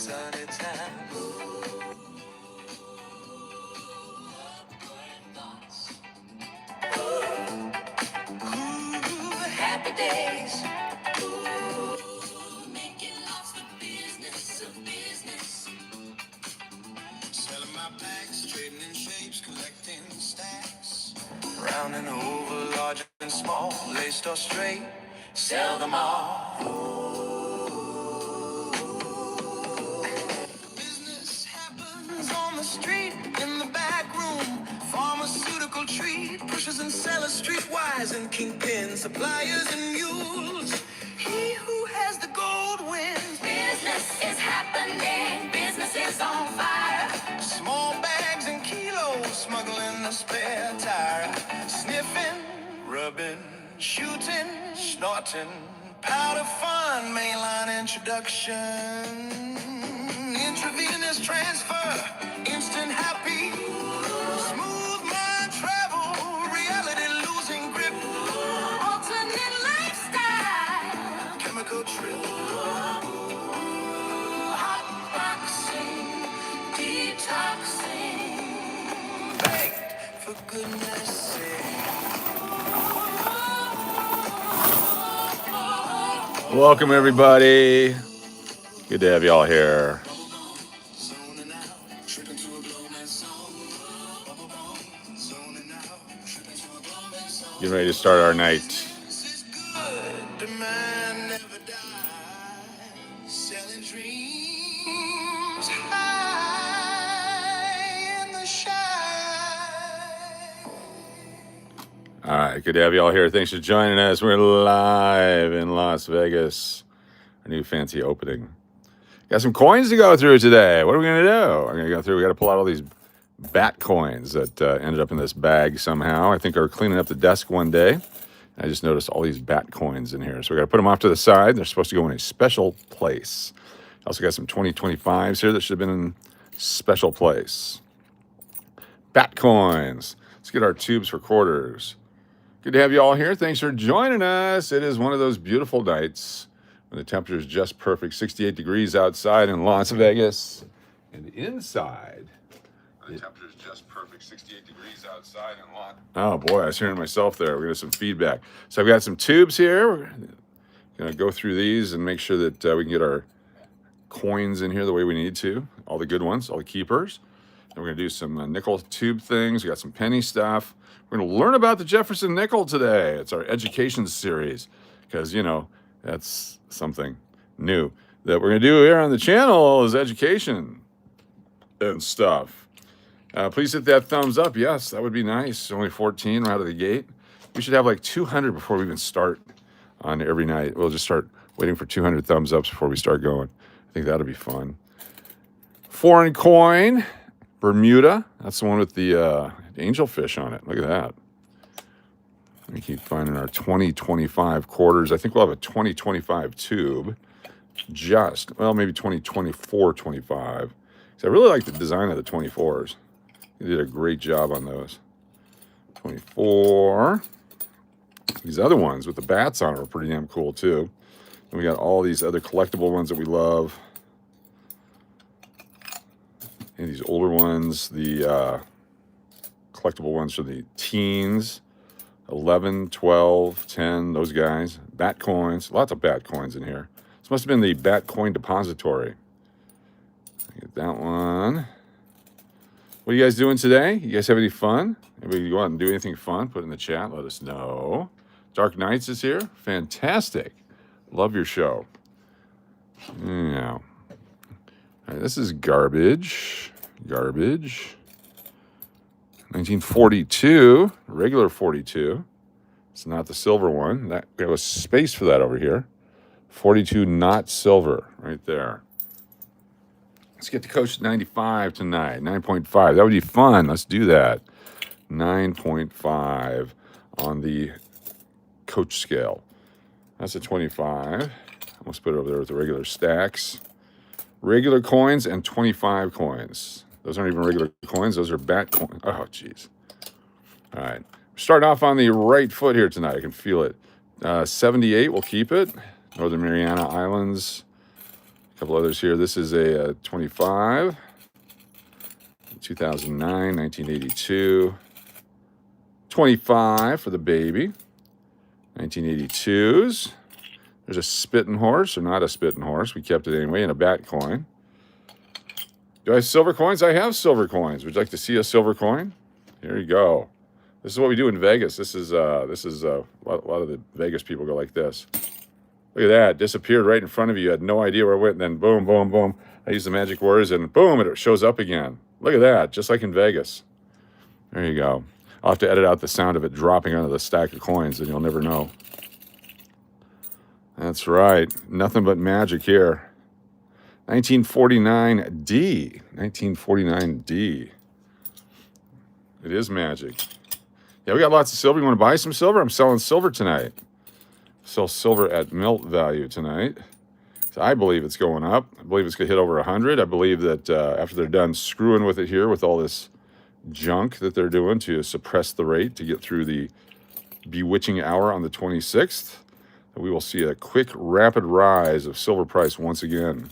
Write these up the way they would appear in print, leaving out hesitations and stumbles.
sunny time. Happy days. Making lots of business. Selling my packs, trading in shapes, collecting stacks. Round and over, large and small, laced or straight, sell them all. Business happens on the street, in the back room. Pharmaceutical tree, pushers and sellers, streetwise and kingpins, suppliers and mules. He who has the gold wins. Business is happening, business is on fire. Small bags and kilos, smuggling the spare tire. Sniffing, rubbing, shooting, snorting. Powder fun, mainline introduction. Intravenous transfer, instant happy. Smooth mind travel, reality losing grip. Alternate lifestyle, chemical trip. Hot boxing, detoxing. Baked for goodness sake. Welcome, everybody. Good to have you all here. Getting ready to start our night. All right, good to have you all here. Thanks for joining us. We're live in Las Vegas. Our new fancy opening. Got some coins to go through today. What are we going to do? We're going to go through. We got to pull out all these bat coins that ended up in this bag somehow. I think I was cleaning up the desk one day. I just noticed all these bat coins in here. So we got to put them off to the side. They're supposed to go in a special place. Also got some 2025s here that should have been in special place. Bat coins. Let's get our tubes for quarters. Good to have you all here. Thanks for joining us. It is one of those beautiful nights when the temperature is just perfect. 68 degrees outside in Las Vegas. And inside, the temperature is just perfect. 68 degrees outside in Las Vegas. Oh boy, I was hearing myself there. We're going to have some feedback. So I've got some tubes here. We're going to go through these and make sure that we can get our coins in here the way we need to. All the good ones, all the keepers. And we're going to do some nickel tube things. We got some penny stuff. We're going to learn about the Jefferson nickel today. It's our education series because, you know, that's something new that we're going to do here on the channel is education and stuff. Please hit that thumbs up. Yes, that would be nice. Only 14 right out of the gate. We should have like 200 before we even start on every night. We'll just start waiting for 200 thumbs ups before we start going. I think that'll be fun. Foreign coin, Bermuda. That's the one with the angelfish on it. Look at that. We keep finding our 2025 quarters. I think we'll have a 2025 tube. Maybe 2024, 25. So I really like the design of the 24s. They did a great job on those. 24. These other ones with the bats on them are pretty damn cool too. And we got all these other collectible ones that we love. And these older ones, the collectible ones for the teens. 11, 12, 10, those guys. Bat coins. Lots of bat coins in here. This must have been the bat coin depository. Get that one. What are you guys doing today? You guys have any fun? Anybody go out and do anything fun? Put it in the chat. Let us know. Dark Knights is here. Fantastic. Love your show. Yeah. All right, this is garbage. Garbage. 1942. Regular 42. It's not the silver one. We have a space for that over here. 42 not silver right there. Let's get the Coach 95 tonight. 9.5. That would be fun. Let's do that. 9.5 on the Coach scale. That's a 25. Let's put it over there with the regular stacks. Regular coins and 25 coins. Those aren't even regular coins. Those are bat coins. Oh, jeez. All right. Starting off on the right foot here tonight. I can feel it. 78, we'll keep it. Northern Mariana Islands. couple others here. This is a 25, 2009, 1982, 25 for the baby, 1982s. There's a spitting horse, or not a spitting horse. We kept it anyway, and a bat coin. Do I have silver coins? I have silver coins. Would you like to see a silver coin? Here you go. This is what we do in Vegas. This is a lot of the Vegas people go like this. Look at that. Disappeared right in front of you. You had no idea where it went. And then boom, boom, boom. I use the magic words and boom, it shows up again. Look at that. Just like in Vegas. There you go. I'll have to edit out the sound of it dropping onto the stack of coins and you'll never know. That's right. Nothing but magic here. 1949D. 1949D. It is magic. Yeah, we got lots of silver. You want to buy some silver? I'm selling silver tonight. Sell silver at melt value tonight. So I believe it's going up. I believe it's going to hit over 100. I believe that after they're done screwing with it here with all this junk that they're doing to suppress the rate to get through the bewitching hour on the 26th, we will see a quick, rapid rise of silver price once again.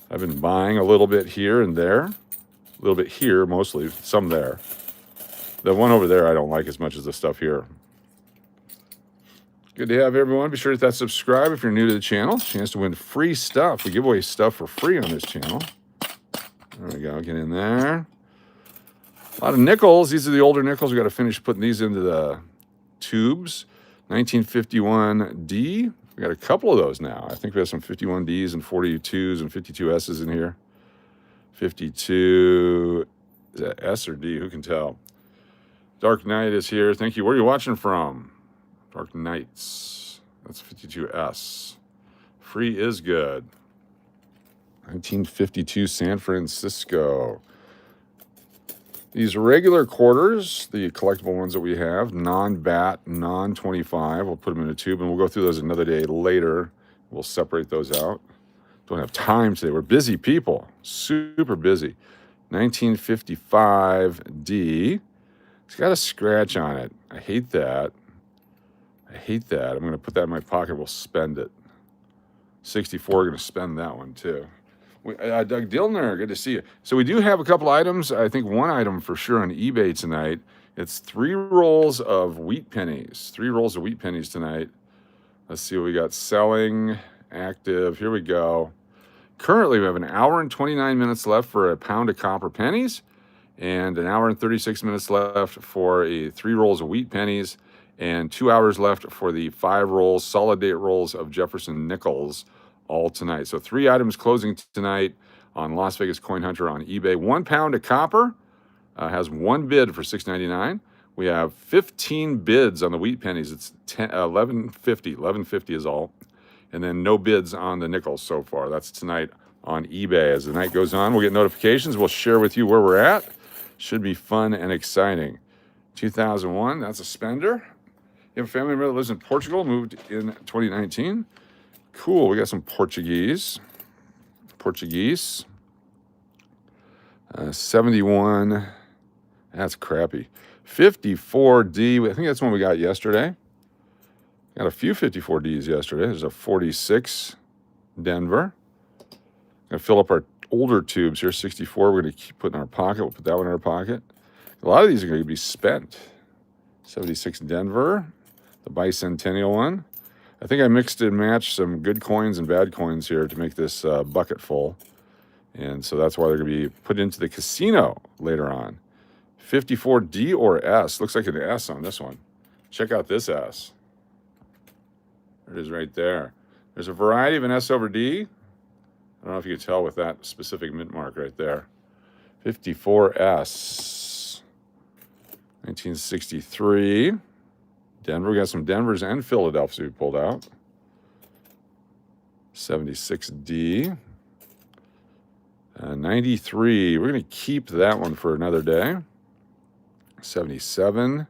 I've been buying a little bit here and there. A little bit here, mostly. Some there. The one over there I don't like as much as the stuff here. Good to have everyone. Be sure to hit that subscribe if you're new to the channel. Chance to win free stuff. We give away stuff for free on this channel. There we go. Get in there. A lot of nickels. These are the older nickels. We got to finish putting these into the tubes. 1951D. We got a couple of those now. I think we have some 51Ds and 42s and 52Ss in here. 52, is that S or D? Who can tell? Dark Knight is here. Thank you. Where are you watching from? Dark Knights. That's 52S. Free is good. 1952 San Francisco. These regular quarters, the collectible ones that we have, non-bat, non-25, we'll put them in a tube, and we'll go through those another day later. We'll separate those out. Don't have time today. We're busy people, super busy. 1955D. It's got a scratch on it. I hate that. I hate that. I'm going to put that in my pocket. We'll spend it. 64, we're going to spend that one too. Doug Dillner, good to see you. So we do have a couple items. I think one item for sure on eBay tonight. It's 3 rolls of wheat pennies. 3 rolls of wheat pennies tonight. Let's see what we got. Selling, active. Here we go. Currently, we have 1 hour and 29 minutes left for a pound of copper pennies and 1 hour and 36 minutes left for 3 rolls of wheat pennies and 2 hours left for the 5 rolls, solid date rolls of Jefferson nickels. All tonight. So 3 items closing tonight on Las Vegas Coin Hunter on eBay. 1 pound of copper has 1 bid for $6.99. We have 15 bids on the wheat pennies. It's $11.50. $11.50 is all. And then no bids on the nickels so far. That's tonight on eBay. As the night goes on, we'll get notifications. We'll share with you where we're at. Should be fun and exciting. 2001, that's a spender. You have a family member that lives in Portugal, moved in 2019. Cool, we got some Portuguese. 71, that's crappy. 54D, I think that's one we got yesterday. Got a few 54Ds yesterday. There's a 46 Denver. Gonna fill up our older tubes here, 64. We're gonna keep putting in our pocket. We'll put that one in our pocket. A lot of these are gonna be spent. 76 Denver, the bicentennial one. I think I mixed and matched some good coins and bad coins here to make this bucket full. And so that's why they're going to be put into the casino later on. 54D or S. Looks like an S on this one. Check out this S. There it is right there. There's a variety of an S over D. I don't know if you can tell with that specific mint mark right there. 54S. 1963. Denver, we got some Denvers and Philadelphia we pulled out. 76D. 93, we're going to keep that one for another day. 77,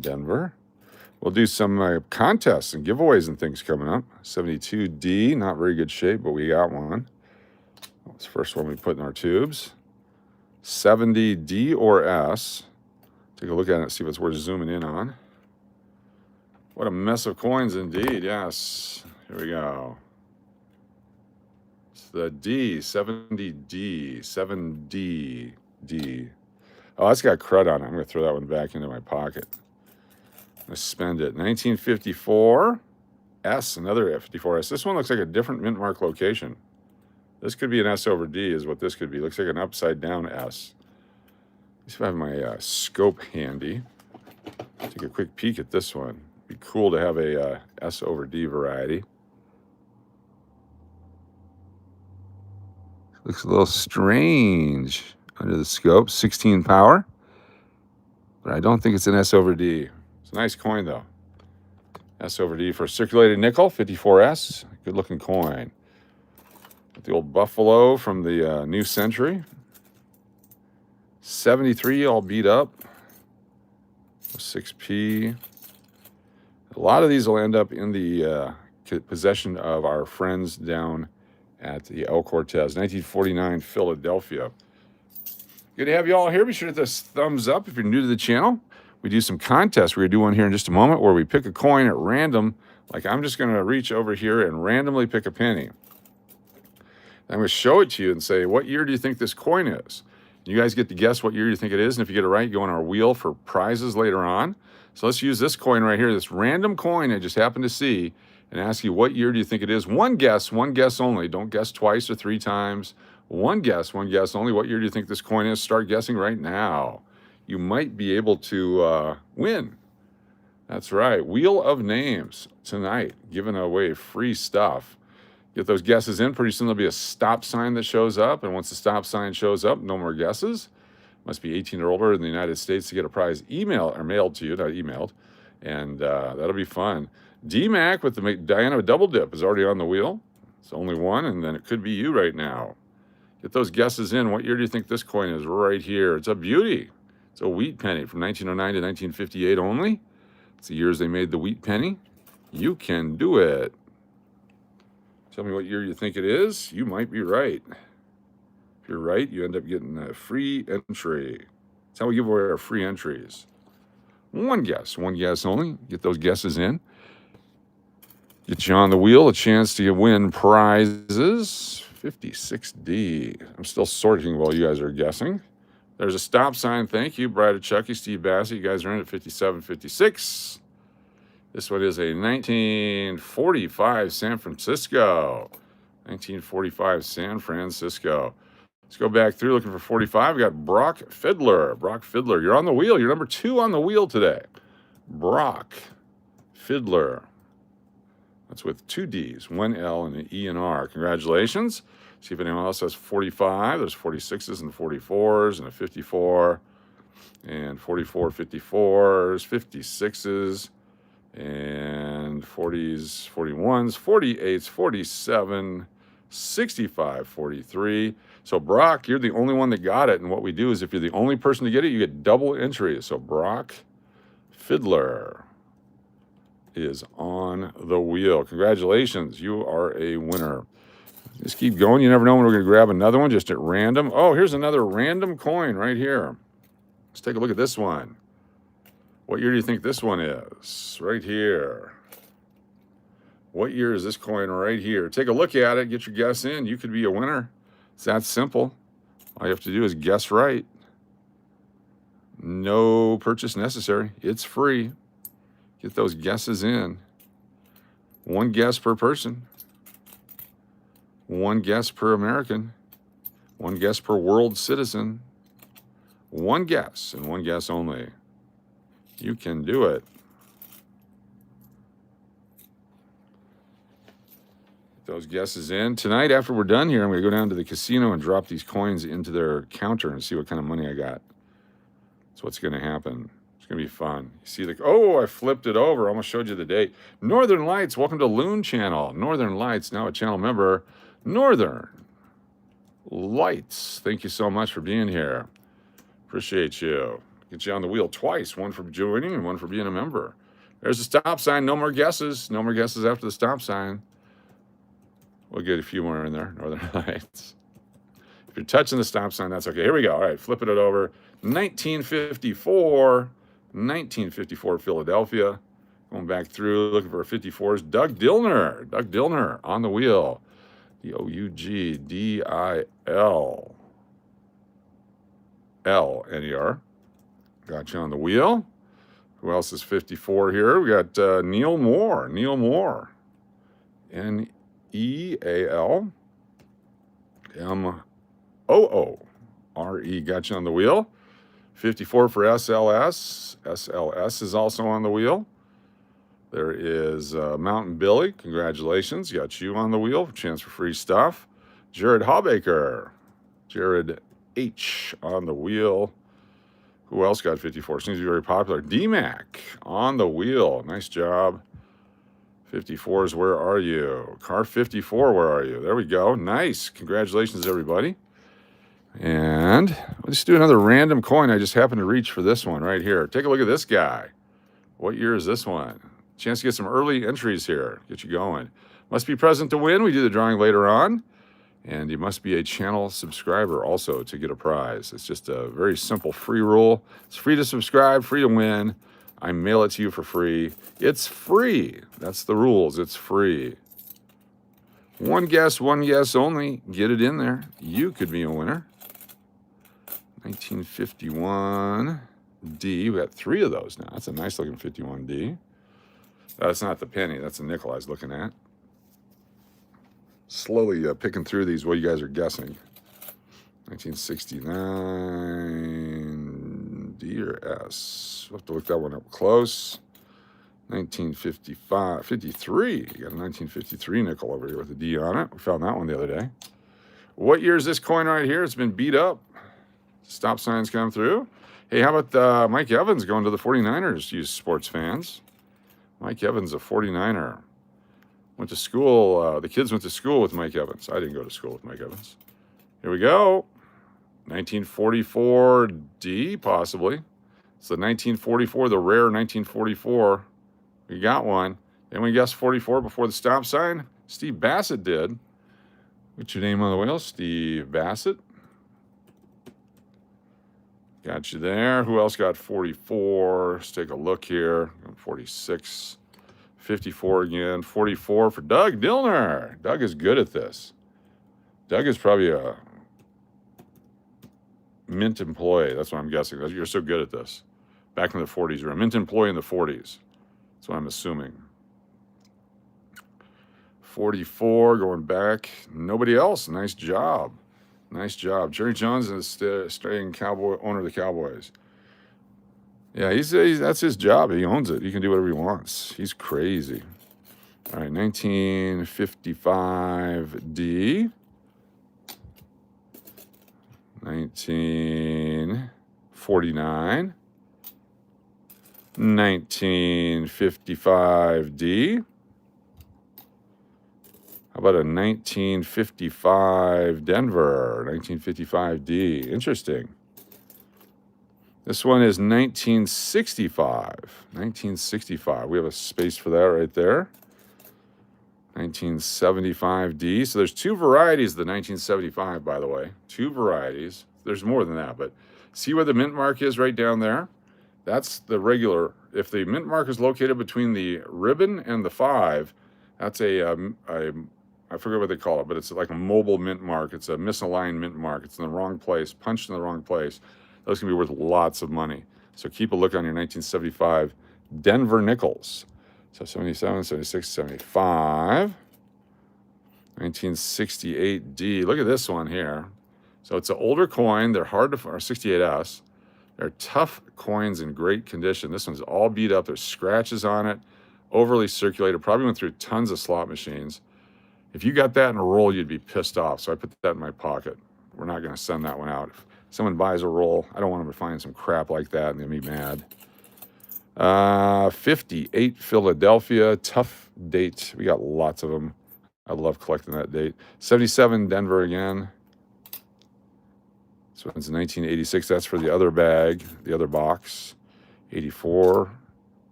Denver. We'll do some contests and giveaways and things coming up. 72D, not very good shape, but we got one. That's the first one we put in our tubes. 70D or S. Take a look at it and see if it's worth zooming in on. What a mess of coins indeed, yes. Here we go. the D, 70D, 7D, D. Oh, that's got crud on it. I'm going to throw that one back into my pocket. I'm going to spend it. 1954, S, another 54S. This one looks like a different mint mark location. This could be an S over D is what this could be. Looks like an upside down S. Let's see if I have my scope handy. Take a quick peek at this one. Be cool to have a S over D variety. Looks a little strange under the scope. 16 power. But I don't think it's an S over D. It's a nice coin, though. S over D for circulated nickel, 54S. Good looking coin. Got the old Buffalo from the new century. 73 all beat up. 6P. A lot of these will end up in the possession of our friends down at the El Cortez, 1949 Philadelphia. Good to have you all here. Be sure to hit this thumbs up if you're new to the channel. We do some contests. We're going to do one here in just a moment where we pick a coin at random. Like I'm just going to reach over here and randomly pick a penny. I'm going to show it to you and say, what year do you think this coin is? You guys get to guess what year you think it is. And if you get it right, you go on our wheel for prizes later on. So let's use this coin right here, this random coin I just happened to see, and ask you what year do you think it is. One guess only. Don't guess twice or three times. One guess only. What year do you think this coin is? Start guessing right now. You might be able to win. That's right. Wheel of Names tonight, giving away free stuff. Get those guesses in. Pretty soon there'll be a stop sign that shows up. And once the stop sign shows up, no more guesses. Must be 18 or older in the United States to get a prize emailed or mailed to you, not emailed. And that'll be fun. DMAC with the Diana Double Dip is already on the wheel. It's only one, and then it could be you right now. Get those guesses in. What year do you think this coin is? Right here. It's a beauty. It's a wheat penny from 1909 to 1958 only. It's the years they made the wheat penny. You can do it. Tell me what year you think it is. You might be right. If you're right, you end up getting a free entry. That's how we give away our free entries. One guess only. Get those guesses in. Get you on the wheel, a chance to win prizes. 56D. I'm still sorting while you guys are guessing. There's a stop sign. Thank you, Brad Chucky, Steve Bassey. You guys are in at 57.56. This one is a 1945 San Francisco. 1945 San Francisco. Let's go back through looking for 45. We got Brock Fiddler. Brock Fiddler, you're on the wheel. You're number 2 on the wheel today. Brock Fiddler. That's with 2 D's, 1 L, and an E and R. Congratulations. See if anyone else has 45. There's 46s and 44s and a 54 and 44, 54s, 56s and 40s, 41s, 48s, 47, 65, 43. So Brock, you're the only one that got it. And what we do is if you're the only person to get it, you get double entries. So Brock Fiddler is on the wheel. Congratulations, you are a winner. Just keep going. You never know when we're going to grab another one just at random. Oh, here's another random coin right here. Let's take a look at this one. What year do you think this one is? Right here. What year is this coin right here? Take a look at it. Get your guess in. You could be a winner. It's that simple. All you have to do is guess right. No purchase necessary. It's free. Get those guesses in. One guess per person. One guess per American. One guess per world citizen. One guess and one guess only. You can do it. Get those guesses in. Tonight, after we're done here, I'm going to go down to the casino and drop these coins into their counter and see what kind of money I got. That's what's going to happen. It's going to be fun. You see the, oh, I flipped it over. I almost showed you the date. Northern Lights, welcome to Loon Channel. Northern Lights, now a channel member. Northern Lights, thank you so much for being here. Appreciate you. Get you on the wheel twice, one for joining and one for being a member. There's a stop sign. No more guesses. No more guesses after the stop sign. We'll get a few more in there. Northern Lights. If you're touching the stop sign, that's okay. Here we go. All right, flipping it over. 1954 Philadelphia. Going back through, looking for 54s. Doug Dillner on the wheel. Dougdil. L-N-E-R. Got you on the wheel. Who else is 54 here? We got Neil Moore. Neil Moore. Nealmooore. Got you on the wheel. 54 for SLS. SLS is also on the wheel. There is Mountain Billy. Congratulations. Got you on the wheel. Chance for free stuff. Jared Hawbaker. Jared H. on the wheel. Who else got 54? Seems to be very popular. D-Mac on the wheel. Nice job. 54s, where are you? Car 54, where are you? There we go. Nice. Congratulations, everybody. And let's do another random coin. I just happened to reach for this one right here. Take a look at this guy. What year is this one? Chance to get some early entries here. Get you going. Must be present to win. We do the drawing later on. And you must be a channel subscriber also to get a prize. It's just a very simple free rule. It's free to subscribe, free to win. I mail it to you for free. It's free. That's the rules. It's free. One guess only. Get it in there. You could be a winner. 1951D. We got 3 of those now. That's a nice looking 51D. That's not the penny. That's the nickel I was looking at. Slowly picking through these while you guys are guessing. 1969 D or S. We'll have to look that one up close. 53. You got a 1953 nickel over here with a D on it. We found that one the other day. What year is this coin right here? It's been beat up. Stop signs come through. Hey, how about Mike Evans going to the 49ers, you sports fans? Mike Evans, a 49er. Went to school, the kids went to school with Mike Evans. I didn't go to school with Mike Evans. Here we go. 1944D, possibly. It's the 1944, the rare 1944. We got one. Anyone guess 44 before the stop sign? Steve Bassett did. What's your name on the wheel? Steve Bassett. Got you there. Who else got 44? Let's take a look here. 46. 54 again. 44 for Doug Dillner. Doug is good at this. Doug is probably a mint employee. That's what I'm guessing. You're so good at this. Back in the 40s. You're a mint employee in the 40s. That's what I'm assuming. 44 going back. Nobody else. Nice job. Nice job. Jerry Jones is staying Cowboy owner of the Cowboys. Yeah, he's that's his job. He owns it. He can do whatever he wants. He's crazy. All right, 1955D. 1949. 1955D. How about a 1955 Denver? 1955D. Interesting. This one is 1965. 1965. We have a space for that right there. 1975D. So there's 2 varieties of the 1975, by the way. 2 varieties. There's more than that, but see where the mint mark is right down there? That's the regular. If the mint mark is located between the ribbon and the 5, that's I forget what they call it, but it's like a mobile mint mark. It's a misaligned mint mark. It's in the wrong place, punched in the wrong place. Those can be worth lots of money. So keep a look on your 1975 Denver nickels. So 77, 76, 75. 1968D. Look at this one here. So it's an older coin. They're hard to find. 68S. They're tough coins in great condition. This one's all beat up. There's scratches on it. Overly circulated. Probably went through tons of slot machines. If you got that in a roll, you'd be pissed off. So I put that in my pocket. We're not going to send that one out. If someone buys a roll, I don't want them to find some crap like that and they'll be mad. 58 Philadelphia. Tough date. We got lots of them. I love collecting that date. 77 Denver again. So it's 1986. That's for the other bag, the other box. 84,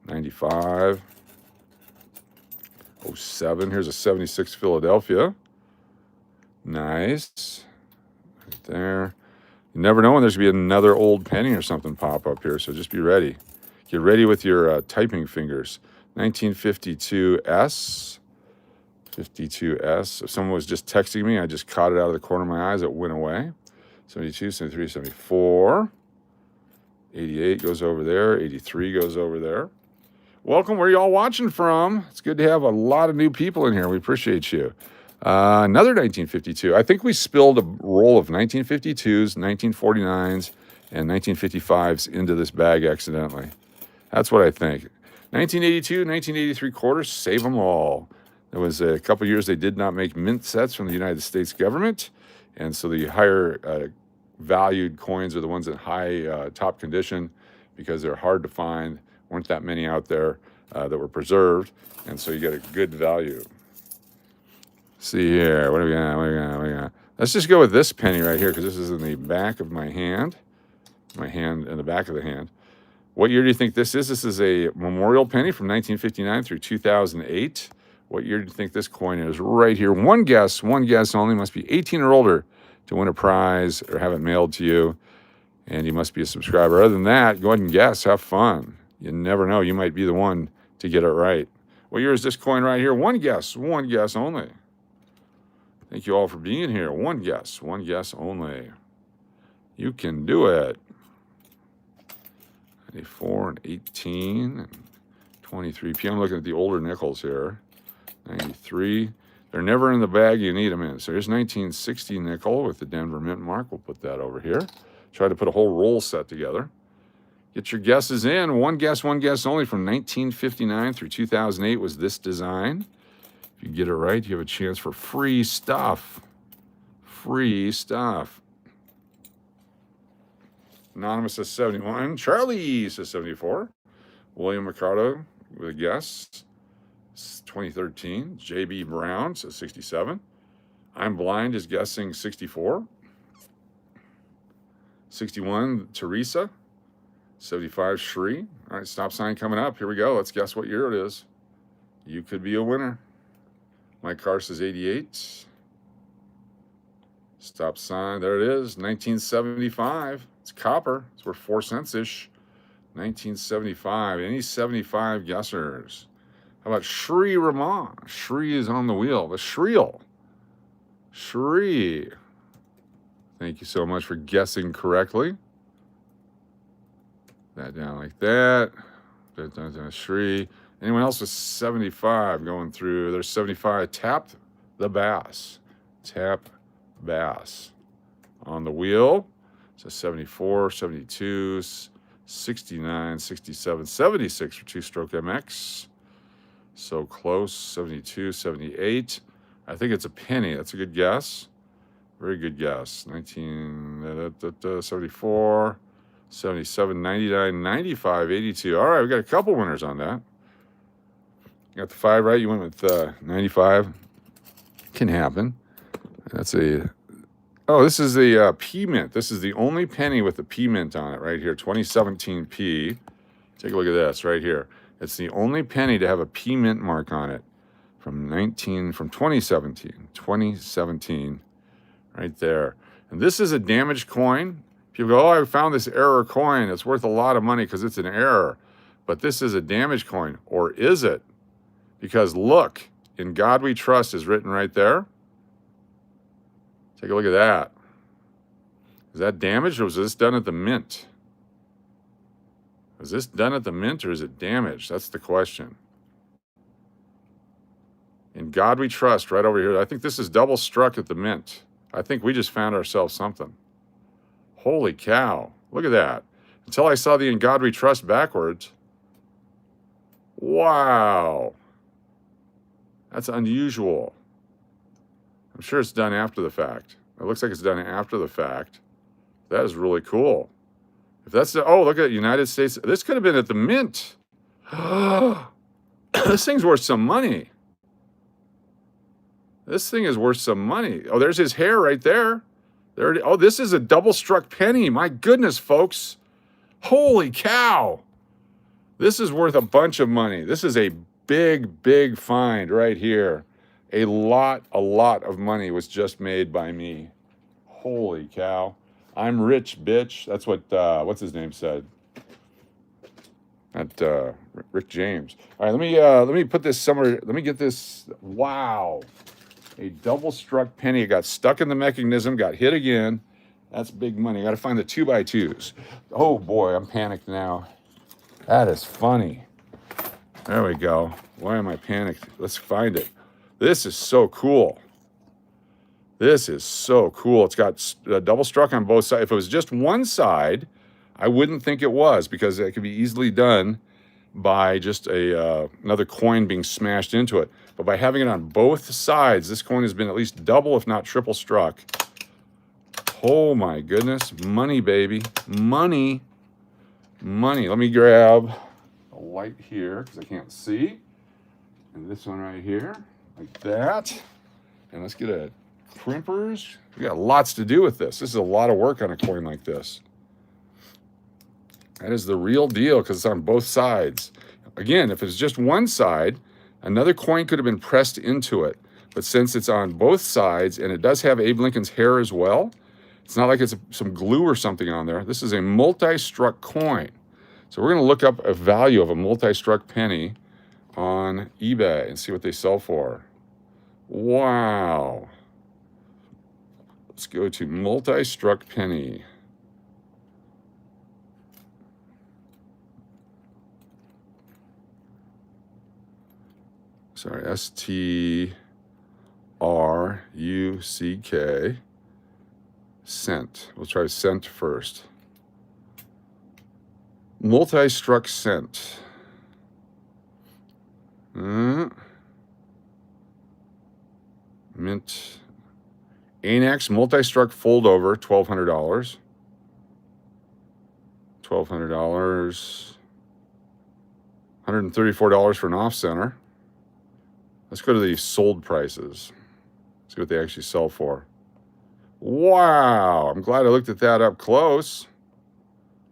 95, 07. Here's a 76 Philadelphia. Nice. Right there. You never know when there's going to be another old penny or something pop up here, so just be ready. Get ready with your typing fingers. 1952 S. 52S. If someone was just texting me, I just caught it out of the corner of my eyes. It went away. 72, 73, 74. 88 goes over there. 83 goes over there. Welcome. Where are y'all watching from? It's good to have a lot of new people in here. We appreciate you. Another 1952. I think we spilled a roll of 1952s, 1949s, and 1955s into this bag accidentally. That's what I think. 1982, 1983 quarters, save them all. There was a couple years they did not make mint sets from the United States government, and so the higher valued coins are the ones in high top condition because they're hard to find. Weren't that many out there that were preserved, and so you get a good value. See here, what do we got? Let's just go with this penny right here because this is in the back of my hand. My hand in the back of the hand. What year do you think this is? This is a memorial penny from 1959 through 2008. What year do you think this coin is? Right here. One guess only. Must be 18 or older to win a prize or have it mailed to you. And you must be a subscriber. Other than that, go ahead and guess. Have fun. You never know. You might be the one to get it right. What year is this coin right here? One guess only. Thank you all for being here. One guess only. You can do it. 94 and 18 and 23p. I'm looking at the older nickels here. 93. They're never in the bag you need them in. So here's 1960 nickel with the Denver Mint mark. We'll put that over here. Try to put a whole roll set together. Get your guesses in. One guess only from 1959 through 2008 was this design. If you get it right, you have a chance for free stuff. Free stuff. Anonymous says 71. Charlie says 74. William Mercado with a guess. 2013. JB Brown says 67. I'm Blind is guessing 64. 61. Teresa. 75. Shri. All right, stop sign coming up. Here we go. Let's guess what year it is. You could be a winner. Mike Carr says 88. Stop sign. There it is. 1975. It's copper. It's worth 4 cents-ish. 1975. Any 75 guessers? How about Shri Raman? Shri is on the wheel. The Shriel. Shri. Thank you so much for guessing correctly. That down like that. Shri. Anyone else with 75 going through? There's 75. Tap the bass. Tap bass. On the wheel. So 74, 72, 69, 67, 76 for two-stroke MX. So close. 72, 78. I think it's a penny. That's a good guess. Very good guess. 1974, 77, 99, 95, 82. All right, we got a couple winners on that. You got the 5 right. You went with 95. Can happen. That's a... Oh, this is the P mint. This is the only penny with the P mint on it right here. 2017 P. Take a look at this right here. It's the only penny to have a P mint mark on it from 2017. 2017. Right there. And this is a damaged coin. People go, oh, I found this error coin. It's worth a lot of money because it's an error. But this is a damaged coin. Or is it? Because look, in God We Trust is written right there. Take a look at that. Is that damaged or was this done at the mint? Was this done at the mint or is it damaged? That's the question. In God We Trust, right over here. I think this is double struck at the mint. I think we just found ourselves something. Holy cow. Look at that. Until I saw the In God We Trust backwards. Wow. That's unusual. I'm sure it's done after the fact. It looks like it's done after the fact. That is really cool. If that's the, oh, look at United States. This could have been at the mint. This thing's worth some money. This thing is worth some money. Oh, there's his hair right there. There. Oh, this is a double struck penny. My goodness, folks. Holy cow. This is worth a bunch of money. This is a big, big find right here. A lot of money was just made by me. Holy cow. I'm rich, bitch. That's what, what's his name said. at Rick James. All right, let me put this somewhere. Let me get this. Wow, a double struck penny. It got stuck in the mechanism, got hit again. That's big money. I got to find the 2x2s. Oh boy, I'm panicked now. That is funny. There we go. Why am I panicked? Let's find it. This is so cool. This is so cool. It's got double struck on both sides. If it was just one side, I wouldn't think it was, because it could be easily done by just another coin being smashed into it. But by having it on both sides, this coin has been at least double, if not triple struck. Oh my goodness. Money, baby. Money. Money. Let me grab a light here because I can't see. And this one right here, like that. And let's get a crimpers. We got lots to do with this. This is a lot of work on a coin like this. That is the real deal because it's on both sides. Again, if it's just one side, another coin could have been pressed into it. But since it's on both sides, and it does have Abe Lincoln's hair as well, it's not like it's some glue or something on there. This is a multi-struck coin. So we're going to look up a value of a multi-struck penny on eBay and see what they sell for. Wow. Let's go to multi-struck penny. Sorry, STRUCK. Cent. We'll try cent first. Multi-struck cent. Mint. Anax multi-struck fold over, $1,200. $1,200. $134 for an off center. Let's go to the sold prices. See what they actually sell for. Wow, I'm glad I looked at that up close.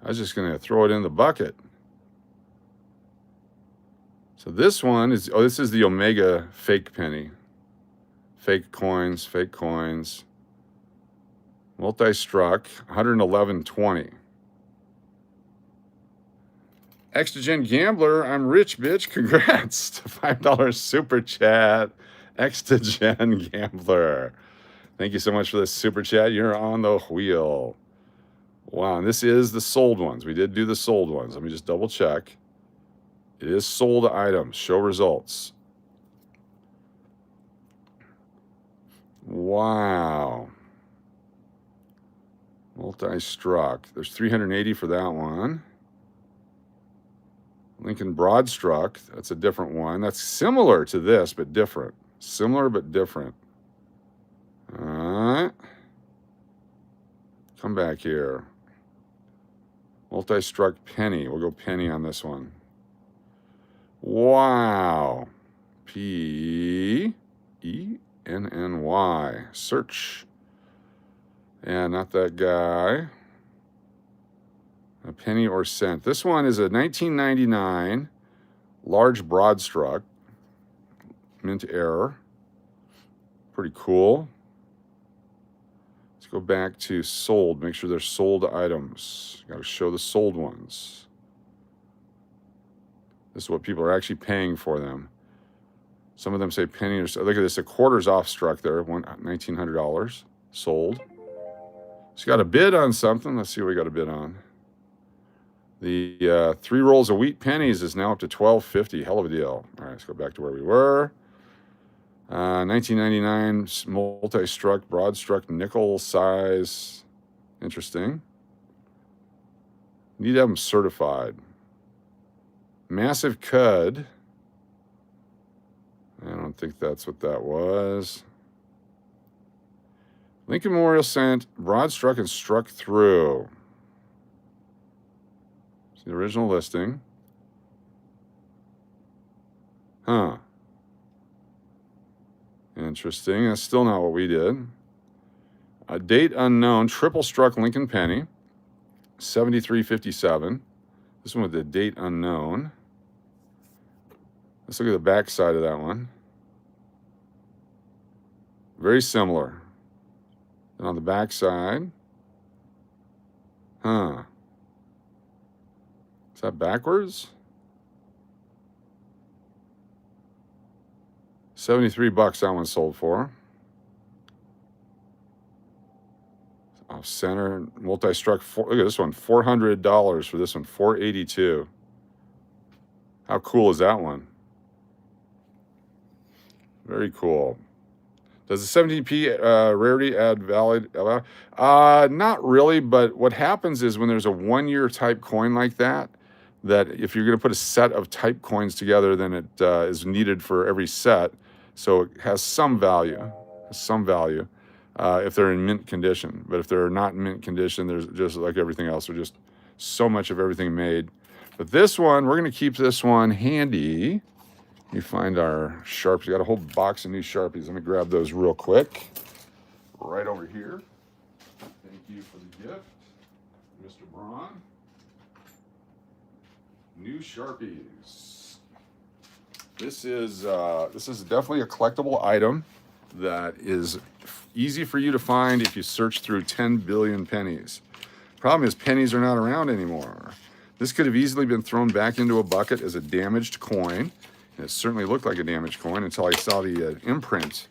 I was just going to throw it in the bucket. So this one is, oh, this is the Omega fake penny. Fake coins, fake coins. Multi-struck, 111.20. Extragen Gambler, I'm rich, bitch. Congrats. $5 super chat. Extragen Gambler. Thank you so much for this super chat. You're on the wheel. Wow, and this is the sold ones. We did do the sold ones. Let me just double check. It is sold items. Show results. Wow. Multi-struck. There's 380 for that one. Lincoln Broad-struck. That's a different one. That's similar to this, but different. Similar, but different. All right. Come back here. Multi-struck penny. We'll go penny on this one. Wow. Penny. Search. And not that guy. A penny or cent. This one is a 1999 large broad-struck. Mint error. Pretty cool. Let's go back to sold. Make sure they're sold items. Got to show the sold ones. This is what people are actually paying for them. Some of them say penny or so. Look at this, a quarter's off struck there, $1,900 sold. It's got a bid on something. Let's see what we got a bid on. The 3 rolls of wheat pennies is now up to $12.50. Hell of a deal. All right, let's go back to where we were. 1999 multi-struck, broad-struck, nickel size. Interesting. Need to have them certified. Massive cud. I don't think that's what that was. Lincoln Memorial Cent, broad-struck and struck through. See the original listing. Huh. Interesting. That's still not what we did. A date unknown, triple struck Lincoln penny, $73.57. This one with the date unknown. Let's look at the back side of that one. Very similar. And on the back side, huh? Is that backwards? $73 that one sold for. Off center, multi-struck. Look at this one, $400 for this one, $482. How cool is that one? Very cool. Does the 17p rarity add valid? Not really, but what happens is when there's a 1-year type coin like that, that if you're going to put a set of type coins together, then it is needed for every set. So it has some value, if they're in mint condition. But if they're not in mint condition, there's just like everything else, there's just so much of everything made. But this one, we're going to keep this one handy. Let me find our Sharpies. Got a whole box of new Sharpies. Let me grab those real quick. Right over here. Thank you for the gift, Mr. Braun. New Sharpies. This is definitely a collectible item that is easy for you to find if you search through 10 billion pennies. Problem is pennies are not around anymore. This could have easily been thrown back into a bucket as a damaged coin. It certainly looked like a damaged coin until I saw the imprint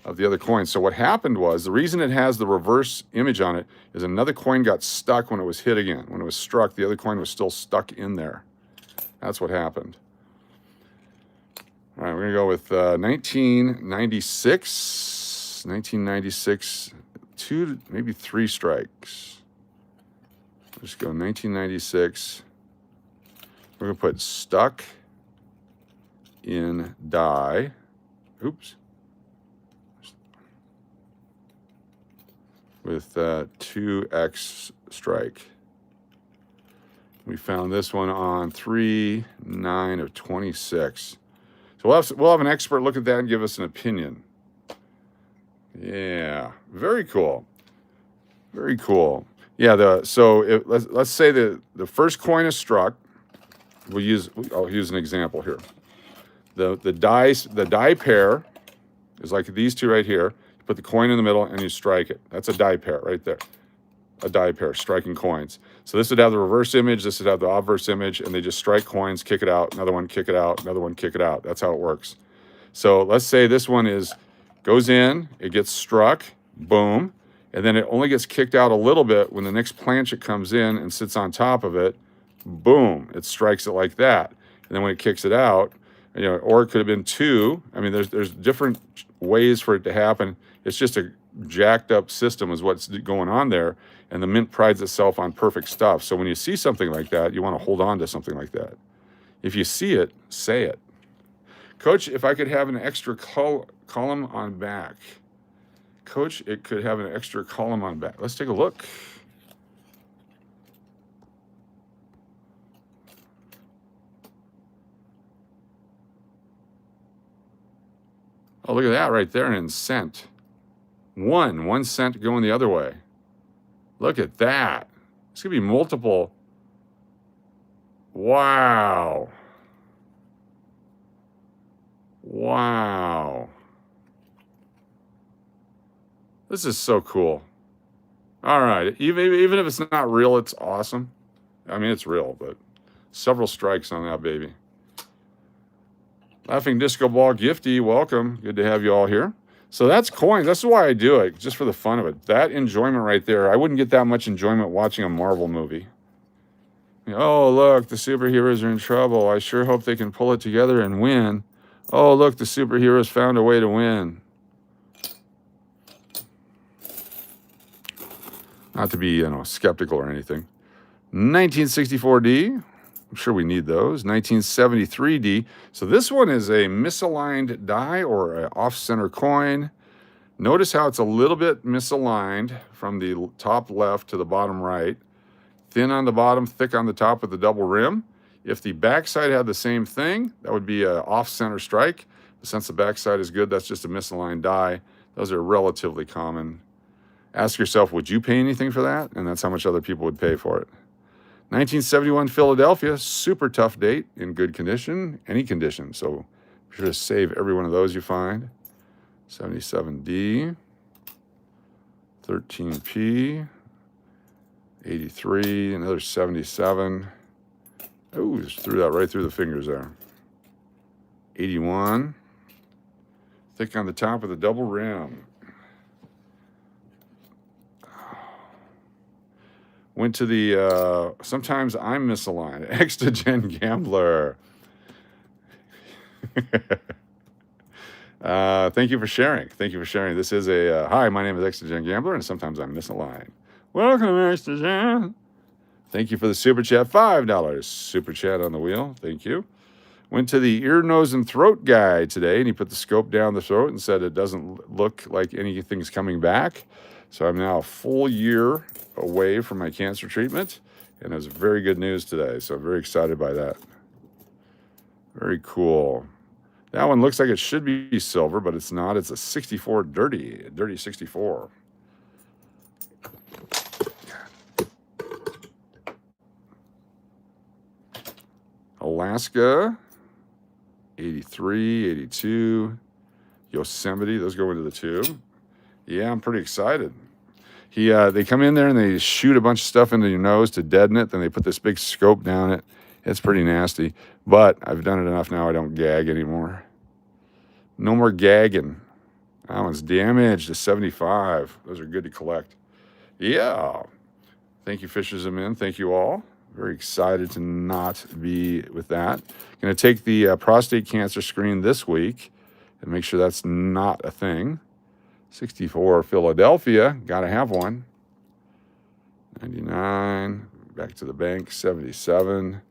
of the other coin. So what happened was, the reason it has the reverse image on it is another coin got stuck when it was hit again. When it was struck, the other coin was still stuck in there. That's what happened. All right, we're going to go with 1996. 1996, 2, maybe 3 strikes. Let's go 1996. We're going to put stuck in die. Oops. With 2x strike. We found this one on 3/9 of 26. So we'll have an expert look at that and give us an opinion. Yeah, very cool. Very cool. Yeah, let's say the first coin is struck. I'll use an example here. The die pair is like these two right here. You put the coin in the middle and you strike it. That's a die pair right there. A die pair, striking coins. So this would have the reverse image, this would have the obverse image, and they just strike coins, kick it out, another one, kick it out, another one, kick it out. That's how it works. So let's say this one goes in, it gets struck, boom, and then it only gets kicked out a little bit when the next planchet comes in and sits on top of it, boom, it strikes it like that. And then when it kicks it out, or it could have been 2. I mean, there's different ways for it to happen. It's just a jacked up system is what's going on there. And the mint prides itself on perfect stuff. So when you see something like that, you want to hold on to something like that. If you see it, say it. Coach, if I could have an extra column on back. Coach, it could have an extra column on back. Let's take a look. Oh, look at that right there in cent. 1 cent going the other way. Look at that. It's going to be multiple. Wow. Wow. This is so cool. All right. Even if it's not real, it's awesome. I mean, it's real, but several strikes on that baby. Laughing Disco Ball Gifty, welcome. Good to have you all here. So that's coins. That's why I do it, just for the fun of it. That enjoyment right there. I wouldn't get that much enjoyment watching a Marvel movie. Oh, look, the superheroes are in trouble. I sure hope they can pull it together and win. Oh, look, the superheroes found a way to win. Not to be, skeptical or anything. 1964D. I'm sure we need those. 1973D. So this one is a misaligned die or an off-center coin. Notice how it's a little bit misaligned from the top left to the bottom right. Thin on the bottom, thick on the top with the double rim. If the backside had the same thing, that would be an off-center strike. But since the backside is good, that's just a misaligned die. Those are relatively common. Ask yourself, would you pay anything for that? And that's how much other people would pay for it. 1971 Philadelphia, super tough date, in good condition, any condition. So be sure to save every one of those you find. 77D, 13P, 83, another 77. Oh, just threw that right through the fingers there. 81, Thick on the top with a double rim. Went to the, sometimes I'm misaligned. Extra-gen gambler. Thank you for sharing. Thank you for sharing. This is a, hi, my name is Extra-gen gambler, and sometimes I'm misaligned. Welcome, Extra-gen. Thank you for the super chat. $5 super chat on the wheel. Thank you. Went to the ear, nose, and throat guy today, and he put the scope down the throat and said it doesn't look like anything's coming back. So I'm now a full year away from my cancer treatment, and it was very good news today. So I'm very excited by that. Very cool. That one looks like it should be silver, but it's not. It's a 64 dirty 64. Alaska, 83, 82. Yosemite, those go into the tube. Yeah, I'm pretty excited. They come in there and they shoot a bunch of stuff into your nose to deaden it. Then they put this big scope down it. It's pretty nasty. But I've done it enough now I don't gag anymore. No more gagging. That one's damaged to 75. Those are good to collect. Yeah. Thank you, Fishers and Men. Thank you all. Very excited to not be with that. Going to take the prostate cancer screen this week and make sure that's not a thing. 64 Philadelphia, got to have one. 99, back to the bank, 77.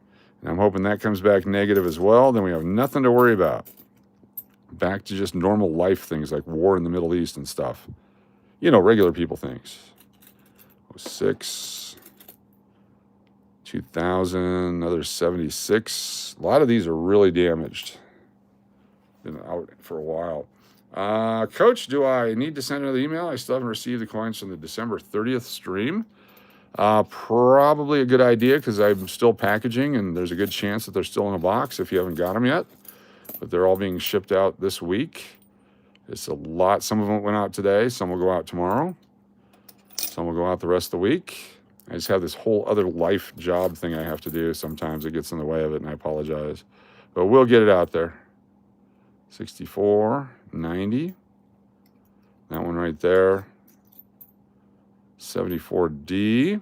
And I'm hoping that comes back negative as well. Then we have nothing to worry about. Back to just normal life things like war in the Middle East and stuff. You know, regular people things. 06, 2000, another 76. A lot of these are really damaged. Been out for a while. Coach, do I need to send another email? I still haven't received the coins from the December 30th stream. Probably a good idea because I'm still packaging and there's a good chance that they're still in a box if you haven't got them yet. But they're all being shipped out this week. It's a lot. Some of them went out today. Some will go out tomorrow. Some will go out the rest of the week. I just have this whole other life job thing I have to do. Sometimes it gets in the way of it and I apologize. But we'll get it out there. 64, 90. That one right there. 74D.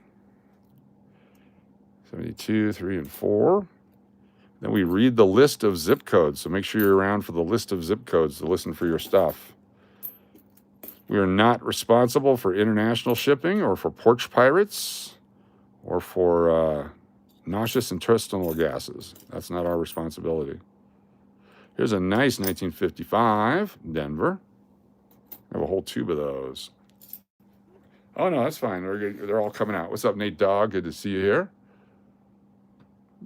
72, 3, and 4. Then we read the list of zip codes. So make sure you're around for the list of zip codes to listen for your stuff. We are not responsible for international shipping or for porch pirates or for noxious intestinal gases. That's not our responsibility. Here's a nice 1955 Denver. I have a whole tube of those. Oh, no, that's fine. They're all coming out. What's up, Nate Dogg? Good to see you here.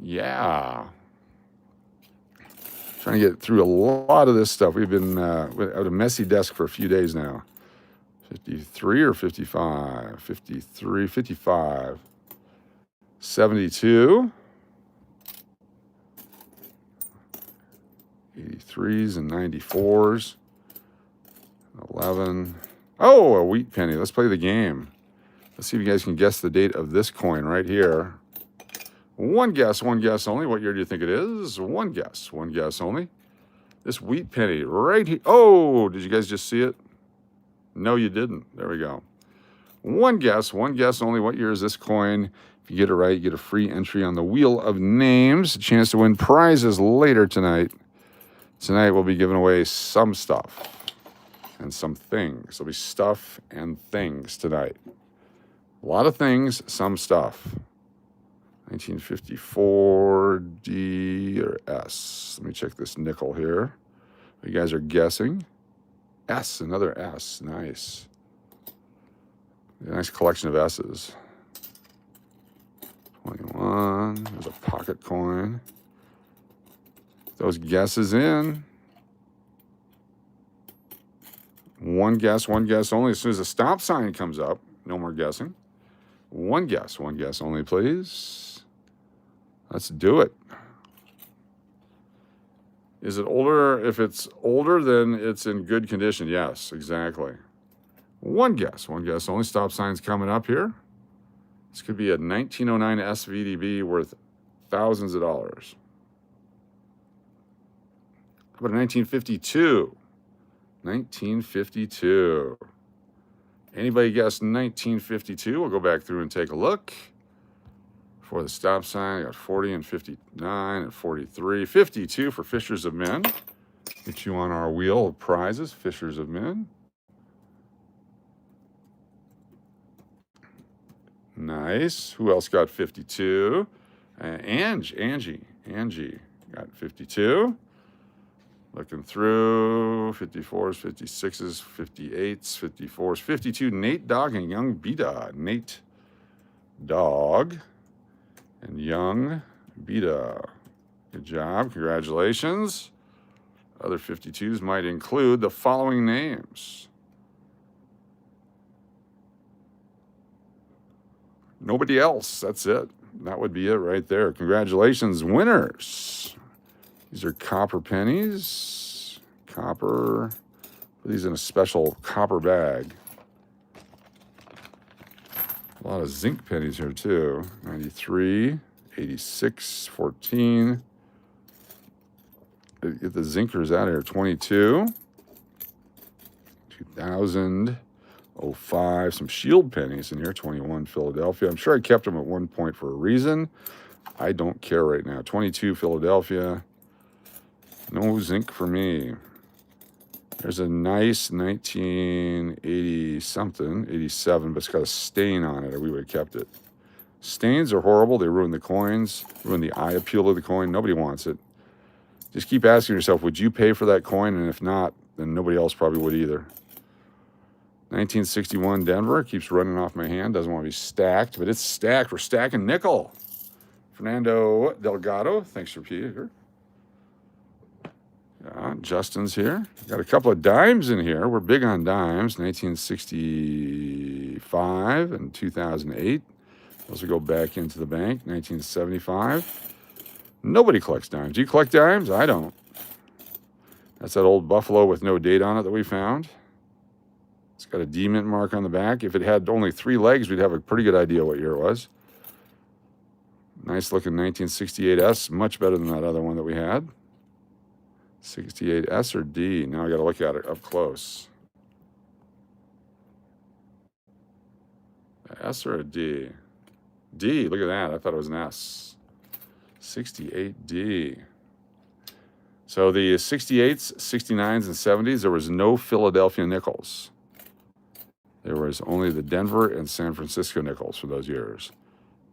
Yeah. Trying to get through a lot of this stuff. We've been at a messy desk for a few days now. 53 or 55? 53, 55. 72. 83s and 94s. 11. Oh, a wheat penny. Let's play the game. Let's see if you guys can guess the date of this coin right here. One guess only. What year do you think it is? One guess only. This wheat penny right here. Oh, did you guys just see it? No, you didn't. There we go. One guess only. What year is this coin? If you get it right, you get a free entry on the Wheel of Names. A chance to win prizes later tonight. Tonight we'll be giving away some stuff and some things. There'll be stuff and things tonight. A lot of things, some stuff. 1954 D or S. Let me check this nickel here. You guys are guessing. S, another S. Nice. A nice collection of S's. 21. There's a pocket coin. Those guesses in. One guess only. As soon as the stop sign comes up, no more guessing. One guess only, please. Let's do it. Is it older? If it's older, then it's in good condition. Yes, exactly. One guess only. Stop sign's coming up here. This could be a 1909 SVDB worth thousands of dollars. How about a 1952? 1952. Anybody guessed 1952? We'll go back through and take a look. For the stop sign, I got 40 and 59 and 43. 52 for Fishers of Men. Get you on our wheel of prizes, Fishers of Men. Nice. Who else got 52? Angie got 52. Looking through 54s, 56s, 58s, 54s, 52. Nate Dog and Young Beta. Nate Dog and Young Beta. Good job. Congratulations. Other 52s might include the following names. Nobody else. That's it. That would be it right there. Congratulations, winners. These are copper pennies. Copper. Put these in a special copper bag. A lot of zinc pennies here, too. 93, 86, 14. Get the zinkers out of here. 22. 2000. 05, some shield pennies in here. 21, Philadelphia. I'm sure I kept them at one point for a reason. I don't care right now. 22, Philadelphia. No zinc for me. There's a nice 1980 something, 87, but it's got a stain on it, or we would have kept it. Stains are horrible. They ruin the coins, ruin the eye appeal of the coin. Nobody wants it. Just keep asking yourself, would you pay for that coin? And if not, then nobody else probably would either. 1961 Denver. Keeps running off my hand. Doesn't want to be stacked, but it's stacked. We're stacking nickel. Fernando Delgado. Thanks for being here. Yeah, Justin's here. Got a couple of dimes in here. We're big on dimes. 1965 and 2008. Those will go back into the bank. 1975. Nobody collects dimes. Do you collect dimes? I don't. That's that old Buffalo with no date on it that we found. It's got a D-mint mark on the back. If it had only 3 legs, we'd have a pretty good idea what year it was. Nice looking 1968S. Much better than that other one that we had. 68S or D? Now I got to look at it up close. S or a D? D. Look at that. I thought it was an S. 68D. So the 68s, 69s, and 70s, there was no Philadelphia nickels. There was only the Denver and San Francisco nickels for those years.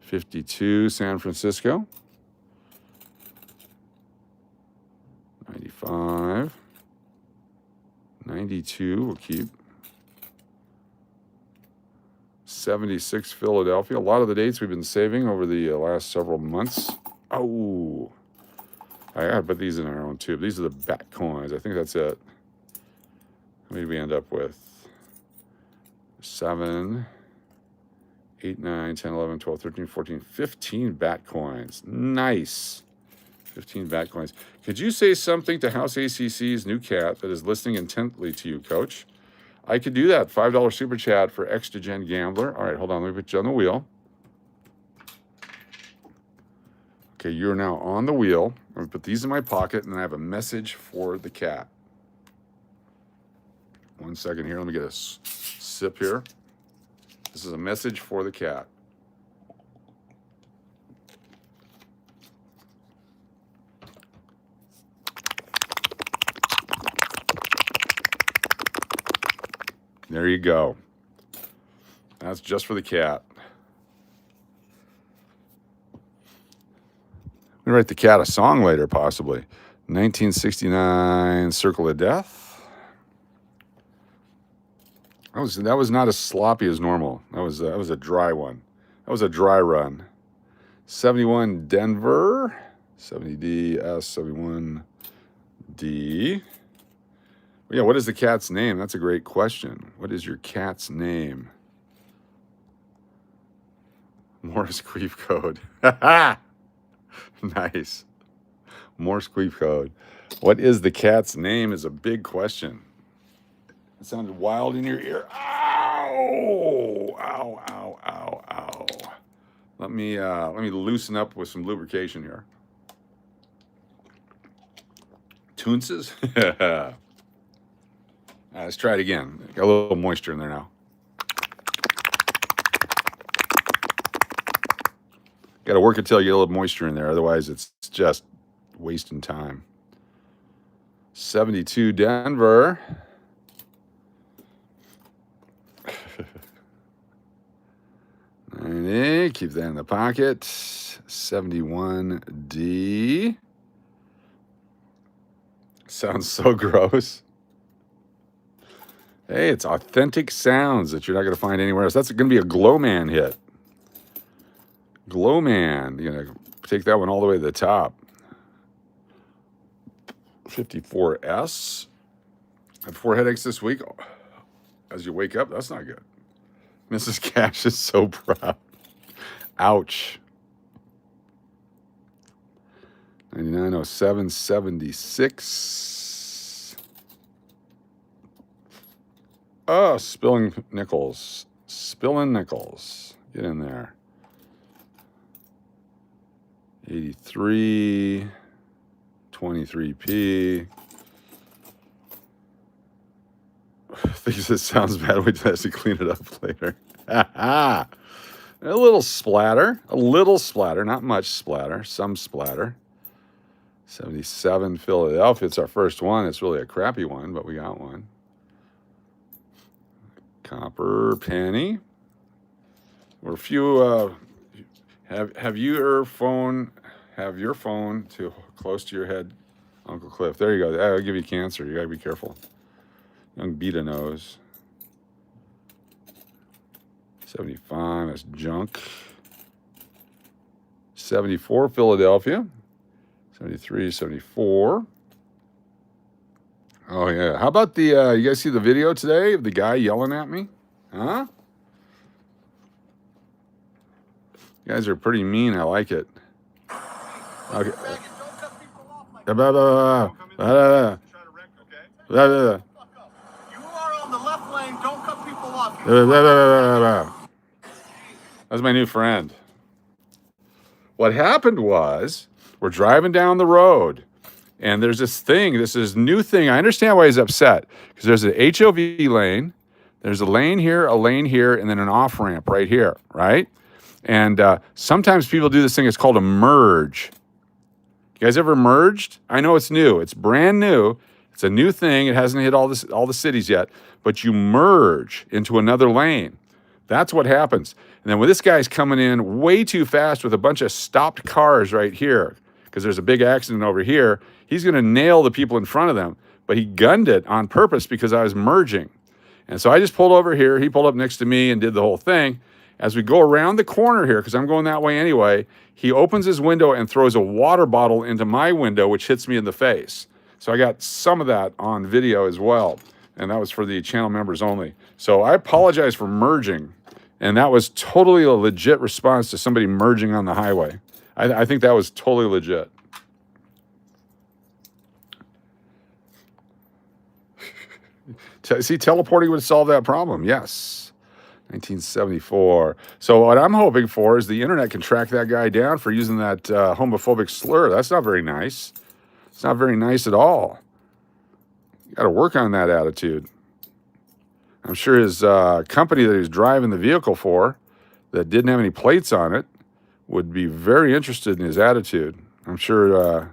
52 San Francisco. 95. 92 we'll keep. 76 Philadelphia. A lot of the dates we've been saving over the last several months. Oh, I gotta put these in our own tube. These are the bat coins. I think that's it. How many did we end up with? 7, 8, 9, 10, 11, 12, 13, 14, 15 bat coins. Nice. 15 bat coins. Could you say something to House ACC's new cat that is listening intently to you, Coach? I could do that. $5 super chat for Extra Gen Gambler. All right, hold on. Let me put you on the wheel. Okay, you're now on the wheel. I'm going to put these in my pocket, and I have a message for the cat. 1 second here. Let me get a sip here. This is a message for the cat. There you go. That's just for the cat. I'm gonna write the cat a song later, possibly. 1969 Circle of Death. That was not as sloppy as normal. That was a dry one. That was a dry run. 71 Denver. 70D S 71D. Yeah, what is the cat's name? That's a great question. What is your cat's name? Morse Queef code. Nice. Morse Queef code. What is the cat's name is a big question. It sounded wild in your ear. Ow! Ow, ow, ow, ow. Let me loosen up with some lubrication here. Toonces? Let's try it again. Got a little moisture in there now. Got to work until you get a little moisture in there. Otherwise, it's just wasting time. 72 Denver. Keep that in the pocket. 71D. Sounds so gross. Hey, it's authentic sounds that you're not going to find anywhere else. That's going to be a Glowman hit. Glowman. You're going to take that one all the way to the top. 54S. Had 4 headaches this week. As you wake up, that's not good. Mrs. Cash is so proud. Ouch. 990776. Oh, spilling nickels. Spilling nickels. Get in there. 83. 23p. Thinks it sounds bad. We have to clean it up later. A little splatter. A little splatter. Not much splatter. Some splatter. 77 Philadelphia. It's our first one. It's really a crappy one, but we got one. Copper penny. We're a few. Have your phone too close to your head, Uncle Cliff. There you go. That'll give you cancer. You gotta be careful. Young Beta nose. 75. That's junk. 74 Philadelphia. 73, 74. Oh, yeah. How about the, you guys see the video today of the guy yelling at me? Huh? You guys are pretty mean. I like it. Okay. You are on the left lane. Don't cut people off. That's my new friend. What happened was, we're driving down the road, and there's this new thing. I understand why he's upset, because there's an HOV lane, there's a lane here, and then an off-ramp right here, right? And sometimes people do this thing, it's called a merge. You guys ever merged? I know it's new. It's brand new. It's a new thing. It hasn't hit all the cities yet, but you merge into another lane. That's what happens. And then when this guy's coming in way too fast with a bunch of stopped cars right here, because there's a big accident over here, he's going to nail the people in front of them. But he gunned it on purpose because I was merging. And so I just pulled over here. He pulled up next to me and did the whole thing. As we go around the corner here, because I'm going that way anyway, he opens his window and throws a water bottle into my window, which hits me in the face. So I got some of that on video as well. And that was for the channel members only. So I apologize for merging. And that was totally a legit response to somebody merging on the highway. I think that was totally legit. See, teleporting would solve that problem. Yes. 1974. So what I'm hoping for is the internet can track that guy down for using that homophobic slur. That's not very nice. It's not very nice at all. You got to work on that attitude. I'm sure his company that he was driving the vehicle for that didn't have any plates on it would be very interested in his attitude. I'm sure,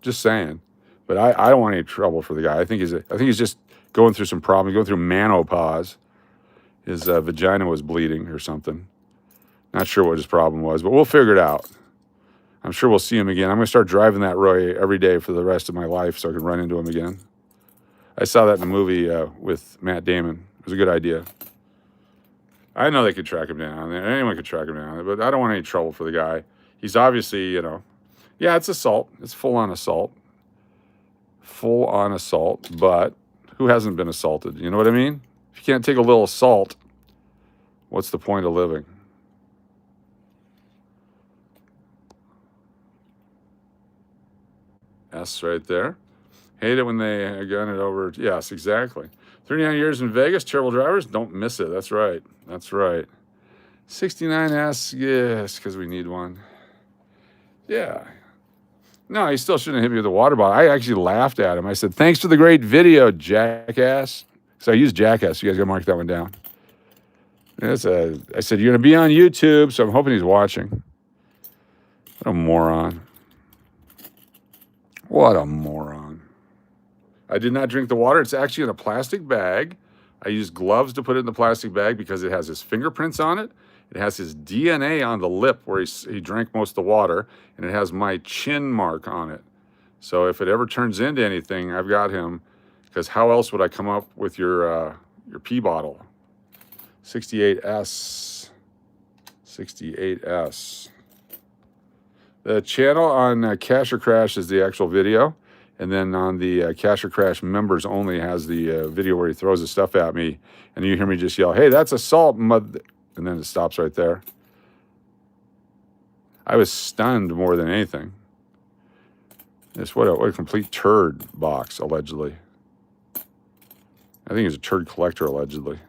just saying. But I don't want any trouble for the guy. I think he's just going through some problems, going through menopause. His vagina was bleeding or something. Not sure what his problem was, but we'll figure it out. I'm sure we'll see him again. I'm going to start driving that road every day for the rest of my life so I can run into him again. I saw that in a movie with Matt Damon. It was a good idea. I know they could track him down. Anyone could track him down, but I don't want any trouble for the guy. He's obviously, yeah, it's assault. It's full-on assault. Full-on assault, but who hasn't been assaulted? You know what I mean? If you can't take a little assault, what's the point of living? S right there. Hate it when they gun it over. Yes, exactly. 39 years in Vegas, terrible drivers, don't miss it. That's right. That's right. 69S, yes, because we need one. Yeah. No, he still shouldn't have hit me with a water bottle. I actually laughed at him. I said, thanks for the great video, jackass. So I used jackass. You guys got to mark that one down. I said, you're going to be on YouTube, so I'm hoping he's watching. What a moron. What a moron. I did not drink the water. It's actually in a plastic bag. I used gloves to put it in the plastic bag because it has his fingerprints on it. It has his DNA on the lip where he drank most of the water, and it has my chin mark on it. So if it ever turns into anything, I've got him, because how else would I come up with your pee bottle? 68S. 68S. The channel on Cash or Crash is the actual video. And then on the Cash or Crash members only has the video where he throws the stuff at me. And you hear me just yell, hey, that's assault, mud. And then it stops right there. I was stunned more than anything. What a complete turd box, allegedly. I think he's a turd collector, allegedly.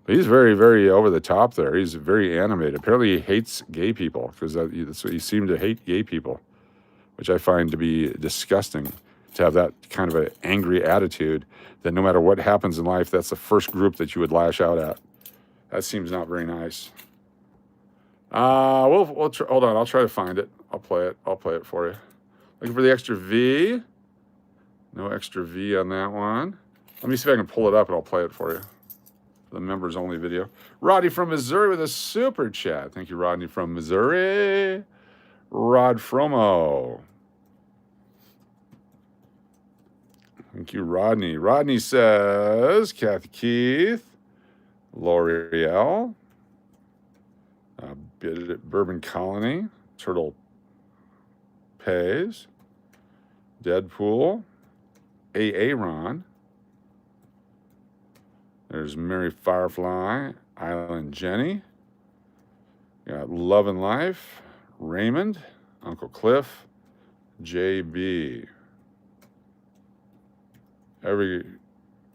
But he's very, very over the top there. He's very animated. Apparently he hates gay people, because he seemed to hate gay people, which I find to be disgusting, to have that kind of an angry attitude that no matter what happens in life, that's the first group that you would lash out at. That seems not very nice. Hold on. I'll try to find it. I'll play it for you. Looking for the extra V. No extra V on that one. Let me see if I can pull it up and I'll play it for you. The members only video. Rodney from Missouri with a super chat. Thank you, Rodney from Missouri. Rod Fromo. Thank you, Rodney. Rodney says, Kathy Keith, L'Oreal, Bourbon Colony, Turtle Pays, Deadpool, Aaron. There's Mary Firefly, Island Jenny. Got Love and Life, Raymond, Uncle Cliff, JB.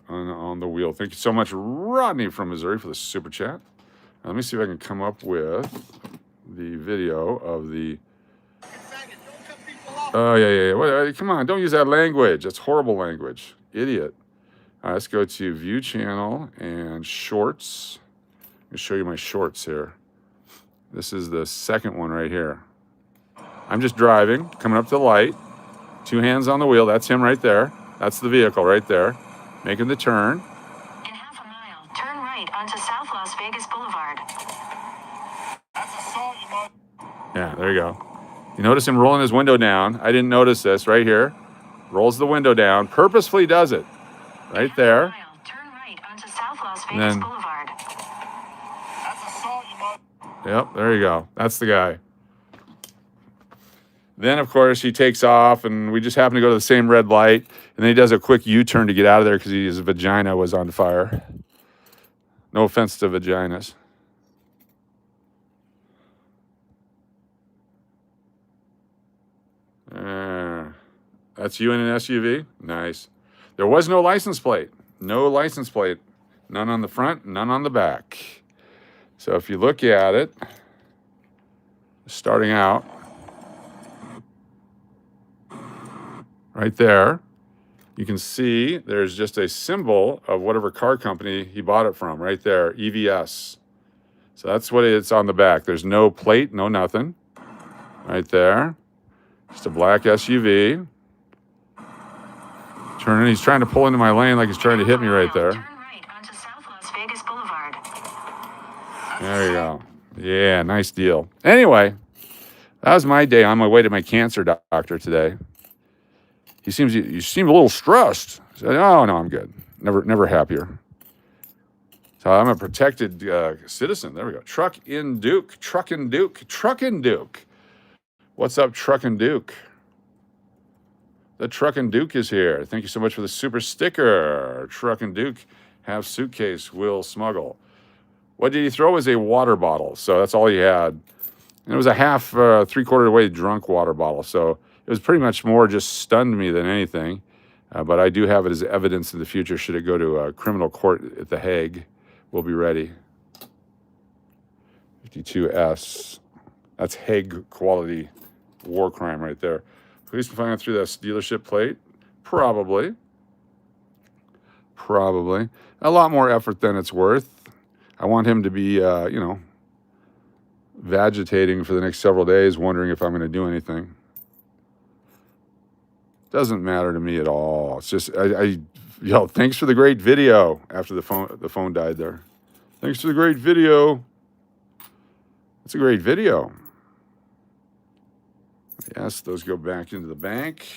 On the wheel. Thank you so much, Rodney from Missouri, for the super chat. Now, let me see if I can come up with the video of the. Oh, yeah. What, come on, don't use that language. That's horrible language. Idiot. All right, let's go to View Channel and Shorts. Let me show you my shorts here. This is the second one right here. I'm just driving, coming up to the light. 2 hands on the wheel. That's him right there. That's the vehicle right there. Making the turn. In half a mile, turn right onto South Las Vegas Boulevard. That's assault, you mother. Yeah, there you go. You notice him rolling his window down. I didn't notice this right here. Rolls the window down. Purposefully does it. Right there. Mile, turn right onto South Las Vegas then, Boulevard. That's assault, you mother. Yep, there you go. That's the guy. Then, of course, he takes off, and we just happen to go to the same red light. And then he does a quick U-turn to get out of there because his vagina was on fire. No offense to vaginas. That's you in an SUV? Nice. There was no license plate. No license plate. None on the front, none on the back. So if you look at it, starting out, right there, you can see there's just a symbol of whatever car company he bought it from, right there, EVS. So that's what it's on the back. There's no plate, no nothing. Right there. Just a black SUV. Turning, he's trying to pull into my lane like he's trying to hit me right there. Turn right onto South Las Vegas Boulevard. There you go. Yeah, nice deal. Anyway, that was my day on my way to my cancer doctor today. You seem a little stressed. I said, oh, no, I'm good. Never happier. So I'm a protected citizen. There we go. Truckin' Duke. What's up, Truckin' Duke? The Truckin' Duke is here. Thank you so much for the super sticker. Truckin' Duke, half suitcase, will smuggle. What did he throw? Was a water bottle. So that's all he had. And it was a half, 3/4 way drunk water bottle. So it was pretty much more just stunned me than anything. But I do have it as evidence in the future should it go to a criminal court at The Hague. We'll be ready. 52S. That's Hague quality war crime right there. Police can find through that dealership plate? Probably. Probably. A lot more effort than it's worth. I want him to be, vegetating for the next several days, wondering if I'm going to do anything. Doesn't matter to me at all. It's just, thanks for the great video after the phone died there. Thanks for the great video. It's a great video. Yes, those go back into the bank.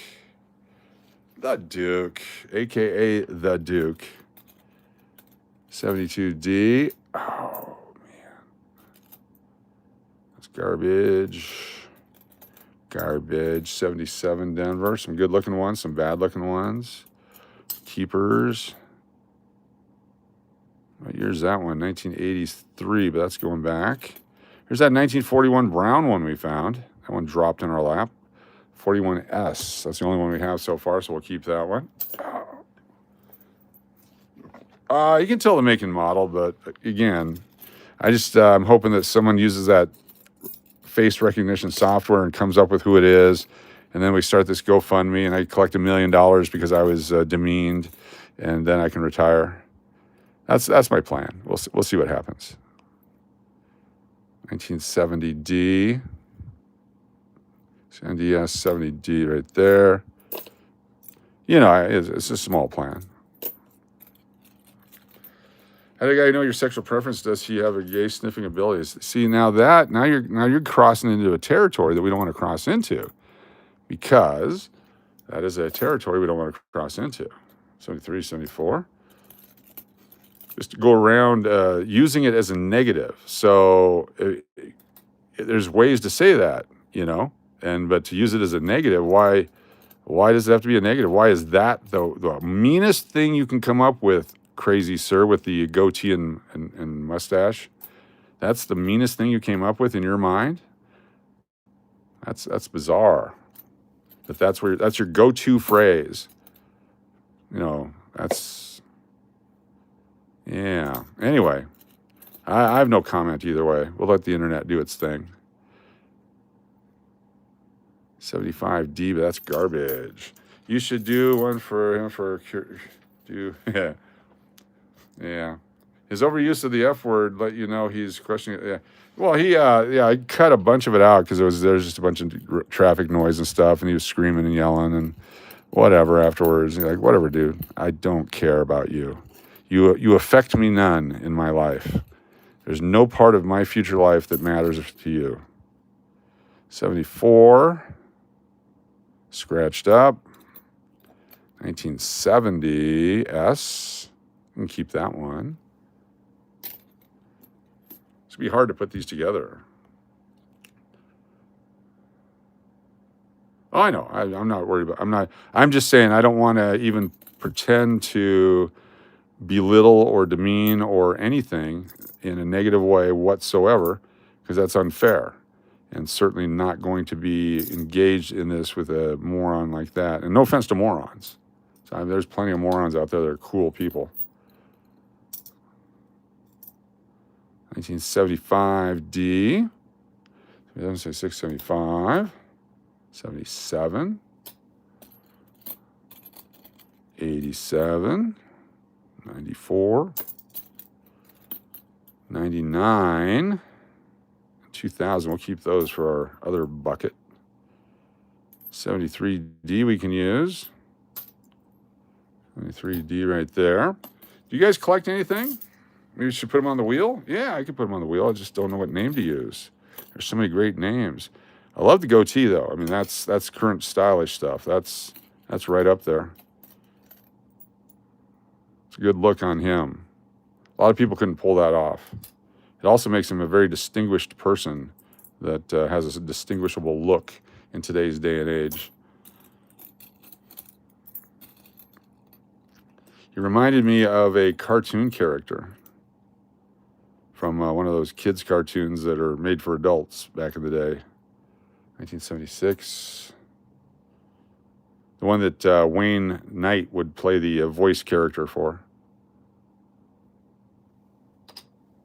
The Duke, aka the Duke. 72D. Oh, man. That's garbage. Garbage. 77 Denver. Some good looking ones, some bad looking ones. Keepers. What year's that one? 1983, but that's going back. Here's that 1941 brown one we found. That one dropped in our lap. 41S. That's the only one we have so far, so we'll keep that one. You can tell the make and model, but again, I'm hoping that someone uses that face recognition software and comes up with who it is, and then we start this GoFundMe, and I collect $1 million because I was demeaned, and then I can retire. That's my plan. We'll see what happens. 1970D. NDS 70D right there. It's a small plan. How do a guy know your sexual preference? Does he have a gay sniffing abilities? See, now you're crossing into a territory that we don't want to cross into, because that is a territory we don't want to cross into. 73, 74. Just to go around using it as a negative. So there's ways to say that, but to use it as a negative, why does it have to be a negative? Why is that the meanest thing you can come up with, crazy sir, with the goatee and mustache? That's the meanest thing you came up with in your mind? That's bizarre. But that's your go-to phrase. Yeah. Anyway, I have no comment either way. We'll let the internet do its thing. 75D, but that's garbage. You should do one for him yeah. His overuse of the F word let you know he's questioning it. Yeah. Well, I cut a bunch of it out because there's just a bunch of traffic noise and stuff, and he was screaming and yelling and whatever afterwards. Like, whatever, dude. I don't care about you. You affect me none in my life. There's no part of my future life that matters to you. 74. Scratched up. 1970 S. You can keep that one. It's going to be hard to put these together. Oh, I know. I'm not worried about. I'm just saying I don't want to even pretend to belittle or demean or anything in a negative way whatsoever, because that's unfair, and certainly not going to be engaged in this with a moron like that. And no offense to morons. There's plenty of morons out there that are cool people. 1975D. It doesn't say 675. 77. 87. 94. 99. 2000. We'll keep those for our other bucket. 73D we can use. 73D right there. Do you guys collect anything? Maybe you should put them on the wheel? Yeah, I could put them on the wheel. I just don't know what name to use. There's so many great names. I love the goatee, though. I mean, that's current stylish stuff. That's right up there. It's a good look on him. A lot of people couldn't pull that off. It also makes him a very distinguished person that has a distinguishable look in today's day and age. He reminded me of a cartoon character from one of those kids' cartoons that are made for adults back in the day. 1976. The one that Wayne Knight would play the voice character for.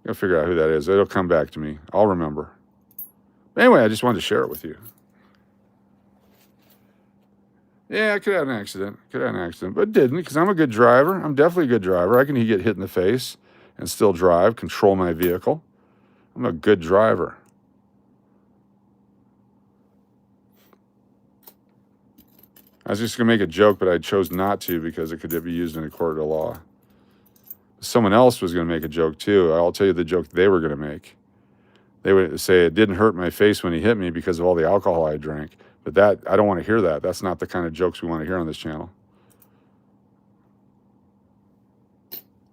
I'll figure out who that is. It'll come back to me. I'll remember. But anyway, I just wanted to share it with you. Yeah, I could have an accident. But didn't, because I'm a good driver. I'm definitely a good driver. I can get hit in the face and still drive, control my vehicle. I'm a good driver. I was just going to make a joke, but I chose not to because it could be used in a court of law. Someone else was going to make a joke too. I'll tell you the joke they were going to make. They would say it didn't hurt my face when he hit me because of all the alcohol I drank. But that, I don't want to hear that. That's not the kind of jokes we want to hear on this channel.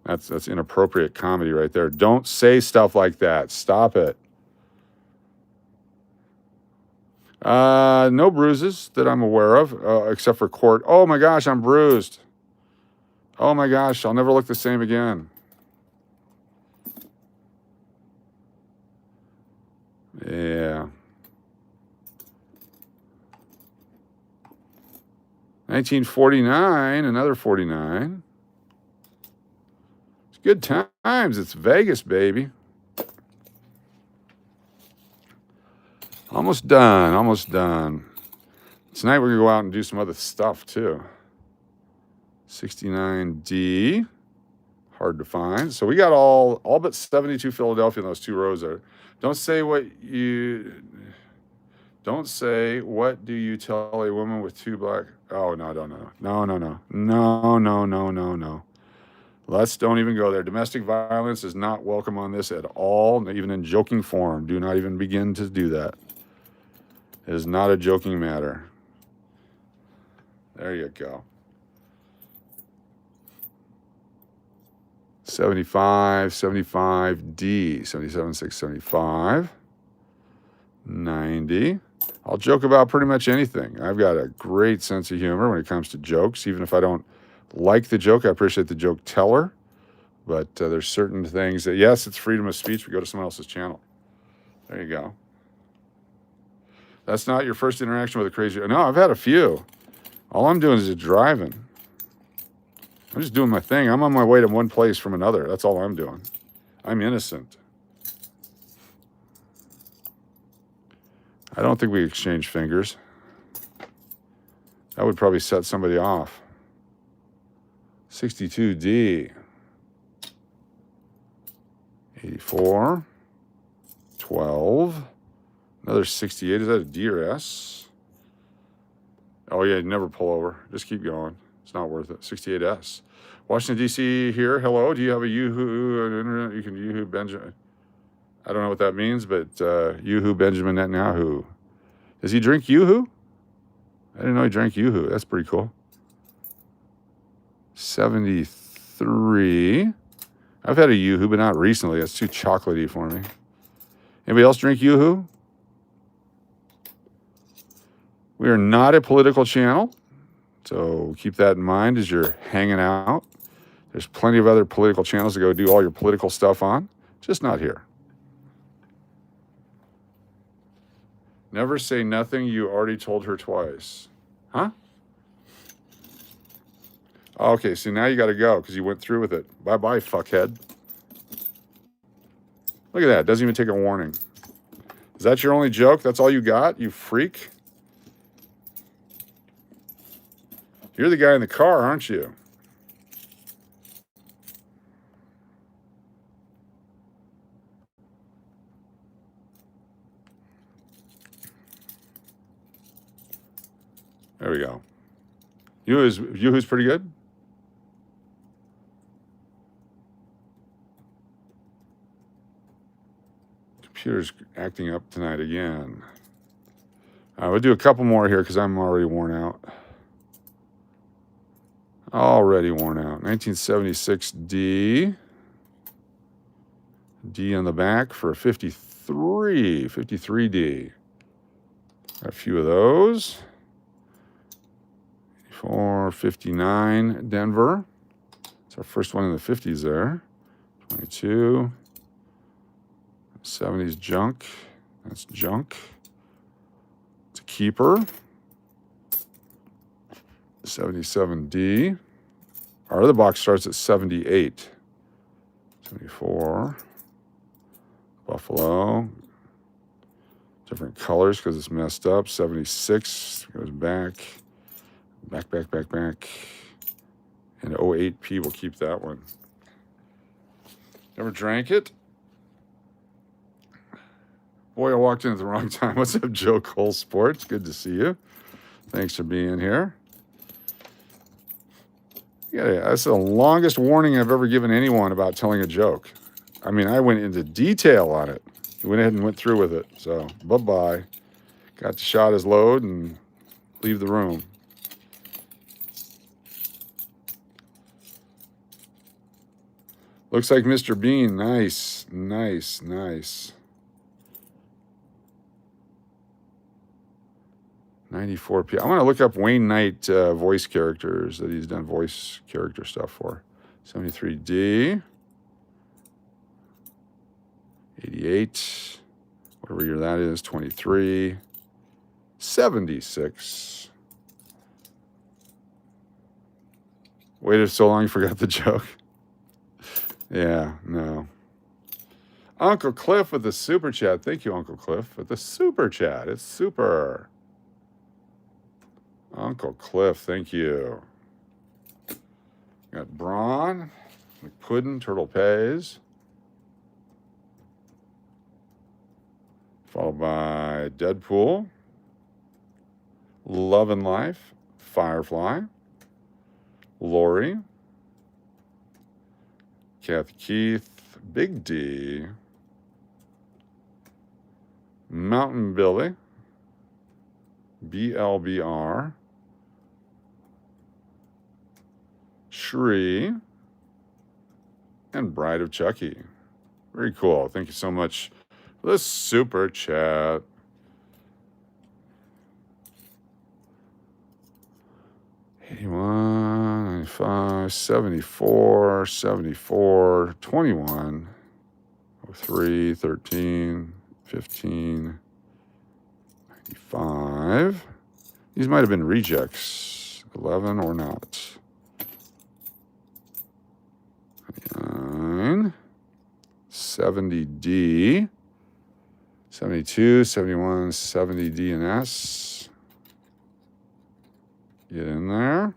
That's inappropriate comedy right there. Don't say stuff like that. Stop it. No bruises that I'm aware of, except for court. Oh my gosh, I'm bruised. Oh my gosh, I'll never look the same again. Yeah. 1949, another 49. It's good times. It's Vegas, baby. Almost done, almost done. Tonight we're going to go out and do some other stuff too. 69D. Hard to find. So we got all but 72 Philadelphia in those two rows there. Don't say what do you tell a woman with two black. Oh, no. Let's don't even go there. Domestic violence is not welcome on this at all, even in joking form. Do not even begin to do that. It is not a joking matter. There you go. 75, 75D, 77, 675, 90. I'll joke about pretty much anything. I've got a great sense of humor when it comes to jokes. Even if I don't like the joke, I appreciate the joke teller. But there's certain things that, yes, it's freedom of speech. We go to someone else's channel. There you go. That's not your first interaction with a crazy. No, I've had a few. All I'm doing is just driving. I'm just doing my thing. I'm on my way to one place from another. That's all I'm doing. I'm innocent. I don't think we exchange fingers. That would probably set somebody off. 62D. 84. 12. Another 68. Is that a D or S? Oh, yeah, never pull over. Just keep going. It's not worth it. 68S. Washington, D.C. here. Hello. Do you have a Yoo-hoo internet? You can Yoo-hoo Benjamin. I don't know what that means, but Yoo-hoo Benjamin Netanyahu. Does he drink Yoo-hoo? I didn't know he drank Yoo-hoo. That's pretty cool. 73. I've had a Yoo-hoo, but not recently. That's too chocolatey for me. Anybody else drink Yoo-hoo? We are not a political channel, so keep that in mind as you're hanging out. There's plenty of other political channels to go do all your political stuff on, just not here. Never say nothing you already told her twice. Huh? Okay, so now you got to go because you went through with it. Bye-bye, fuckhead. Look at that. Doesn't even take a warning. Is that your only joke? That's all you got, you freak? You're the guy in the car, aren't you? There we go. Yoo-hoo's pretty good. Computer's acting up tonight again. We'll do a couple more here because I'm already worn out. Already worn out. 1976 D. D on the back for 53. 53D. Got a few of those. 459 Denver. It's our first one in the 50s there. 22. 70s junk. That's junk. It's a keeper. 77D. Our other box starts at 78. 74. Buffalo. Different colors because it's messed up. 76 goes back. Back. And 08P, we'll keep that one. Never drank it? Boy, I walked in at the wrong time. What's up, Joe Cole Sports? Good to see you. Thanks for being here. Yeah, that's the longest warning I've ever given anyone about telling a joke. I mean, I went into detail on it. He went ahead and went through with it. So, bye-bye. Got to shot his load and leave the room. Looks like Mr. Bean. Nice. 94P. I want to look up Wayne Knight voice characters that he's done voice character stuff for. 73D. 88. Whatever year that is. 23. 76. Waited so long you forgot the joke. Yeah, no. Uncle Cliff with the super chat. Thank you, Uncle Cliff, with the super chat. It's super. Uncle Cliff, thank you. Got Braun, McPuddin, Turtle Pays. Followed by Deadpool, Love and Life, Firefly, Lori, Kathy Keith, Big D, Mountain Billy, BLBR, Shri, and Bride of Chucky. Very cool. Thank you so much for the super chat. $81, 95, 74, 74, 21, 03, 13, 15, 95. These might have been rejects. 11 or not. 99, 70D, 72, 71, 70D and S. Get in there.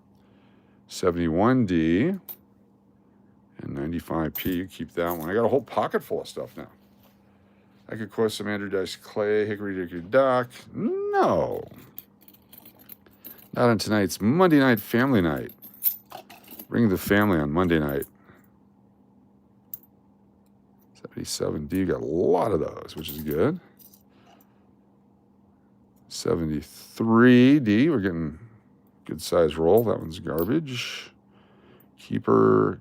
71D and 95P. Keep that one. I got a whole pocket full of stuff now. I could quote some Andrew Dice Clay, Hickory Dickory Dock. No. Not on tonight's Monday night family night. Bring the family on Monday night. 77D, got a lot of those, which is good. 73D, we're getting good size roll. That one's garbage. Keeper.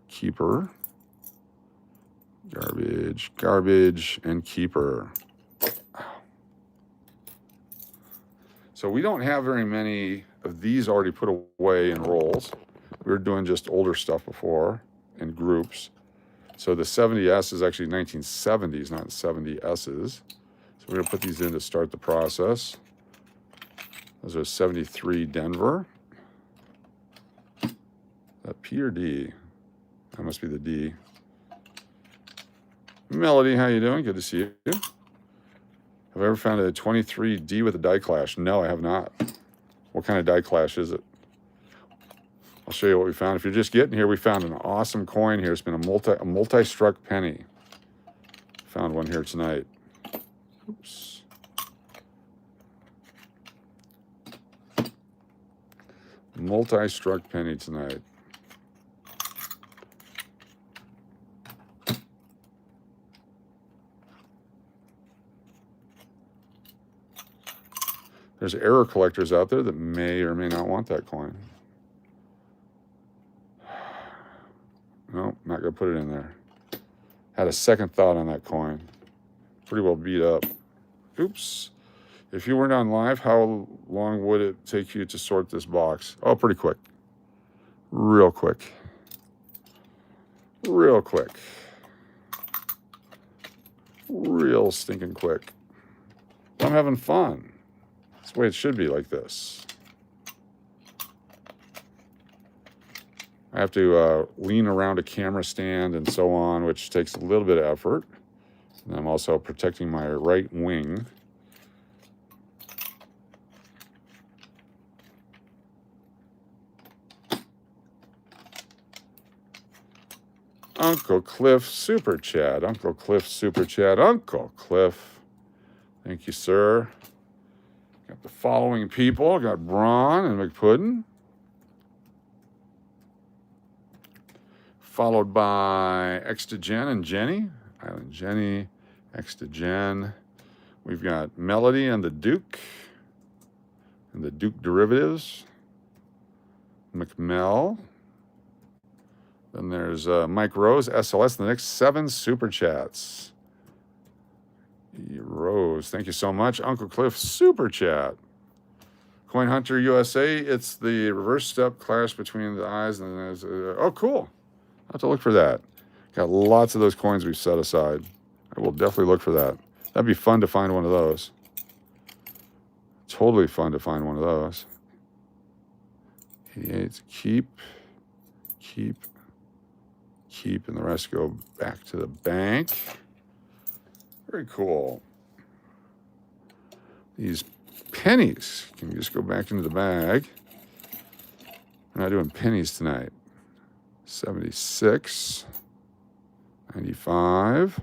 Garbage, and keeper. So we don't have very many of these already put away in rolls. We were doing just older stuff before in groups. So the 70S is actually 1970s, not 70Ss. So we're going to put these in to start the process. Those are 73 Denver. That P or D? That must be the D. Melody, how you doing? Good to see you. Have I ever found a 23D with a die clash? No, I have not. What kind of die clash is it? I'll show you what we found. If you're just getting here, we found an awesome coin here. It's been a multi-struck penny. Found one here tonight. Oops. Multi-struck penny tonight. There's error collectors out there that may or may not want that coin. No, not going to put it in there. Had a second thought on that coin. Pretty well beat up. Oops. If you weren't on live, how long would it take you to sort this box? Oh, pretty quick. Real quick. Real stinking quick. I'm having fun. That's the way it should be, like this. I have to lean around a camera stand and so on, which takes a little bit of effort. And I'm also protecting my right wing. Uncle Cliff Super Chat. Uncle Cliff Super Chat. Uncle Cliff. Thank you, sir. Got the following people. Got Braun and McPuddin. Followed by Extagen and Jenny. Island Jenny, Extagen. We've got Melody and the Duke. And the Duke Derivatives. McMell. Then there's Mike Rose, SLS, the next 7 super chats. Rose, thank you so much. Uncle Cliff, super chat. Coin Hunter USA, it's the reverse step clash between the eyes and the nose. Oh, cool. I'll have to look for that. Got lots of those coins we've set aside. I will definitely look for that. That'd be fun to find one of those. Totally fun to find one of those. 88, keep, and the rest go back to the bank. Very cool. These pennies can just go back into the bag. We're not doing pennies tonight. 76, 95,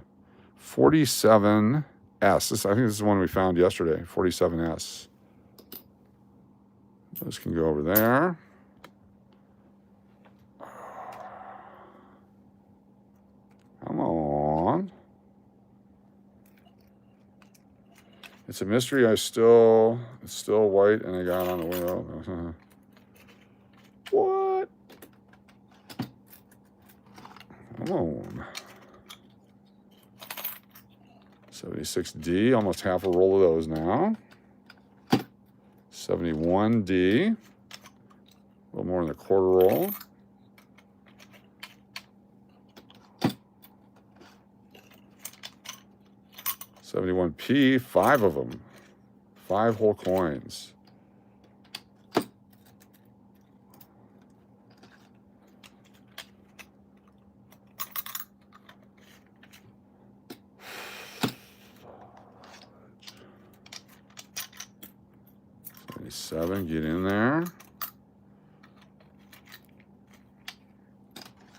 47S. I think this is the one we found yesterday, 47S. Those can go over there. Come on. It's a mystery. It's still white and I got on the window. What? Come on. 76D, almost half a roll of those now. 71D, a little more in the quarter roll. 71P, 5 of them. 5 whole coins. Get in there.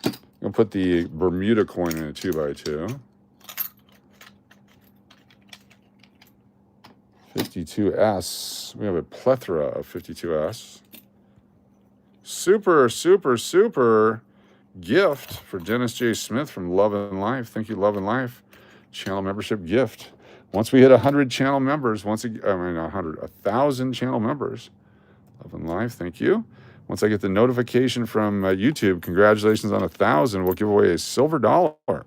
I'm gonna put the Bermuda coin in a 2x2. 52S. We have a plethora of 52S. Super gift for Dennis J. Smith from Love and Life. Thank you, Love and Life. Channel membership gift. Once we hit 100 channel members, 1,000 channel members. Love and Life, thank you. Once I get the notification from YouTube, congratulations on 1,000, we'll give away a silver dollar.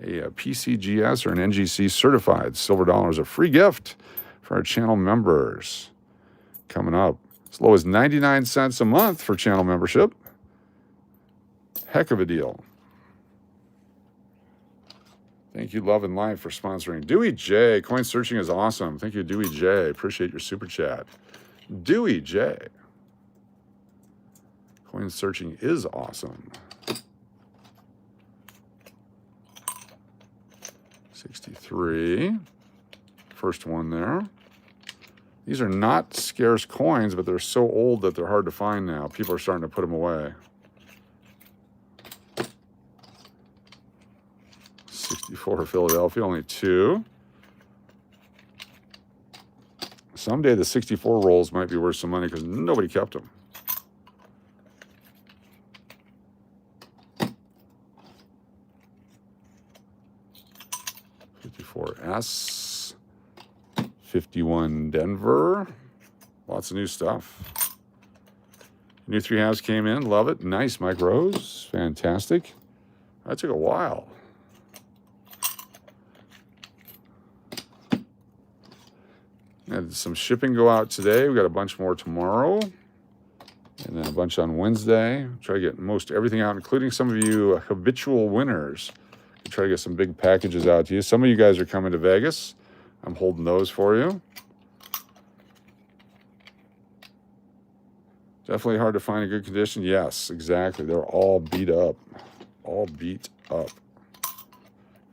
A PCGS or an NGC certified silver dollar is a free gift for our channel members. Coming up, as low as 99 cents a month for channel membership. Heck of a deal. Thank you, Love and Life, for sponsoring. Dewey J, coin searching is awesome. Thank you, Dewey J. Appreciate your super chat. Dewey J. Coin searching is awesome. 63. First one there. These are not scarce coins, but they're so old that they're hard to find now. People are starting to put them away. 64 Philadelphia, only 2. Someday the 64 rolls might be worth some money because nobody kept them. S 51 Denver. Lots of new stuff. New 3 halves came in. Love it. Nice, Mike Rose. Fantastic. That took a while. Had some shipping go out today. We got a bunch more tomorrow. And then a bunch on Wednesday. Try to get most everything out, including some of you habitual winners. Try to get some big packages out to you. Some of you guys are coming to Vegas. I'm holding those for you. Definitely hard to find in good condition. Yes, exactly. They're all beat up. All beat up.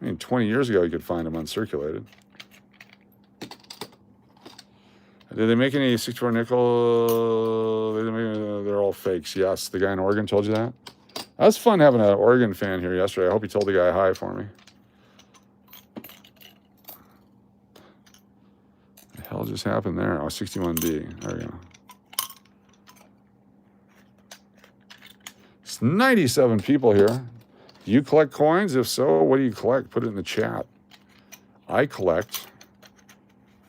I mean, 20 years ago, you could find them uncirculated. Did they make any 64 nickel? They're all fakes. Yes, the guy in Oregon told you that. That was fun having an Oregon fan here yesterday. I hope you told the guy hi for me. What the hell just happened there? Oh, 61D. There we go. It's 97 people here. Do you collect coins? If so, what do you collect? Put it in the chat. I collect.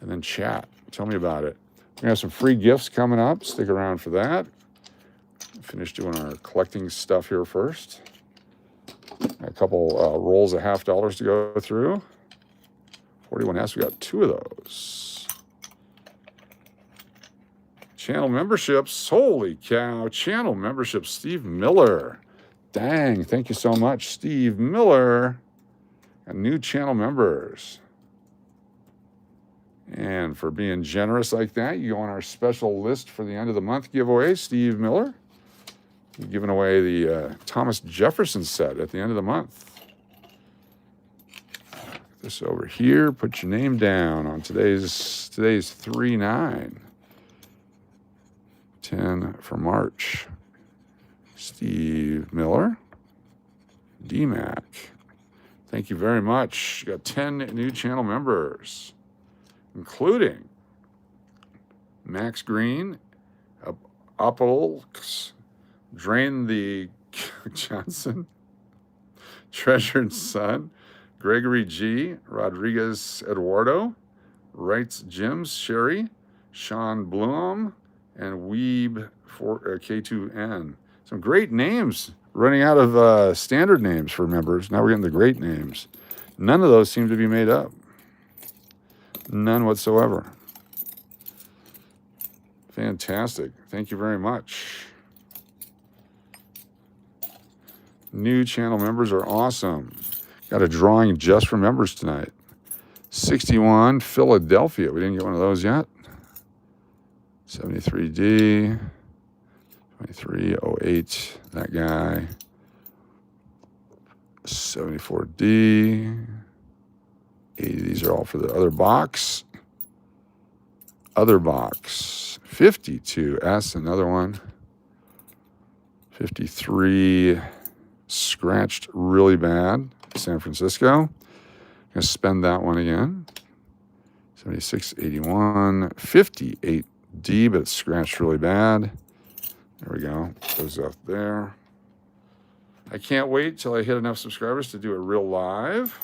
And then chat. Tell me about it. We have some free gifts coming up. Stick around for that. Finish doing our collecting stuff here first. A couple rolls of $50 to go through. 41S, we got 2 of those. Channel memberships. Holy cow. Channel memberships. Steve Miller. Dang. Thank you so much, Steve Miller. And new channel members. And for being generous like that, you go on our special list for the end of the month giveaway, Steve Miller. You're giving away the Thomas Jefferson set at the end of the month. Put this over here. Put your name down on today's 3/9. 10 for March. Steve Miller. DMAC. Thank you very much. You got 10 new channel members, including Max Green, Apples, Drain the Johnson, Treasured Son, Gregory G, Rodriguez Eduardo, Wrights Jims, Sherry, Sean Bloom, and Weeb for K2N. Some great names. Running out of standard names for members. Now we're getting the great names. None of those seem to be made up. None whatsoever. Fantastic. Thank you very much. New channel members are awesome. Got a drawing just for members tonight. 61 Philadelphia. We didn't get one of those yet. 73D. 2308. That guy. 74D. 80. These are all for the other box. Other box. 52S. Another one. 53. Scratched really bad. San Francisco. Gonna spend that one again. 7681. 58D, but it's scratched really bad. There we go. Goes up there. I can't wait till I hit enough subscribers to do it real live.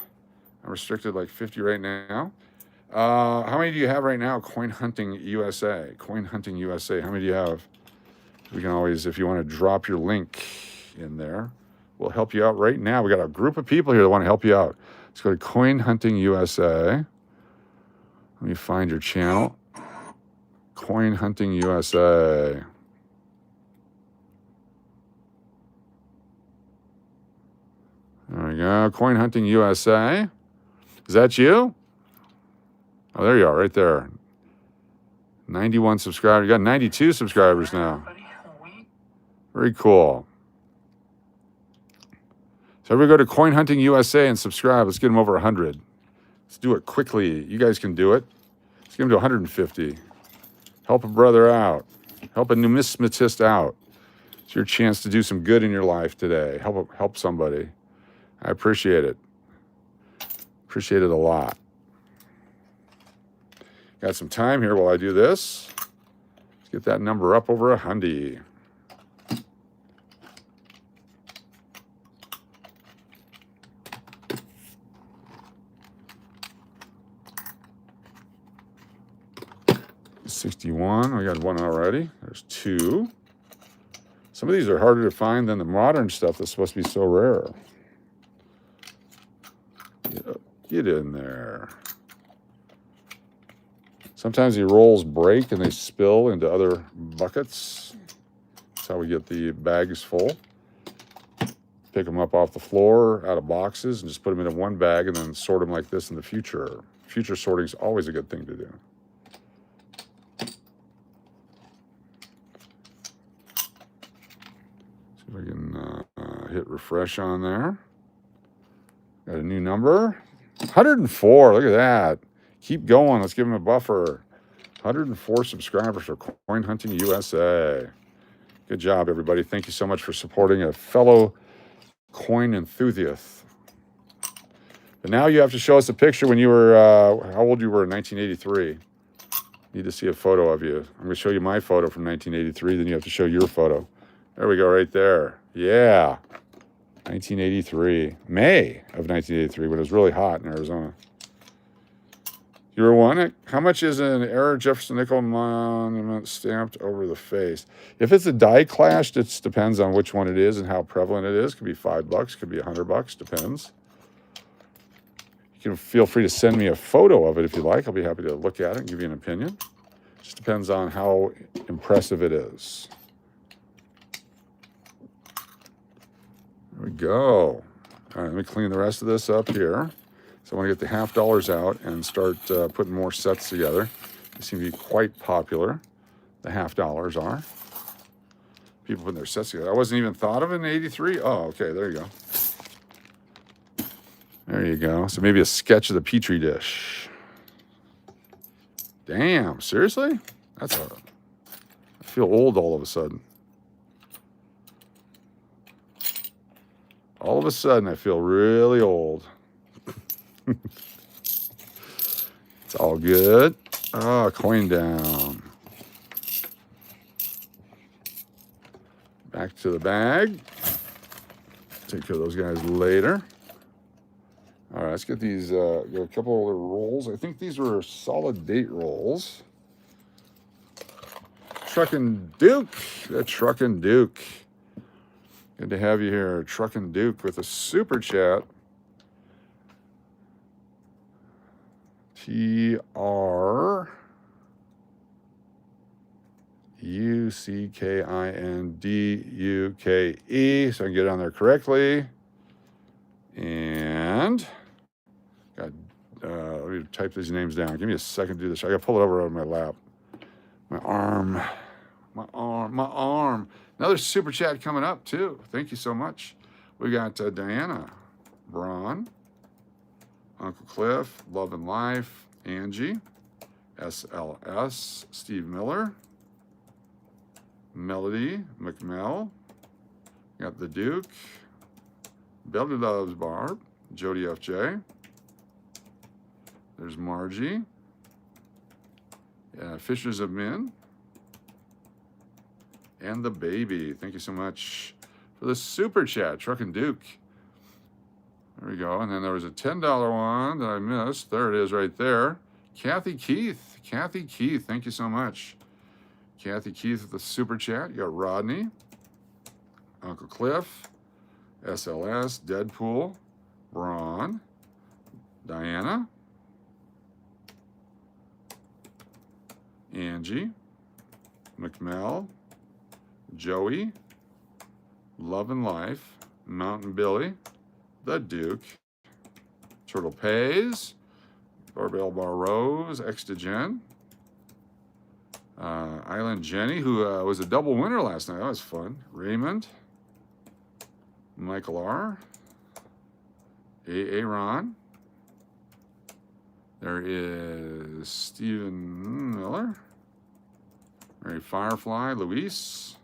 I'm restricted like 50 right now. How many do you have right now? Coin Hunting USA. Coin Hunting USA. How many do you have? We can always, if you want to drop your link in there, we'll help you out right now. We got a group of people here that want to help you out. Let's go to Coin Hunting USA. Let me find your channel. Coin Hunting USA. There we go. Coin Hunting USA. Is that you? Oh, there you are, right there. 91 subscribers. You got 92 subscribers now. Very cool. So everybody go to Coin Hunting USA and subscribe. Let's get them over 100. Let's do it quickly. You guys can do it. Let's get them to 150. Help a brother out. Help a numismatist out. It's your chance to do some good in your life today. Help somebody. I appreciate it. Appreciate it a lot. Got some time here while I do this. Let's get that number up over 100. $61. We got one already. There's 2. Some of these are harder to find than the modern stuff that's supposed to be so rare. Get in there. Sometimes the rolls break and they spill into other buckets. That's how we get the bags full. Pick them up off the floor, out of boxes, and just put them in one bag and then sort them like this in the future. Future sorting is always a good thing to do. See if I can hit refresh on there. Got a new number. 104. Look at that. Keep going. Let's give him a buffer. 104 subscribers for Coin Hunting USA. Good job, everybody. Thank you so much for supporting a fellow coin enthusiast. But now you have to show us a picture when you were, how old you were in 1983. Need to see a photo of you. I'm going to show you my photo from 1983, then you have to show your photo. There we go, right there. Yeah. 1983. May of 1983, when it was really hot in Arizona. You were one. How much is an error Jefferson nickel monument stamped over the face? If it's a die clash, it depends on which one it is and how prevalent it is. Could be $5, could be $100, depends. You can feel free to send me a photo of it if you like. I'll be happy to look at it and give you an opinion. Just depends on how impressive it is. There we go. All right, let me clean the rest of this up here. So I want to get the half dollars out and start putting more sets together. They seem to be quite popular. The half dollars are. People putting their sets together. I wasn't even thought of in '83. Oh, okay, there you go. There you go. So maybe a sketch of the Petri dish. Damn, seriously? I feel old all of a sudden. All of a sudden, I feel really old. It's all good. Oh, coin down. Back to the bag. Take care of those guys later. All right, let's get these, got a couple other rolls. I think these were solid date rolls. Truckin' Duke. That Truckin' Duke. Good to have you here, Truckin' Duke, with a super chat. TRUCKINDUKE, so I can get on there correctly. And got let me type these names down. Give me a second to do this. I got to pull it over on my lap. My arm. Another super chat coming up too. Thank you so much. We got Diana, Braun, Uncle Cliff, Love and Life, Angie, SLS, Steve Miller, Melody, McMell, got the Duke, Belly Loves Barb, Jody FJ, there's Margie, Fishers of Men, and the baby. Thank you so much for the super chat, Truckin' Duke. There we go. And then there was a $10 one that I missed. There it is right there. Kathy Keith. Kathy Keith, thank you so much. Kathy Keith with the super chat. You got Rodney, Uncle Cliff, SLS, Deadpool, Ron, Diana, Angie, McMell, Joey, Love and Life, Mountain Billy, the Duke, Turtle Pays, Barbell Bar Rose, Extigen, Island Jenny, who was a double winner last night. That was fun. Raymond, Michael R, Ron. There is Stephen Miller, Mary Firefly, Luis,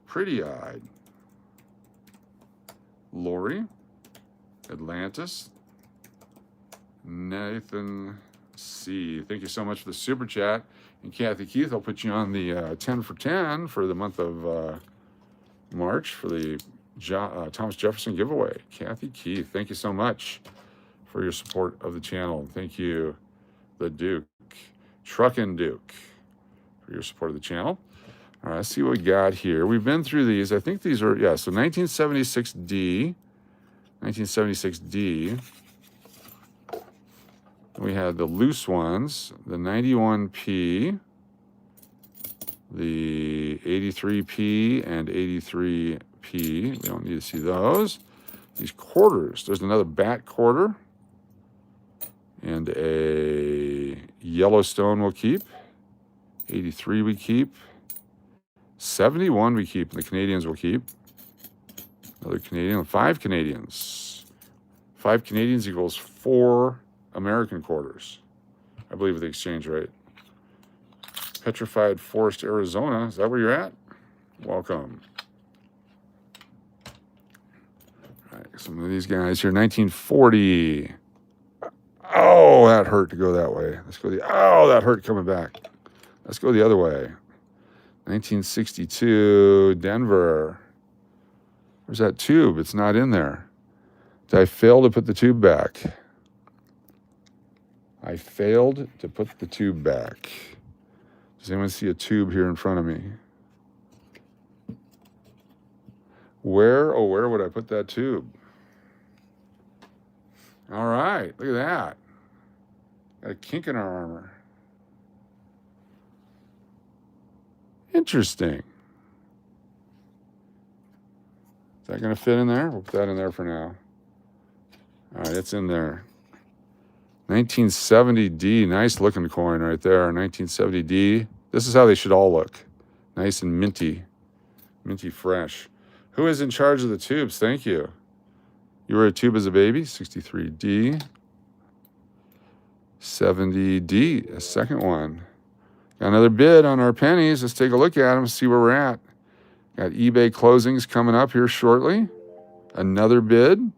Pretty Eyed, Lori, Atlantis, Nathan C. Thank you so much for the super chat. And Kathy Keith, I'll put you on the 10 for 10 for the month of March for the Thomas Jefferson giveaway. Kathy Keith, thank you so much for your support of the channel. Thank you, the Duke, Truckin' Duke, for your support of the channel. All right, let's see what we got here. We've been through these. I think these are, yeah, so 1976D. 1976D. We had the loose ones, the 91P, the 83P, and 83P. We don't need to see those. These quarters. There's another bat quarter. And a Yellowstone we'll keep. 83 we keep. 71 we keep, and the Canadians will keep. Another Canadian, 5 Canadians. 5 Canadians equals 4 American quarters, I believe, with the exchange rate. Petrified Forest, Arizona. Is that where you're at? Welcome. Some of these guys here. 1940. Oh, that hurt to go that way. Let's go that hurt coming back. Let's go the other way. 1962, Denver. Where's that tube? It's not in there. Did I fail to put the tube back? I failed to put the tube back. Does anyone see a tube here in front of me? Where would I put that tube? All right, look at that. Got a kink in our armor. Interesting. Is that going to fit in there? We'll put that in there for now. All right, it's in there. 1970D, nice looking coin right there. 1970D. This is how they should all look. Nice and minty fresh. Who is in charge of the tubes? Thank you. You were a tube as a baby. 63D. 70D, a second one. Got another bid on our pennies. Let's take a look at them, see where we're at. Got eBay closings coming up here shortly. Another bid.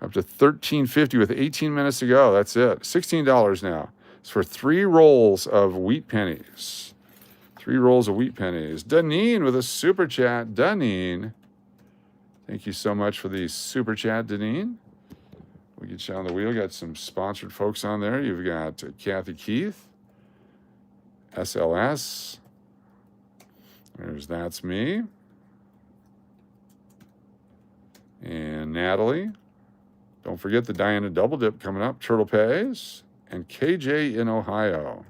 Up to $13.50 with 18 minutes to go. That's it. $16 now. It's for 3 rolls of wheat pennies. 3 rolls of wheat pennies. Danine with a super chat. Danine. Thank you so much for the super chat, Danine. We get you on the wheel. Got some sponsored folks on there. You've got Kathy Keith, SLS. That's me. And Natalie. Don't forget the Diana Double Dip coming up. Turtle Pays. And KJ in Ohio.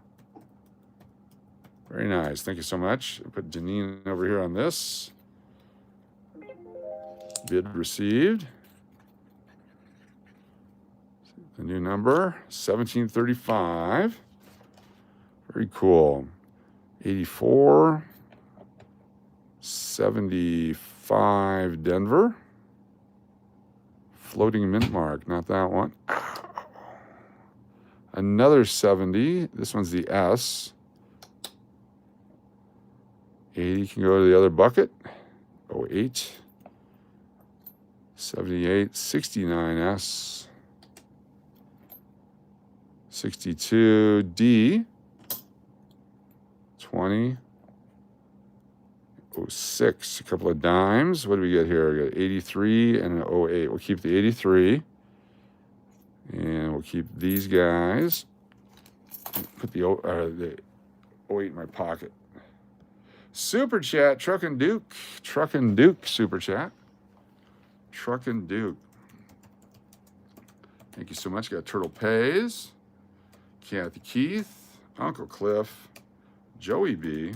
Very nice. Thank you so much. I'll put Janine over here on this. Bid received. The new number, 1735. Very cool. 84. 75 Denver. Floating mint mark, not that one. Another 70. This one's the S. 80 can go to the other bucket. 08. 78. 69S. 62D. 20. 06, a couple of dimes. What do we get here? We got 83 and an 08. We'll keep the 83. And we'll keep these guys. Put the 08 in my pocket. Super chat, Truck and Duke. Truck and Duke, super chat. Truck and Duke. Thank you so much. Got Turtle Pays. Kathy Keith. Uncle Cliff. Joey B.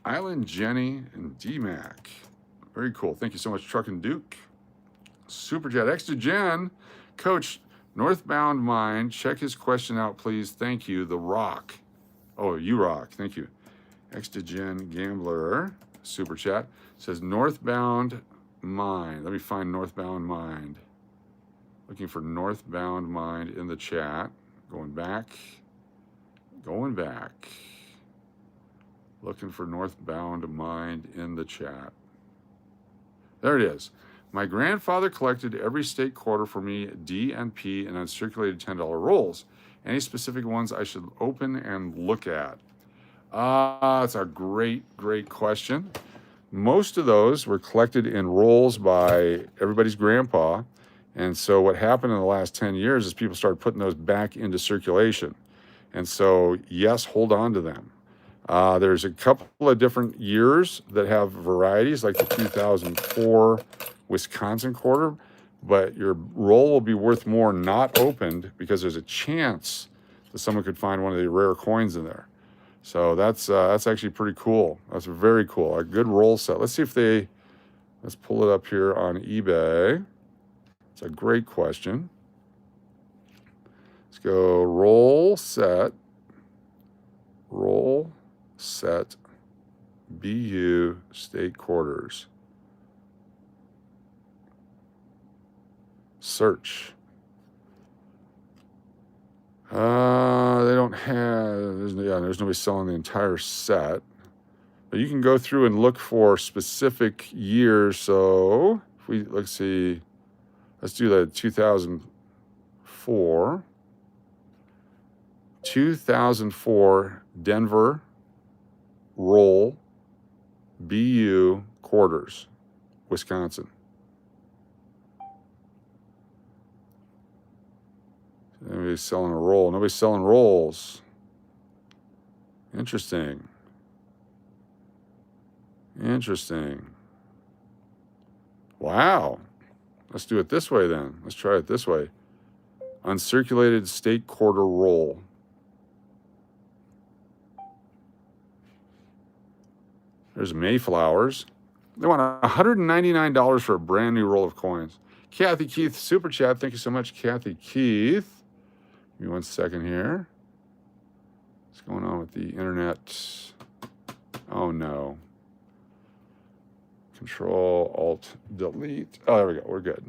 Island Jenny and D-Mac. Very cool. Thank you so much, Truck and Duke. Superjet Extra Gen. Coach, Northbound Mind. Check his question out, please. Thank you. The Rock. Oh, you rock. Thank you. Extra Gen Gambler. Super chat. Says Northbound Mind. Let me find Northbound Mind. Looking for Northbound Mind in the chat. Going back. Looking for Northbound Mind in the chat. There it is. My grandfather collected every state quarter for me, D and P, and uncirculated $10 rolls. Any specific ones I should open and look at? That's a great question. Most of those were collected in rolls by everybody's grandpa. And so what happened in the last 10 years is people started putting those back into circulation. And so, yes, hold on to them. There's a couple of different years that have varieties, like the 2004 Wisconsin quarter, but your roll will be worth more not opened because there's a chance that someone could find one of the rare coins in there. So that's actually pretty cool. That's very cool. A good roll set. Let's see if let's pull it up here on eBay. It's a great question. Let's go roll set BU state quarters. Search. They don't have, there's nobody selling the entire set. But you can go through and look for specific years. So let's see, let's do the 2004. 2004 Denver roll BU quarters, Wisconsin. Nobody's selling a roll. Nobody's selling rolls. Interesting. Interesting. Wow. Let's do it this way then. Let's try it this way. Uncirculated state quarter roll. There's Mayflowers. They want $199 for a brand new roll of coins. Kathy Keith, super chat. Thank you so much, Kathy Keith. Give me 1 second here. What's going on with the internet? Oh no. Control, Alt, Delete. Oh, there we go. We're good.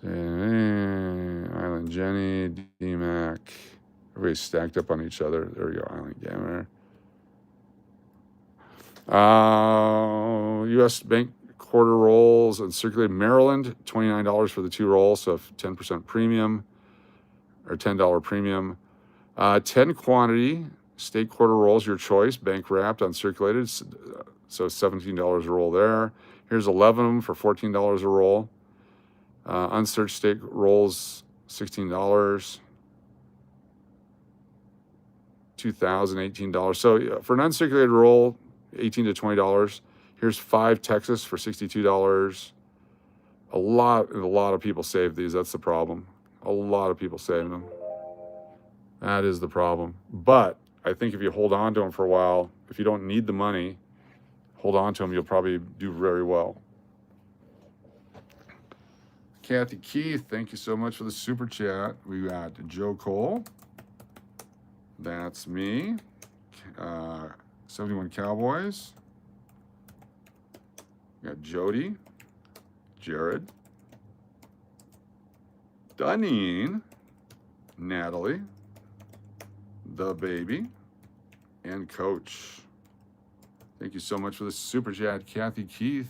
Island Jenny, DMAC. Everybody's stacked up on each other. There we go. Island Gamer. U.S. Bank quarter rolls and circulated Maryland, $29 for the 2 rolls, so 10% premium or $10 premium. 10 quantity state quarter rolls, your choice, bank wrapped, uncirculated, so $17 a roll there. Here's 11 of them for $14 a roll. Unsearched state rolls, $16. 2,000, $18. So for an uncirculated roll, $18 to $20. Here's 5 Texas for $62. A lot of people save these. That's the problem. A lot of people save them. That is the problem. But I think if you hold on to them for a while, if you don't need the money, hold on to them, you'll probably do very well. Kathy Keith, thank you so much for the super chat. We got Joe Cole. That's me. 71 Cowboys. We got Jody. Jared. Dunning. Natalie. The Baby. And Coach. Thank you so much for the super chat, Kathy Keith.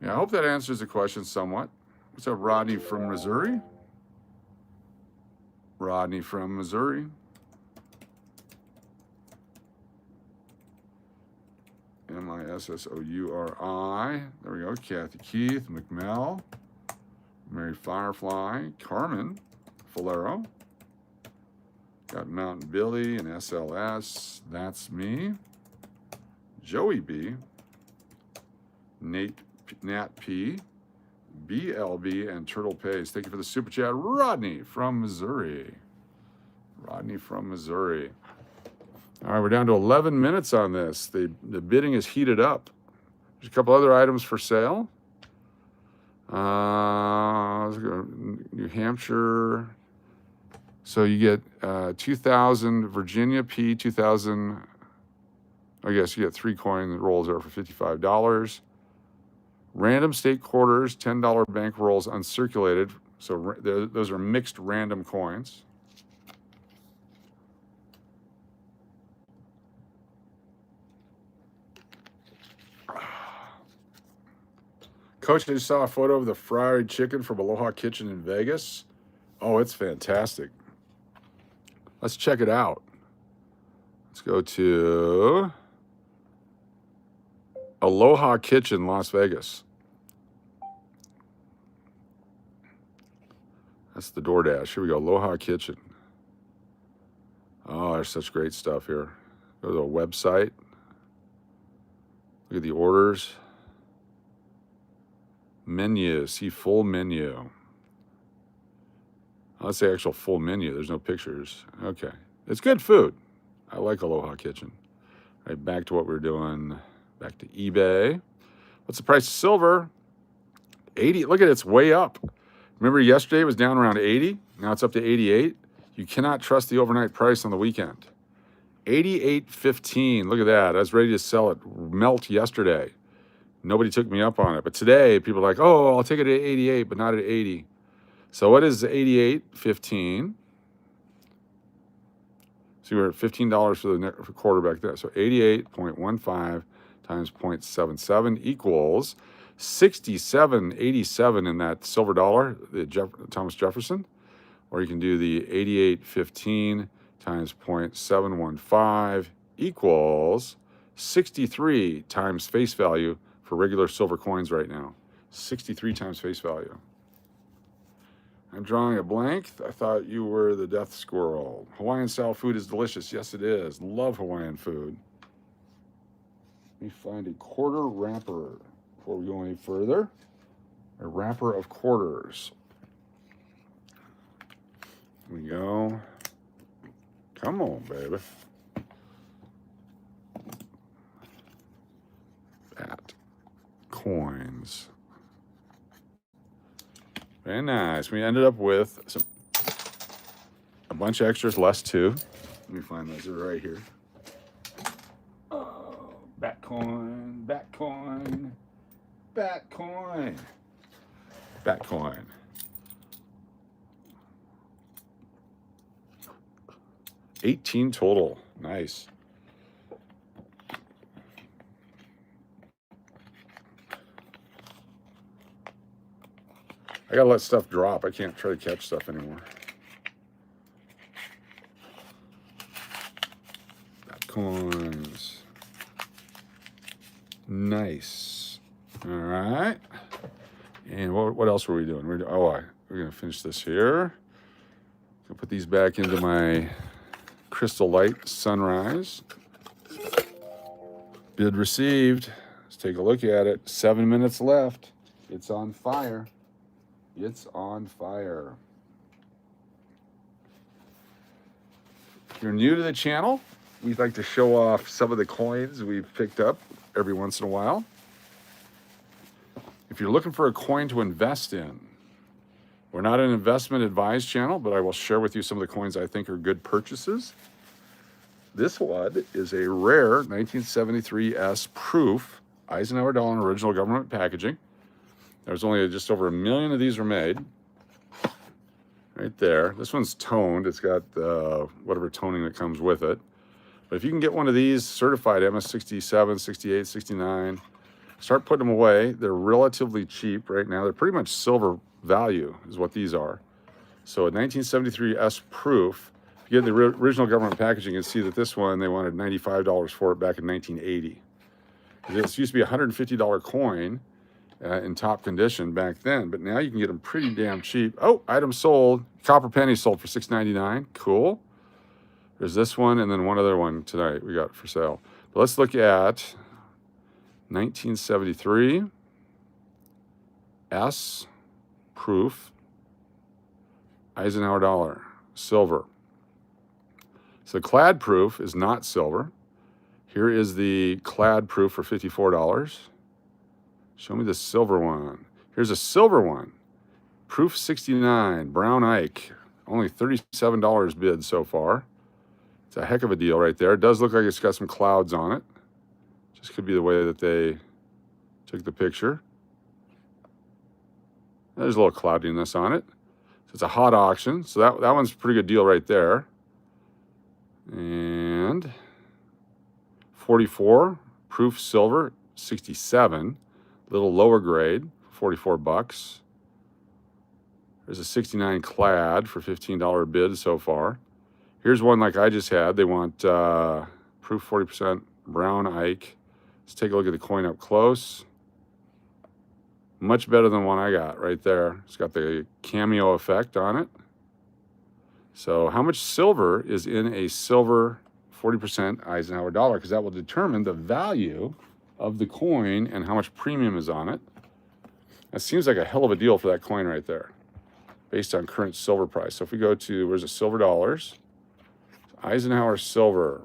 Yeah, I hope that answers the question somewhat. What's up, Rodney from Missouri? Rodney from Missouri. Missouri. There we go. Kathy Keith, McMell, Mary Firefly, Carmen, Falero. Got Mountain Billy and SLS. That's me. Joey B. Nat P. BLB and Turtle Pace. Thank you for the super chat. Rodney from Missouri. Rodney from Missouri. All right, we're down to 11 minutes on this. The bidding is heated up. There's a couple other items for sale. New Hampshire. So you get 2,000 Virginia P, 2,000. I guess you get 3 coin rolls there for $55. Random state quarters, $10 bank rolls uncirculated. So those are mixed random coins. Coach, I just saw a photo of the fried chicken from Aloha Kitchen in Vegas. Oh, it's fantastic. Let's check it out. Let's go to Aloha Kitchen, Las Vegas. That's the DoorDash. Here we go, Aloha Kitchen. Oh, there's such great stuff here. Go to the website. Look at the orders. Menu, see full menu. Let's say actual full menu. There's no pictures. Okay. It's good food. I like Aloha Kitchen. All right, back to what we're doing. Back to eBay. What's the price of silver? 80. Look at it. It's way up. Remember yesterday it was down around 80? Now it's up to 88. You cannot trust the overnight price on the weekend. 88.15. Look at that. I was ready to sell it. Melt yesterday. Nobody took me up on it. But today, people are like, oh, I'll take it at 88, but not at 80. So what is 88.15? See, we're at $15 for the quarter back there. So 88.15 times 0.77 equals 67.87 in that silver dollar, the Thomas Jefferson. Or you can do the 88.15 times 0.715 equals 63 times face value for regular silver coins right now. 63 times face value. I'm drawing a blank. I thought you were the death squirrel. Hawaiian style food is delicious. Yes, it is. Love Hawaiian food. Let me find a quarter wrapper before we go any further. A wrapper of quarters. Here we go. Come on, baby. That. Coins. Very nice. We ended up with a bunch of extras, less two. Let me find those. They're right here. Oh, bat coin, bat coin, bat coin, bat coin. $18 total. Nice. I gotta let stuff drop. I can't try to catch stuff anymore. Coins. Nice. All right. And what else were we doing? We're gonna finish this here. I'll put these back into my Crystal Light Sunrise. Bid received. Let's take a look at it. 7 minutes left. It's on fire. It's on fire. If you're new to the channel, we'd like to show off some of the coins we've picked up every once in a while. If you're looking for a coin to invest in, we're not an investment advised channel, but I will share with you some of the coins I think are good purchases. This one is a rare 1973 proof Eisenhower dollar in original government packaging. There's only just over 1 million of these were made. Right there. This one's toned. It's got whatever toning that comes with it. But if you can get one of these certified MS67, 68, 69, start putting them away. They're relatively cheap right now. They're pretty much silver value is what these are. So a 1973 proof, if you get the original government packaging, you can see that this one, they wanted $95 for it back in 1980. This used to be a $150 coin in top condition back then, but now you can get them pretty damn cheap. Oh, item sold. Copper penny sold for $6.99. Cool. There's this one and then one other one tonight we got for sale. But let's look at 1973 proof Eisenhower dollar, silver. So the clad proof is not silver. Here is the clad proof for $54. Show me the silver one. Here's a silver one. Proof 69, Brown Ike. Only $37 bid so far. It's a heck of a deal right there. It does look like it's got some clouds on it. Just could be the way that they took the picture. There's a little cloudiness on it. So it's a hot auction. So that one's a pretty good deal right there. And 44, proof silver, 67. Little lower grade, $44. There's a 69 clad for $15 bid so far. Here's one like I just had. They want proof 40% Brown Ike. Let's take a look at the coin up close. Much better than one I got right there. It's got the cameo effect on it. So how much silver is in a silver 40% Eisenhower dollar? Because that will determine the value of the coin and how much premium is on it. That seems like a hell of a deal for that coin right there, based on current silver price. So if we go to, where's the silver dollars? Eisenhower silver.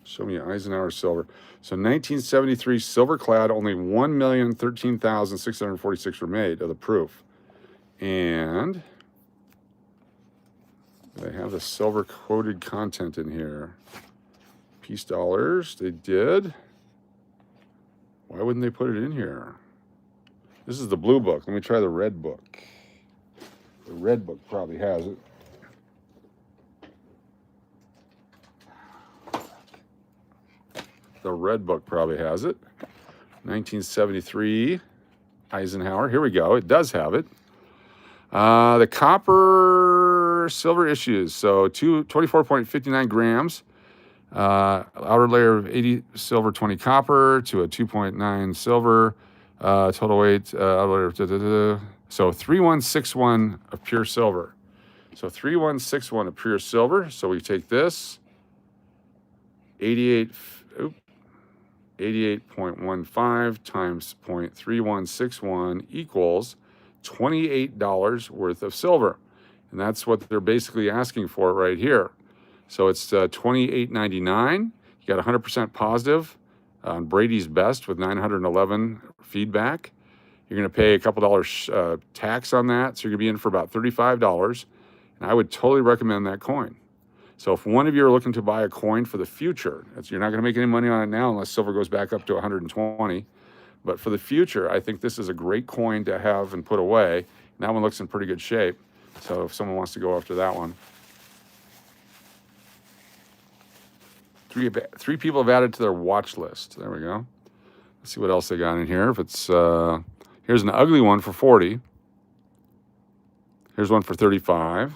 Show me Eisenhower silver. So 1973 silver clad, only 1,013,646 were made of the proof. And they have the silver coated content in here. Peace dollars, they did. Why wouldn't they put it in here? This is the blue book. Let me try the red book. The red book probably has it. The red book probably has it. 1973 Eisenhower. Here we go. It does have it. The copper silver issues. So 24.59 grams. Outer layer of 80 silver, 20 copper to a 2.9 silver. Total weight. So 3161 of pure silver. So 3161 of pure silver. So we take this. 88.15 times 0.3161 equals $28 worth of silver. And that's what they're basically asking for right here. So it's $28.99. You got 100% positive on Brady's Best with 911 feedback. You're going to pay a couple dollars tax on that. So you're going to be in for about $35. And I would totally recommend that coin. So if one of you are looking to buy a coin for the future, you're not going to make any money on it now unless silver goes back up to 120. But for the future, I think this is a great coin to have and put away. And that one looks in pretty good shape. So if someone wants to go after that one. Three people have added to their watch list. There we go. Let's see what else they got in here. If it's here's an ugly one for 40. Here's one for 35.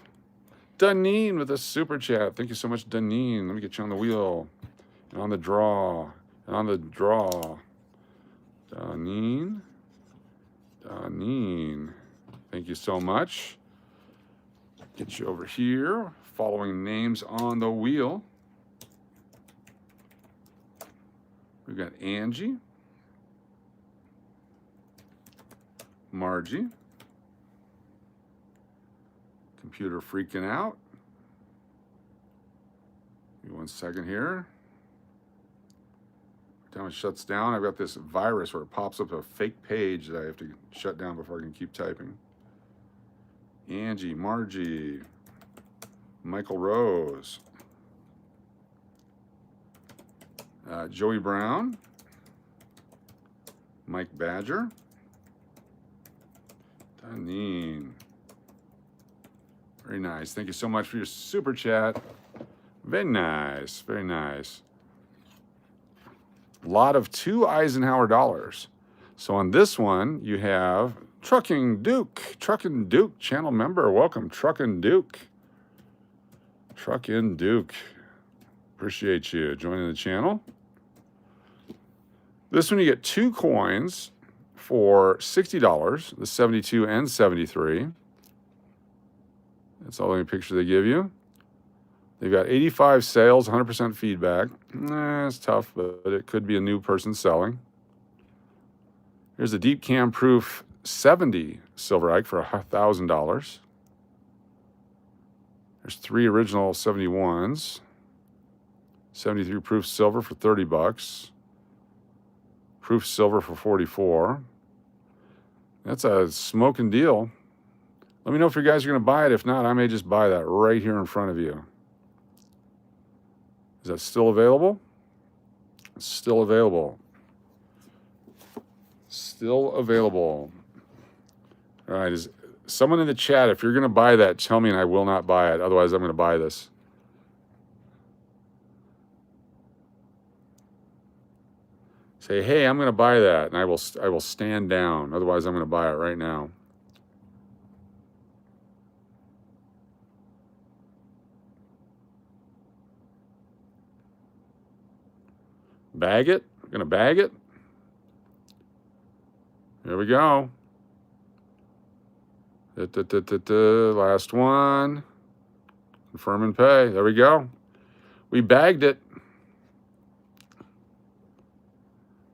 Duneen with a super chat. Thank you so much, Duneen. Let me get you on the wheel and on the draw and on the draw. Duneen. Thank you so much. Get you over here. Following names on the wheel. We've got Angie. Margie. Computer freaking out. Give me 1 second here. Every time it shuts down, I've got this virus where it pops up a fake page that I have to shut down before I can keep typing. Angie, Margie, Michael Rose, Joey Brown, Mike Badger, Danine. Very nice. Thank you so much for your super chat. Very nice. Very nice. A lot of 2 Eisenhower dollars. So on this one, you have Trucking Duke. Trucking Duke, channel member. Welcome, Trucking Duke. Trucking Duke. Appreciate you joining the channel. This one, you get 2 coins for $60, the 72 and 73. That's all the picture they give you. They've got 85 sales, 100% feedback. It's tough, but it could be a new person selling. Here's a deep cam proof 70 silver Ike for $1,000. There's 3 original 71s. 73 proof silver for $30. Proof silver for $44. That's a smoking deal. Let me know if you guys are going to buy it. If not, I may just buy that right here in front of you. Is that still available? It's still available. Still available. All right. Is someone in the chat, if you're going to buy that, tell me and I will not buy it. Otherwise, I'm going to buy this. Say, hey, I'm going to buy that, and I will stand down. Otherwise, I'm going to buy it right now. Bag it. I'm going to bag it. There we go. Last one. Confirm and pay. There we go. We bagged it.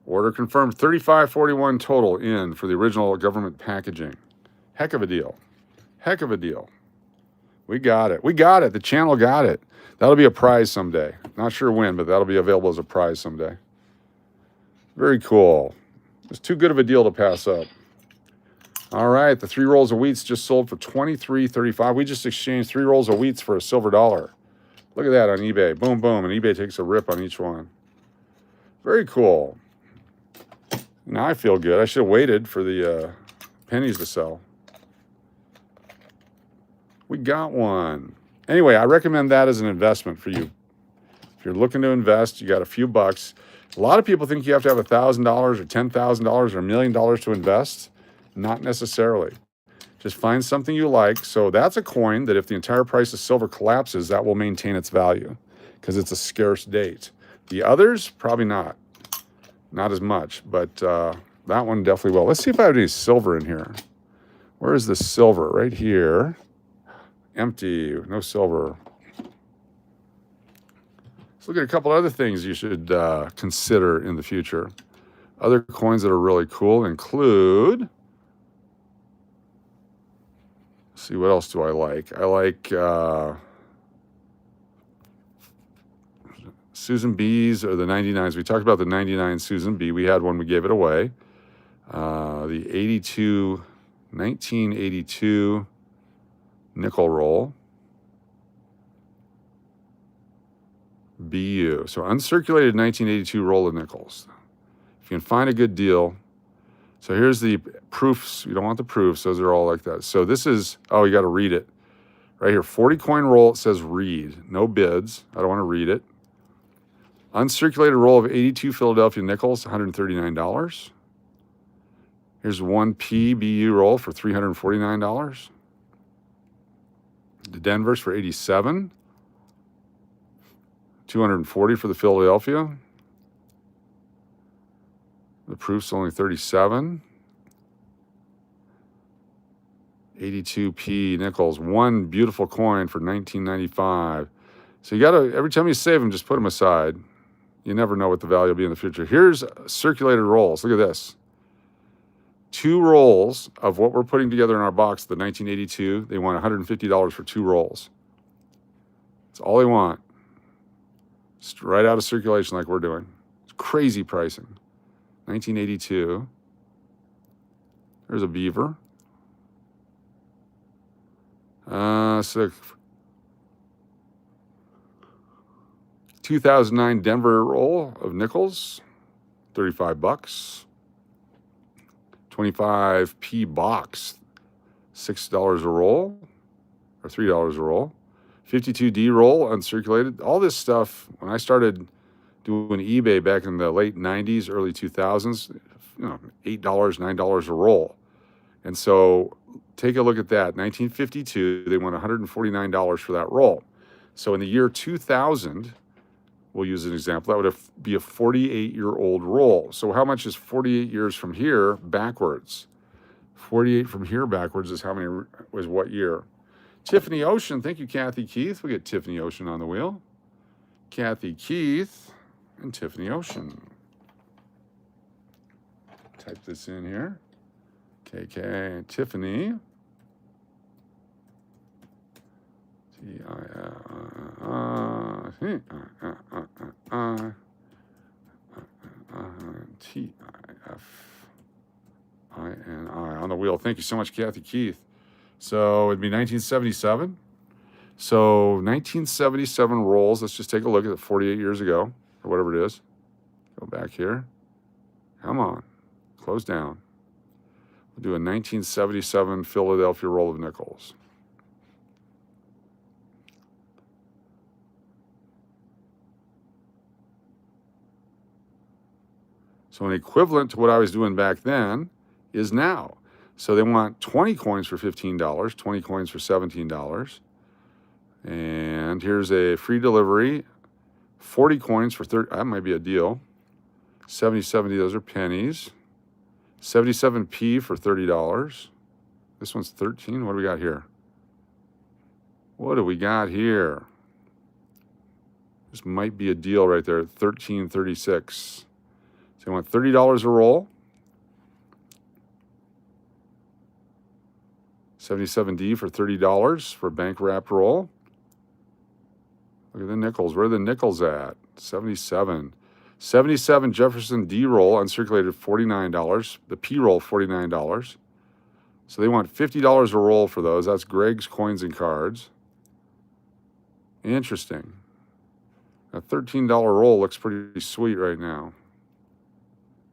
Order confirmed. $35.41 total in for the original government packaging. Heck of a deal. Heck of a deal. We got it. We got it. The channel got it. That'll be a prize someday. Not sure when, but that'll be available as a prize someday. Very cool. It's too good of a deal to pass up. All right, the 3 rolls of wheats just sold for $23.35. We just exchanged 3 rolls of wheats for a silver dollar. Look at that on eBay. Boom, boom, and eBay takes a rip on each one. Very cool. Now I feel good. I should have waited for the pennies to sell. We got one. Anyway, I recommend that as an investment for you. If you're looking to invest, you got a few bucks. A lot of people think you have to have $1,000 or $10,000 or $1 million to invest. Not necessarily. Just find something you like. So that's a coin that if the entire price of silver collapses, that will maintain its value because it's a scarce date. The others, probably not. Not as much, but that one definitely will. Let's see if I have any silver in here. Where is the silver? Right here. Empty. No silver. Let's look at a couple other things you should consider in the future. Other coins that are really cool include, let's see, what else do I like? I like Susan B's or the 99s. We talked about the 99 Susan B. We had one, we gave it away. The 1982 nickel roll. BU. So uncirculated 1982 roll of nickels. If you can find a good deal. So here's the proofs. You don't want the proofs. Those are all like that. So this is, oh, you got to read it. Right here, 40 coin roll. It says read. No bids. I don't want to read it. Uncirculated roll of 82 Philadelphia nickels, $139. Here's one PBU roll for $349. The Denver's for 87. 240 for the Philadelphia. The proof's only 37. 82p nickels. One beautiful coin for $19.95. So you gotta, every time you save them, just put them aside. You never know what the value will be in the future. Here's circulated rolls. Look at this. 2 rolls of what we're putting together in our box, the 1982. They want $150 for 2 rolls. That's all they want. It's right out of circulation like we're doing. It's crazy pricing. 1982. There's a beaver. So 2009 Denver roll of nickels, $35. 25p box, $6 a roll, or $3 a roll. 52D roll, uncirculated. All this stuff, when I started doing eBay back in the late 90s, early 2000s, $8, $9 a roll. And so take a look at that. 1952, they want $149 for that roll. So in the year 2000, we'll use an example, that would be a 48-year-old roll. So how much is 48 years from here backwards? 48 from here backwards is how many, was what year? Tiffany Ocean, thank you, Kathy Keith. We get Tiffany Ocean on the wheel. Kathy Keith and Tiffany Ocean. Type this in here. KK Tiffany. T-I-F-I-N-I on the wheel. Thank you so much, Kathy Keith. So it'd be 1977. So 1977 rolls. Let's just take a look at it 48 years ago, or whatever it is. Go back here. Come on. Close down. We'll do a 1977 Philadelphia roll of nickels. So an equivalent to what I was doing back then is now. So they want 20 coins for $15, 20 coins for $17. And here's a free delivery, 40 coins for 30, that might be a deal. 70, those are pennies. 77p for $30. This one's 13. What do we got here? What do we got here? This might be a deal right there, 13.36. So you want $30 a roll. 77D for $30 for a bank wrapped roll. Look at the nickels. Where are the nickels at? 77. 77 Jefferson D roll, uncirculated, $49. The P roll, $49. So they want $50 a roll for those. That's Greg's Coins and Cards. Interesting. A $13 roll looks pretty sweet right now.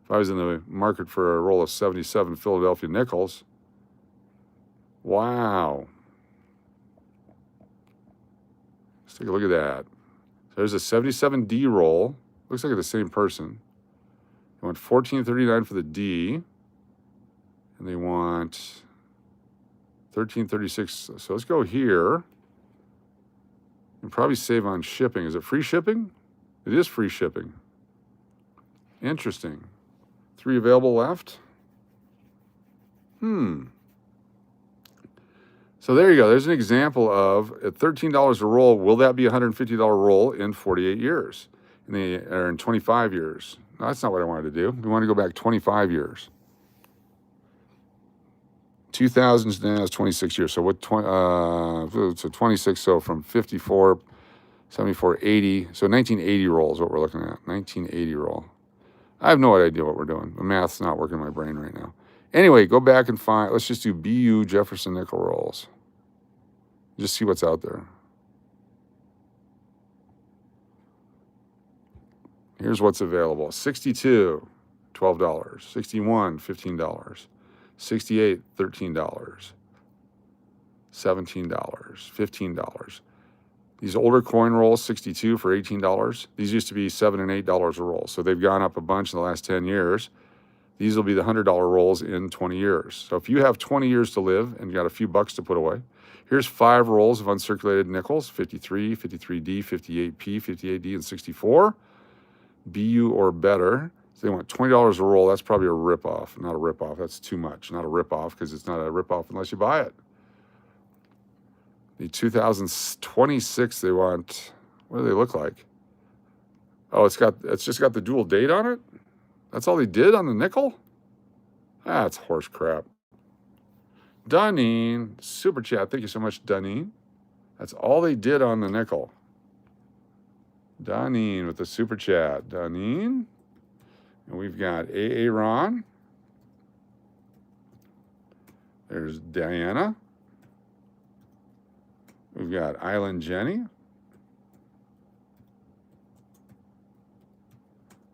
If I was in the market for a roll of 77 Philadelphia nickels, wow. Let's take a look at that. So there's a 77D roll. Looks like the same person. They want $14.39 for the D, and they want $13.36. So let's go here and probably save on shipping. Is it free shipping? It is free shipping. Interesting. 3 available left. So there you go. There's an example of at $13 a roll, will that be a $150 roll in 48 years? Or in 25 years? No, that's not what I wanted to do. We want to go back 25 years. 2000 now is 26 years. So what? So 26. So from 54, 74, 80. So 1980 roll is what we're looking at. 1980 roll. I have no idea what we're doing. The math's not working in my brain right now. Anyway, go back and find, let's just do BU Jefferson nickel rolls. Just see what's out there. Here's what's available. 62, $12. 61, $15. 68, $13. $17, $15. These older coin rolls, 62 for $18. These used to be $7 and $8 a roll. So they've gone up a bunch in the last 10 years. These will be the $100 rolls in 20 years. So if you have 20 years to live and you got a few bucks to put away, here's 5 rolls of uncirculated nickels, 53, 53D, 58P, 58D, and 64. BU or better. So they want $20 a roll. That's probably a ripoff. Not a ripoff. That's too much. Not a ripoff because it's not a ripoff unless you buy it. The 2026 they want, what do they look like? Oh, it's just got the dual date on it? That's all they did on the nickel? That's horse crap. Dunning, super chat. Thank you so much, Dunning. That's all they did on the nickel. Dunning with the super chat. Dunning. And we've got AA Ron. There's Diana. We've got Island Jenny.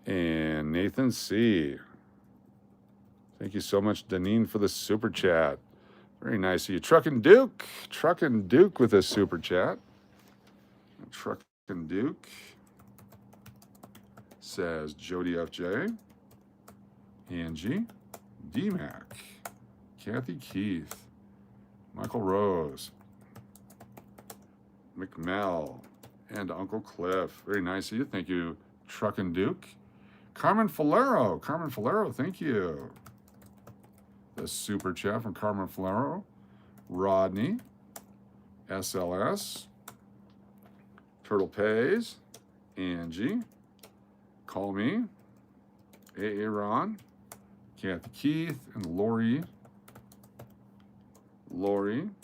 And Nathan C. Thank you so much, Danine, for the super chat. Very nice of you. Truckin' Duke with a super chat. Truckin' Duke says Jody FJ, Angie, DMAC, Kathy Keith, Michael Rose, McMell, and Uncle Cliff. Very nice of you. Thank you, Truckin' Duke. Carmen Falero, thank you. The super chat from Carmen Falero. Rodney, SLS, Turtle Pays, Angie, Call Me, AA Ron, Kathy Keith, and Lori, and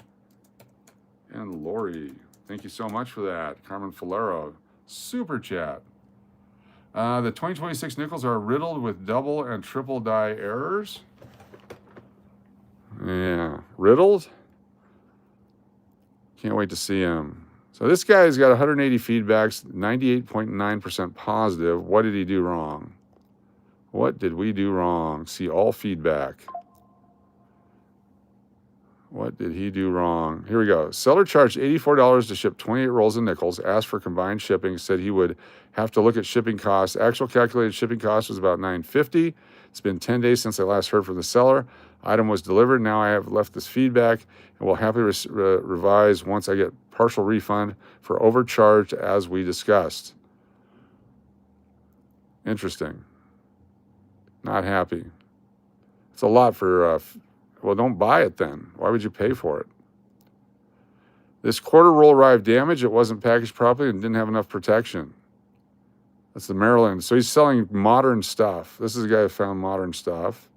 Lori. Thank you so much for that, Carmen Falero. Super chat. The 2026 nickels are riddled with double and triple die errors. Yeah, riddled. Can't wait to see him. So this guy's got 180 feedbacks, 98.9% positive. What did he do wrong? What did we do wrong? See all feedback. What did he do wrong? Here we go. Seller charged $84 to ship 28 rolls of nickels, asked for combined shipping, said he would have to look at shipping costs. Actual calculated shipping cost was about $9.50. It's been 10 days since I last heard from the seller. Item was delivered. Now I have left this feedback and will happily revise once I get partial refund for overcharged as we discussed. Interesting. Not happy. It's a lot for... well, don't buy it then. Why would you pay for it? This quarter roll arrived damaged. It wasn't packaged properly and didn't have enough protection. That's the Maryland. So he's selling modern stuff. This is a guy who found modern stuff.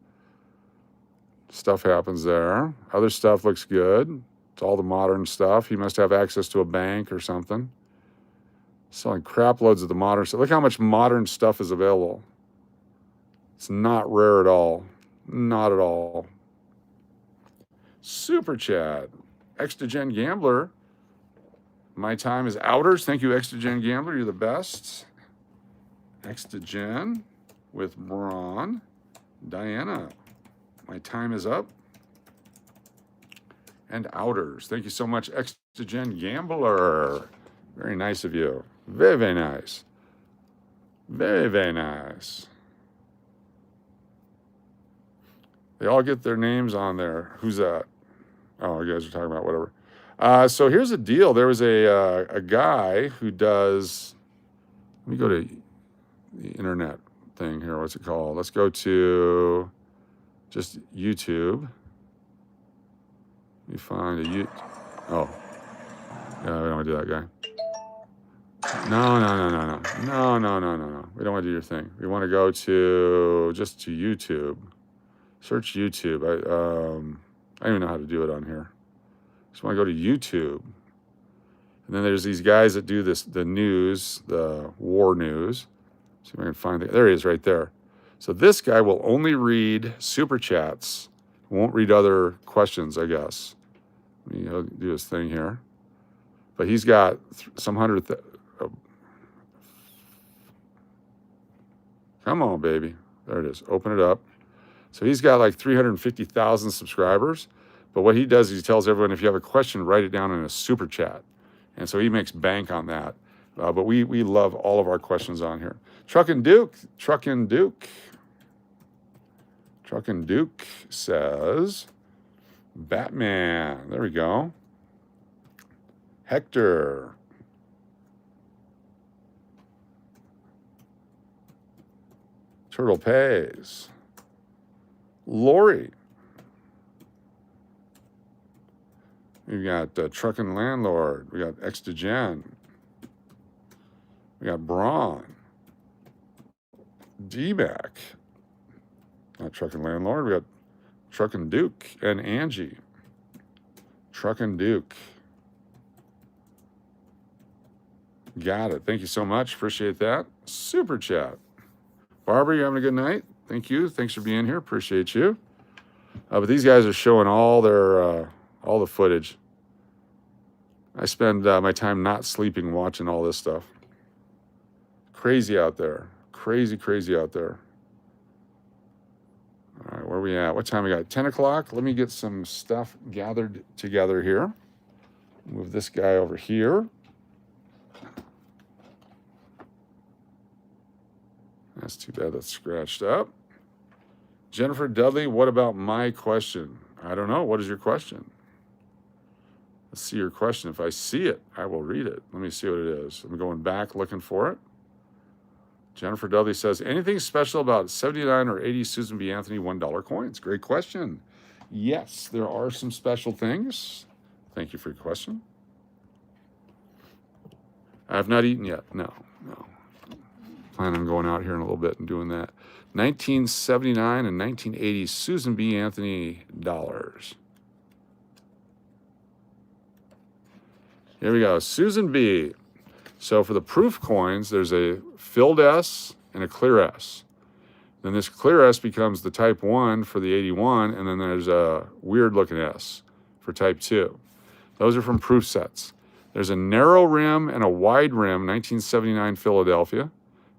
Stuff happens there. Other stuff looks good. It's all the modern stuff. He must have access to a bank or something. Selling crap loads of the modern stuff. Look how much modern stuff is available. It's not rare at all. Not at all. Super chat. Extogen Gambler. My time is outers. Thank you, Extogen Gambler. You're the best. Extogen with Ron. Diana. My time is up. And outers. Thank you so much, Extogen Gambler. Very nice of you. Very, very nice. Very, very nice. They all get their names on there. Who's that? Oh, you guys are talking about whatever. So here's the deal. There was a guy who does. Let me go to the internet thing here. What's it called? Let's go to just YouTube. Let me find a Oh, yeah, we don't want to do that guy. No. We don't want to do your thing. We want to go to just to YouTube. Search YouTube. I don't even know how to do it on here. Just want to go to YouTube. And then there's these guys that do the news, the war news. See if I can find it. There he is right there. So this guy will only read super chats. Won't read other questions, I guess. He'll do his thing here. But he's got some hundred. Come on, baby. There it is. Open it up. So he's got like 350,000 subscribers. But what he does is he tells everyone, if you have a question, write it down in a super chat. And so he makes bank on that. But we love all of our questions on here. Truckin' Duke says, Batman. There we go. Hector. Turtle Pays. Lori. We've got Truckin' Landlord. We got Extogen. We got Braun. D-Mac. Not Truckin' Landlord. We got Truckin' Duke and Angie. Truckin' Duke. Got it. Thank you so much. Appreciate that. Super chat. Barbara, you having a good night? Thank you. Thanks for being here. Appreciate you. But these guys are showing all their all the footage. I spend my time not sleeping watching all this stuff. Crazy out there. Crazy out there. All right, where are we at? What time we got? 10 o'clock. Let me get some stuff gathered together here. Move this guy over here. That's too bad that's scratched up. Jennifer Dudley, what about my question? I don't know. What is your question? Let's see your question. If I see it, I will read it. Let me see what it is. I'm going back looking for it. Jennifer Dudley says, anything special about 79 or 80 Susan B. Anthony $1 coins? Great question. Yes, there are some special things. Thank you for your question. I have not eaten yet. No. Plan on going out here in a little bit and doing that. 1979 and 1980 Susan B. Anthony dollars. Here we go. Susan B. So for the proof coins, there's a filled S and a clear S. Then this clear S becomes the type 1 for the 81, and then there's a weird looking S for type 2. Those are from proof sets. There's a narrow rim and a wide rim, 1979 Philadelphia.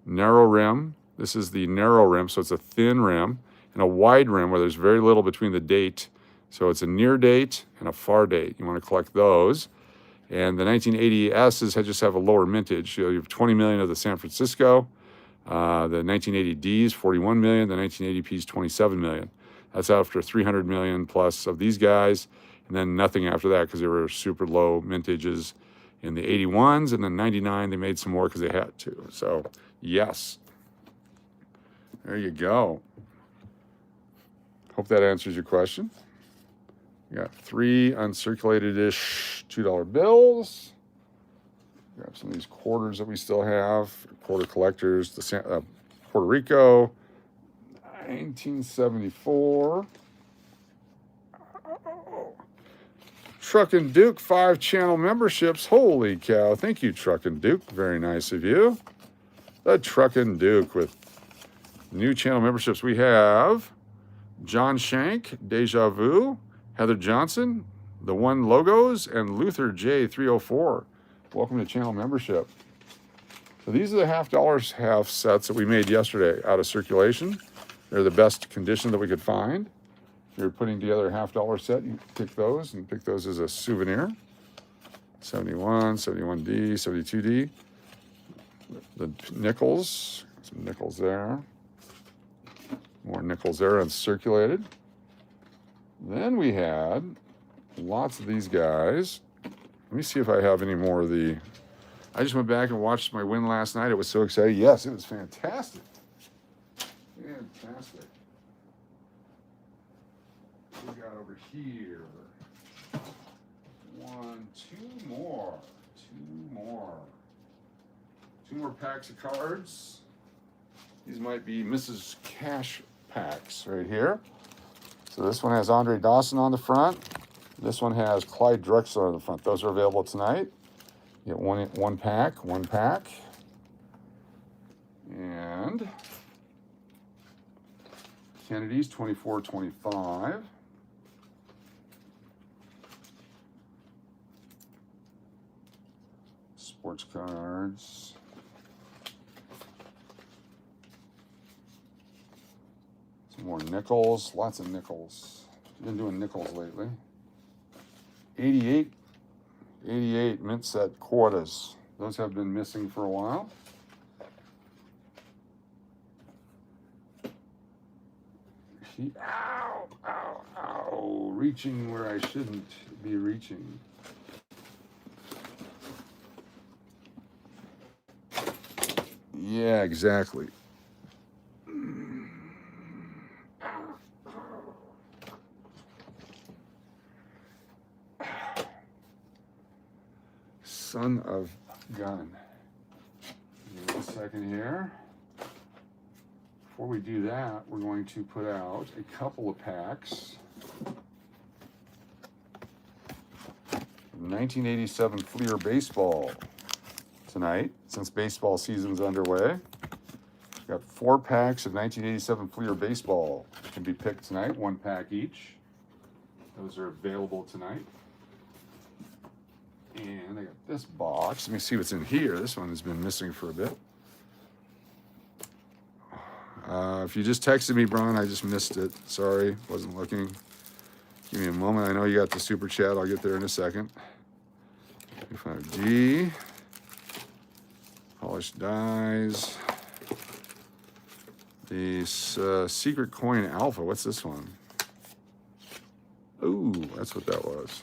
Narrow rim, this is the narrow rim, so it's a thin rim, and a wide rim where there's very little between the date. So it's a near date and a far date. You want to collect those. And the 1980 S's just have a lower mintage. You have 20 million of the San Francisco. The 1980 D's, 41 million. The 1980 P's, 27 million. That's after 300 million plus of these guys. And then nothing after that because they were super low mintages in the 81s. And then 99, they made some more because they had to. So, yes. There you go. Hope that answers your question. We got 3 uncirculated-ish $2 bills. Grab some of these quarters that we still have. Quarter collectors. The Puerto Rico, 1974. Truckin' Duke, 5 channel memberships. Holy cow. Thank you, Truckin' Duke. Very nice of you. The Truckin' Duke with new channel memberships. We have John Shank, Deja Vu, Heather Johnson, The One Logos, and Luther J304. Welcome to channel membership. So these are the half sets that we made yesterday out of circulation. They're the best condition that we could find. If you're putting together a $50 set, you pick those and pick those as a souvenir. 71, 71D, 72D. The nickels, some nickels there. More nickels there uncirculated. Then we had lots of these guys. Let me see if I have any more of the. I just went back and watched my win last night. It was so exciting. Yes, it was fantastic. Fantastic. What we got over here? Two more. Two more packs of cards. These might be Mrs. Cash packs right here. So this one has Andre Dawson on the front. This one has Clyde Drexler on the front. Those are available tonight. You get one pack. And Kennedy's 24-25. Sports cards. Some more nickels. Lots of nickels. Been doing nickels lately. 88 mint set quarters. Those have been missing for a while. Ow. Reaching where I shouldn't be reaching. Yeah, exactly. Son of gun. Give me a second here. Before we do that, we're going to put out a couple of packs. 1987 Fleer Baseball tonight, since baseball season's underway. We've got 4 packs of 1987 Fleer Baseball that can be picked tonight, 1 pack each. Those are available tonight. And I got this box. Let me see what's in here. This one has been missing for a bit. If you just texted me, Brian, I just missed it. Sorry, wasn't looking. Give me a moment. I know you got the super chat. I'll get there in a second. 5G. Polished dies. This Secret Coin Alpha. What's this one? Ooh, that's what that was.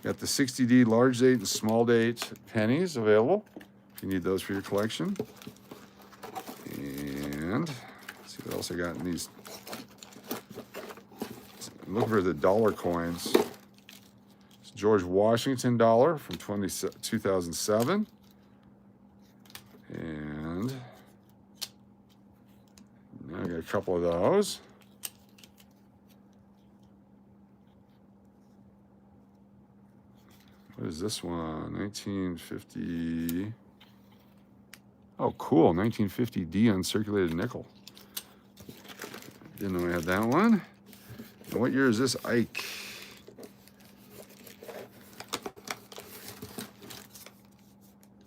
Got the 60D large date and small date pennies available if you need those for your collection. And let's see what else I got in these. I'm looking for the dollar coins. It's George Washington dollar from 2007. And now I got a couple of those. What is this one? 1950. Oh, cool. 1950D uncirculated nickel. Didn't know I had that one. And what year is this Ike?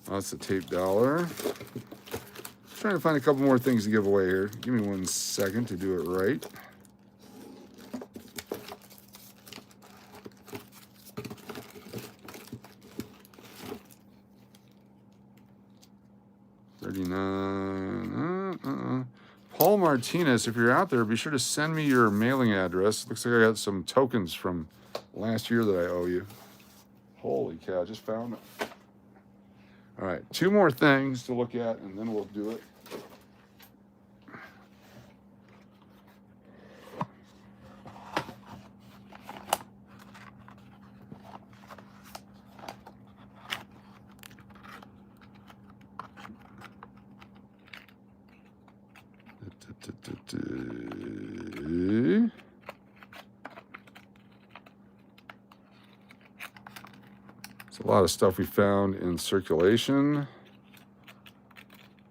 Oh, that's the tape dollar. Trying to find a couple more things to give away here. Give me 1 second to do it right. Paul Martinez, if you're out there, be sure to send me your mailing address. Looks like I got some tokens from last year that I owe you. Holy cow, just found it. All right, 2 more things to look at, and then we'll do it. A lot of stuff we found in circulation.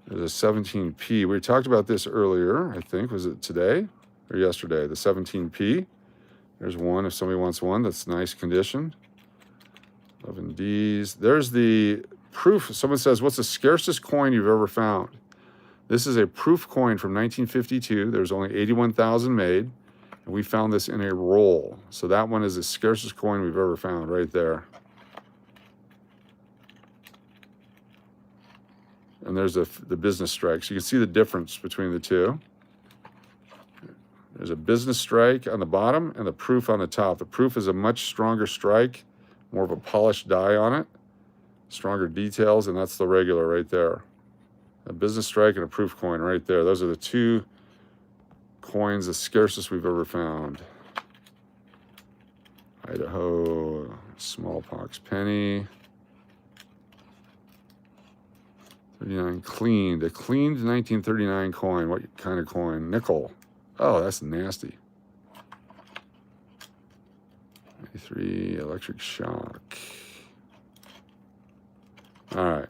There's a 17P. We talked about this earlier, I think. Was it today or yesterday? The 17P. There's one if somebody wants one. That's nice condition. 11Ds. There's the proof. Someone says, what's the scarcest coin you've ever found? This is a proof coin from 1952. There's only 81,000 made. And we found this in a roll. So that one is the scarcest coin we've ever found right there. And there's the business strike. So you can see the difference between the two. There's a business strike on the bottom and the proof on the top. The proof is a much stronger strike, more of a polished die on it, stronger details, and that's the regular right there. A business strike and a proof coin right there. Those are the two coins, the scarcest we've ever found. Idaho smallpox penny. 39 cleaned. A cleaned 1939 coin. What kind of coin? Nickel. Oh, that's nasty. 93 electric shock. All right.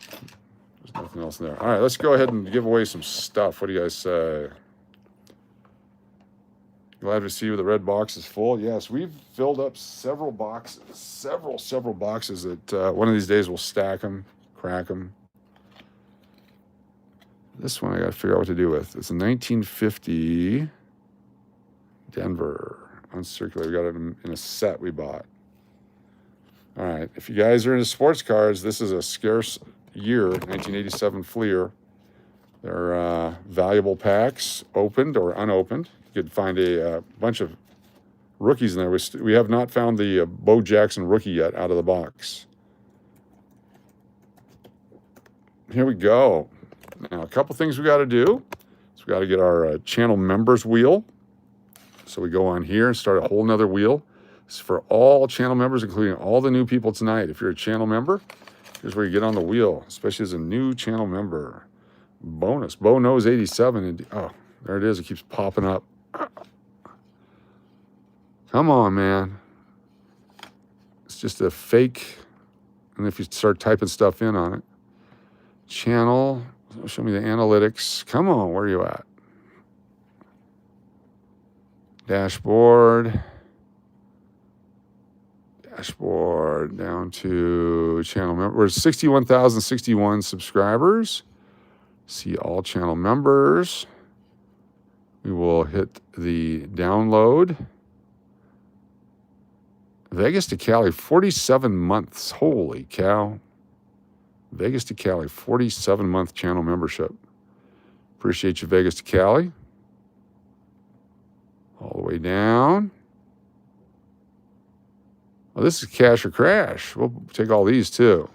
There's nothing else in there. All right, let's go ahead and give away some stuff. What do you guys say? Glad to see the red box is full. Yes, we've filled up several boxes, several boxes that one of these days we'll stack them, crack them. This one I got to figure out what to do with. It's a 1950 Denver uncirculated. We got it in a set we bought. All right, if you guys are into sports cards, this is a scarce year, 1987 Fleer. They're valuable packs, opened or unopened. You could find a bunch of rookies in there. We have not found the Bo Jackson rookie yet out of the box. Here we go. Now, a couple things we got to do. So we got to get our channel members wheel. So we go on here and start a whole nother wheel. It's for all channel members, including all the new people tonight. If you're a channel member, here's where you get on the wheel, especially as a new channel member. Bonus. Bo knows 87. And, oh, there it is. It keeps popping up. Come on, man. It's just a fake. And if you start typing stuff in on it, channel, show me the analytics. Come on, where are you at? Dashboard down to channel member. We're 61,061 subscribers. See all channel members. We will hit the download. Vegas to Cali, 47 months. Holy cow. Vegas to Cali, 47-month channel membership. Appreciate you, Vegas to Cali. All the way down. Well, this is cash or crash. We'll take all these too.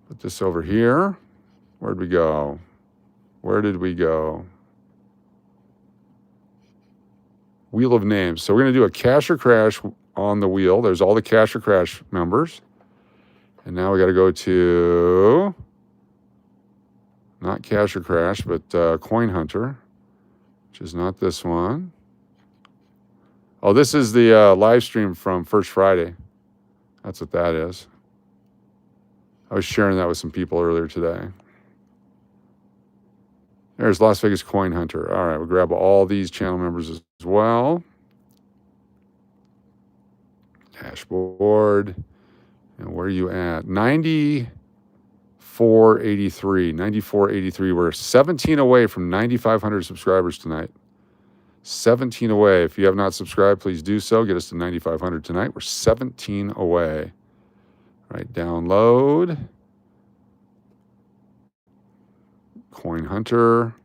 Put this over here. Where'd we go? Where did we go? Wheel of names. So we're going to do a cash or crash on the wheel. There's all the cash or crash members. And now we got to go to, not cash or crash, but coin hunter, which is not this one. Oh, this is the live stream from First Friday. That's what that is. I was sharing that with some people earlier today. There's Las Vegas Coin Hunter. All right, we'll grab all these channel members as well. Dashboard. And where are you at? 9483. 9483. We're 17 away from 9,500 subscribers tonight. 17 away. If you have not subscribed, please do so. Get us to 9,500 tonight. We're 17 away. All right, download. Coin Hunter.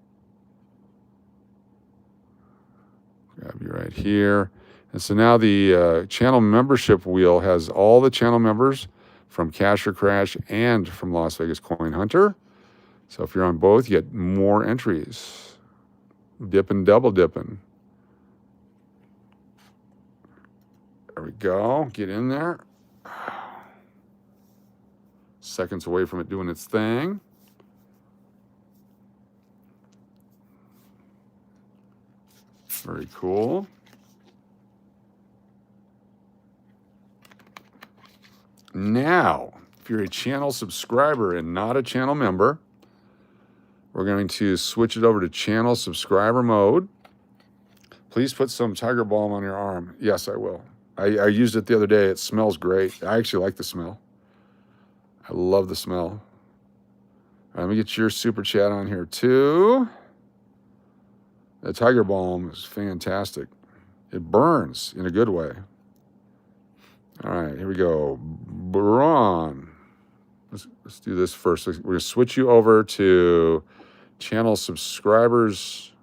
Grab you right here. And so now the channel membership wheel has all the channel members from Cash or Crash and from Las Vegas Coin Hunter. So if you're on both, you get more entries. Dipping, double dipping. There we go. Get in there. Seconds away from it doing its thing. Very cool. Now, if you're a channel subscriber and not a channel member, we're going to switch it over to channel subscriber mode. Please put some Tiger Balm on your arm. Yes, I will. I used it the other day. It smells great. I actually like the smell. I love the smell. All right, let me get your super chat on here too. The Tiger Balm is fantastic. It burns in a good way. All right, here we go. Braun. Let's do this first. We're going to switch you over to channel subscribers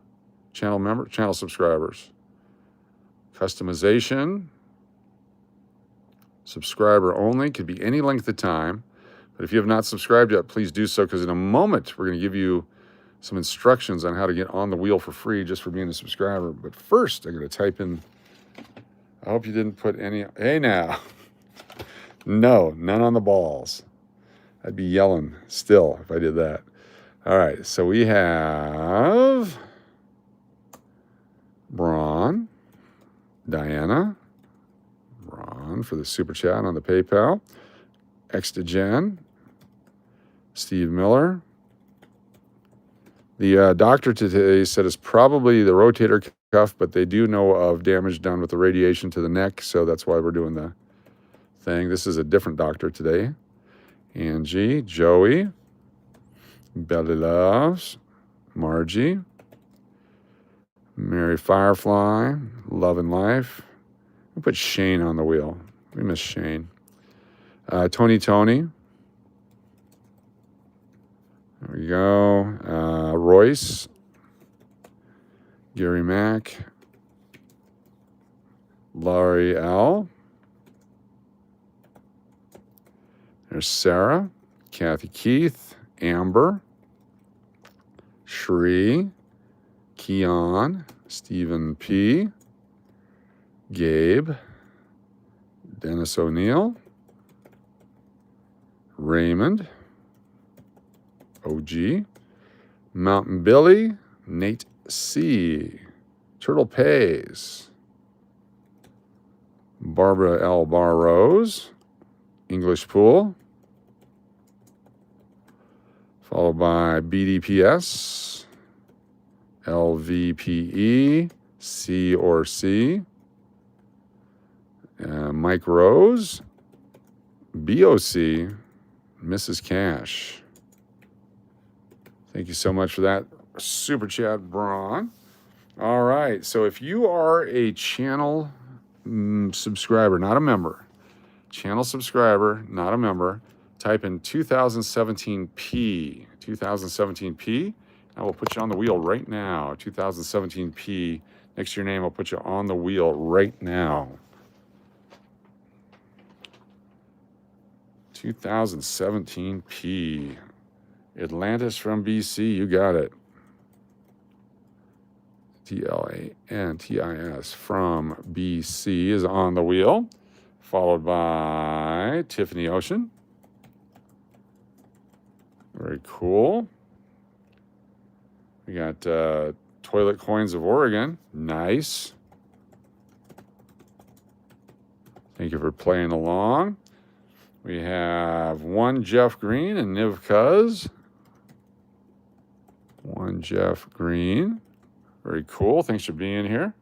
channel subscribers. Customization, subscriber only, could be any length of time. But if you have not subscribed yet, please do so, because in a moment we're going to give you some instructions on how to get on the wheel for free just for being a subscriber. But first, I'm going to type in, I hope you didn't put any, hey now. No, none on the balls. I'd be yelling still if I did that. All right, so we have Braun, Diana, Ron for the super chat on the PayPal, Extagen, Steve Miller. The doctor today said it's probably the rotator cuff, but they do know of damage done with the radiation to the neck, so that's why we're doing the thing. This is a different doctor today. Angie, Joey, Belly Loves, Margie, Mary Firefly, Love and Life. We'll put Shane on the wheel. We miss Shane. Tony. There we go. Royce, Gary Mack, Laurie L. There's Sarah, Kathy Keith, Amber, Shree, Keon, Stephen P., Gabe, Dennis O'Neill, Raymond, OG, Mountain Billy, Nate C., Turtle Pays, Barbara L. Barrose, English Pool, followed by BDPS, LVPE, C or C, Mike Rose, BOC, Mrs. Cash. Thank you so much for that super chat, Braun. All right, so if you are a channel subscriber, not a member, channel subscriber, not a member, type in 2017P, 2017P. I will put you on the wheel right now. 2017P. Next to your name, I'll put you on the wheel right now. 2017P. Atlantis from BC. You got it. TLANTIS from BC is on the wheel. Followed by Tiffany Ocean. Very cool. We got Toilet Coins of Oregon. Nice. Thank you for playing along. We have one Jeff Green and Niv Cuz. One Jeff Green. Very cool. Thanks for being here.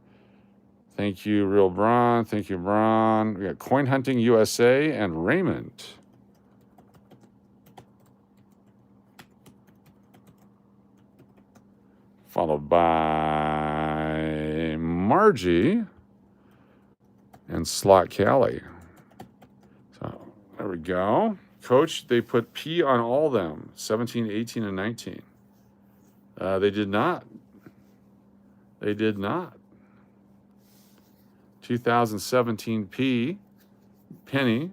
Thank you, Real Braun. Thank you, Braun. We got Coin Hunting USA and Raymond. Followed by Margie and Slot Cali. So there we go. Coach, they put P on all of them, 17, 18, and 19. They did not. They did not. 2017 P, penny,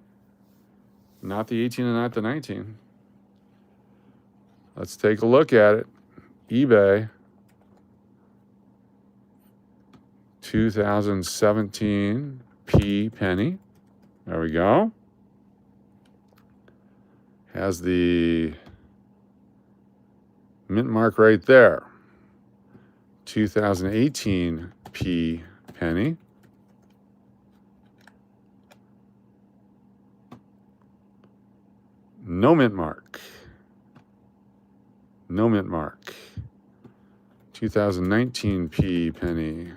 not the 18 and not the 19. Let's take a look at it. eBay. 2017 P penny. There we go. Has the mint mark right there. 2018 P penny. No mint mark. No mint mark. 2019 P penny.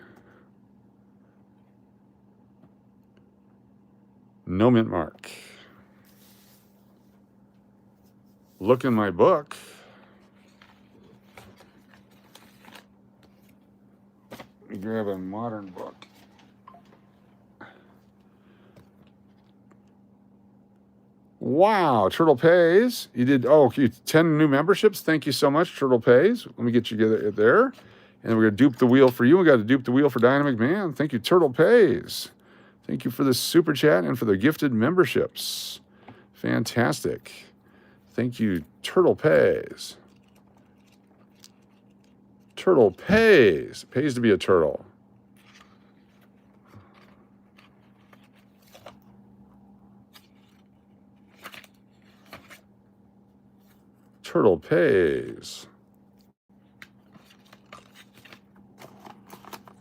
No mint mark. Look in my book. Let me grab a modern book. Wow, Turtle Pays. You did, 10 new memberships. Thank you so much, Turtle Pays. Let me get you there. And we're going to dupe the wheel for you. We got to dupe the wheel for Dynamic Man. Thank you, Turtle Pays. Thank you for the super chat and for the gifted memberships. Fantastic. Thank you, Turtle Pays. Turtle pays. It pays to be a turtle. Turtle pays.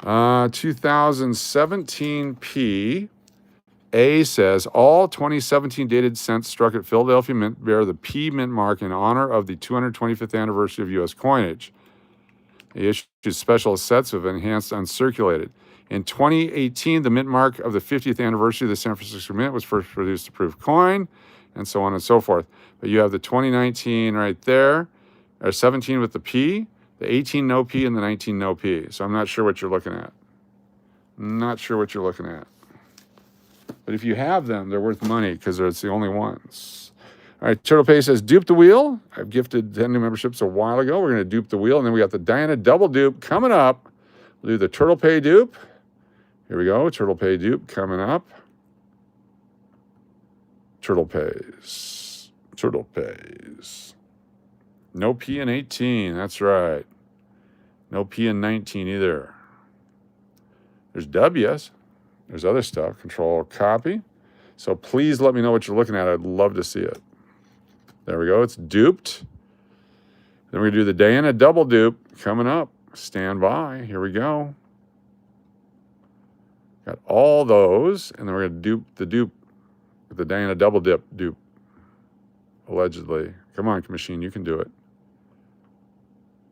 2017 P. A says, all 2017 dated cents struck at Philadelphia Mint bear the P Mint mark in honor of the 225th anniversary of U.S. coinage. They issued special sets of enhanced uncirculated. In 2018, the Mint mark of the 50th anniversary of the San Francisco Mint was first produced to prove coin, and so on and so forth. But you have the 2019 right there, or 17 with the P, the 18 no P, and the 19 no P. So I'm not sure what you're looking at. Not sure what you're looking at. But if you have them, they're worth money because it's the only ones. All right, Turtle Pay says, dupe the wheel. I've gifted 10 new memberships a while ago. We're going to dupe the wheel. And then we got the Diana double dupe coming up. We'll do the Turtle Pay dupe. Here we go. Turtle Pay dupe coming up. Turtle Pays. Turtle Pays. No P in 18. That's right. No P in 19 either. There's W's. There's other stuff. Control copy. So please let me know what you're looking at. I'd love to see it. There we go. It's duped. Then we're going to do the Diana double dupe coming up. Stand by. Here we go. Got all those. And then we're going to dupe with the Diana double dupe. Allegedly. Come on, machine. You can do it.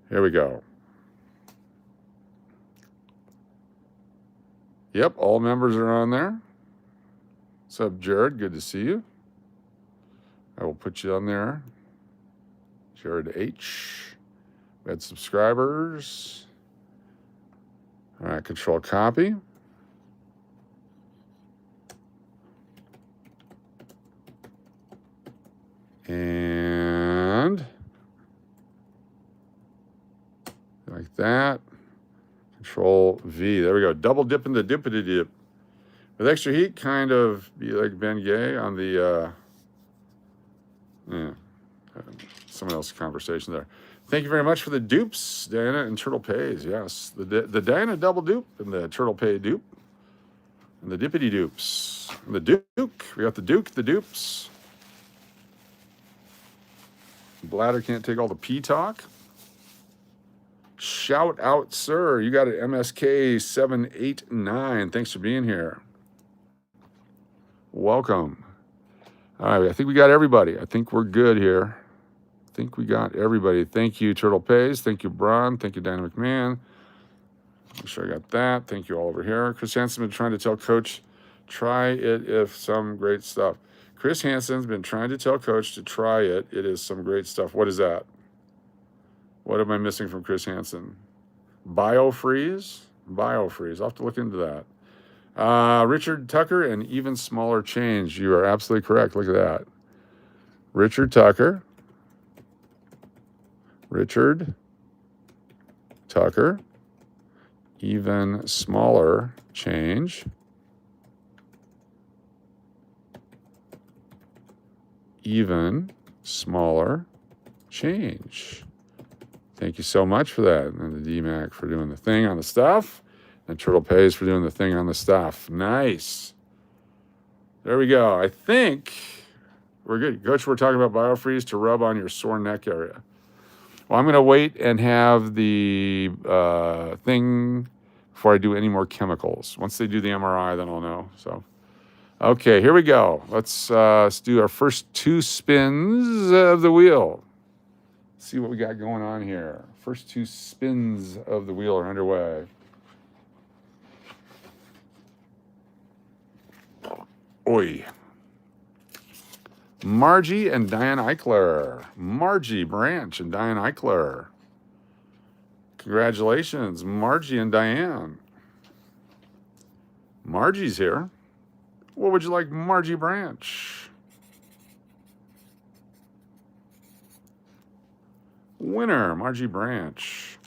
Here we go. Yep, all members are on there. What's up, Jared? Good to see you. I will put you on there. Jared H. We had subscribers. All right, control copy. And like that. Control V. There we go. Double dip in the dippity dip. With extra heat, kind of be like Ben Gay on the, someone else's conversation there. Thank you very much for the dupes, Diana and Turtle Pays. Yes, the Diana double dupe and the Turtle Pay dupe and the dippity dupes. And the Duke. We got the Duke, the dupes. Bladder can't take all the P talk. Shout out, sir. You got it, MSK789. Thanks for being here. Welcome. All right, I think we got everybody. I think we're good here. I think we got everybody. Thank you, Turtle Pays. Thank you, Braun. Thank you, Dynamic Man. Make sure I got that. Thank you all over here. Chris Hansen's been trying to tell Coach, try it if some great stuff. Chris Hansen's been trying to tell Coach to try it. It is some great stuff. What is that? What am I missing from Chris Hansen? Biofreeze? Biofreeze. I'll have to look into that. Richard Tucker and even smaller change. You are absolutely correct. Look at that. Richard Tucker. Richard Tucker. Even smaller change. Even smaller change. Thank you so much for that. And the DMAC for doing the thing on the stuff. And Turtle Pays for doing the thing on the stuff. Nice. There we go. I think we're good. Coach, we're talking about Biofreeze to rub on your sore neck area. Well, I'm going to wait and have the thing before I do any more chemicals. Once they do the MRI, then I'll know. So, okay, here we go. Let's do our first 2 spins of the wheel. See what we got going on here. First 2 spins of the wheel are underway. Oi. Margie and Diane Eichler. Margie Branch and Diane Eichler. Congratulations, Margie and Diane. Margie's here. What would you like, Margie Branch? Winner, Margie Branch.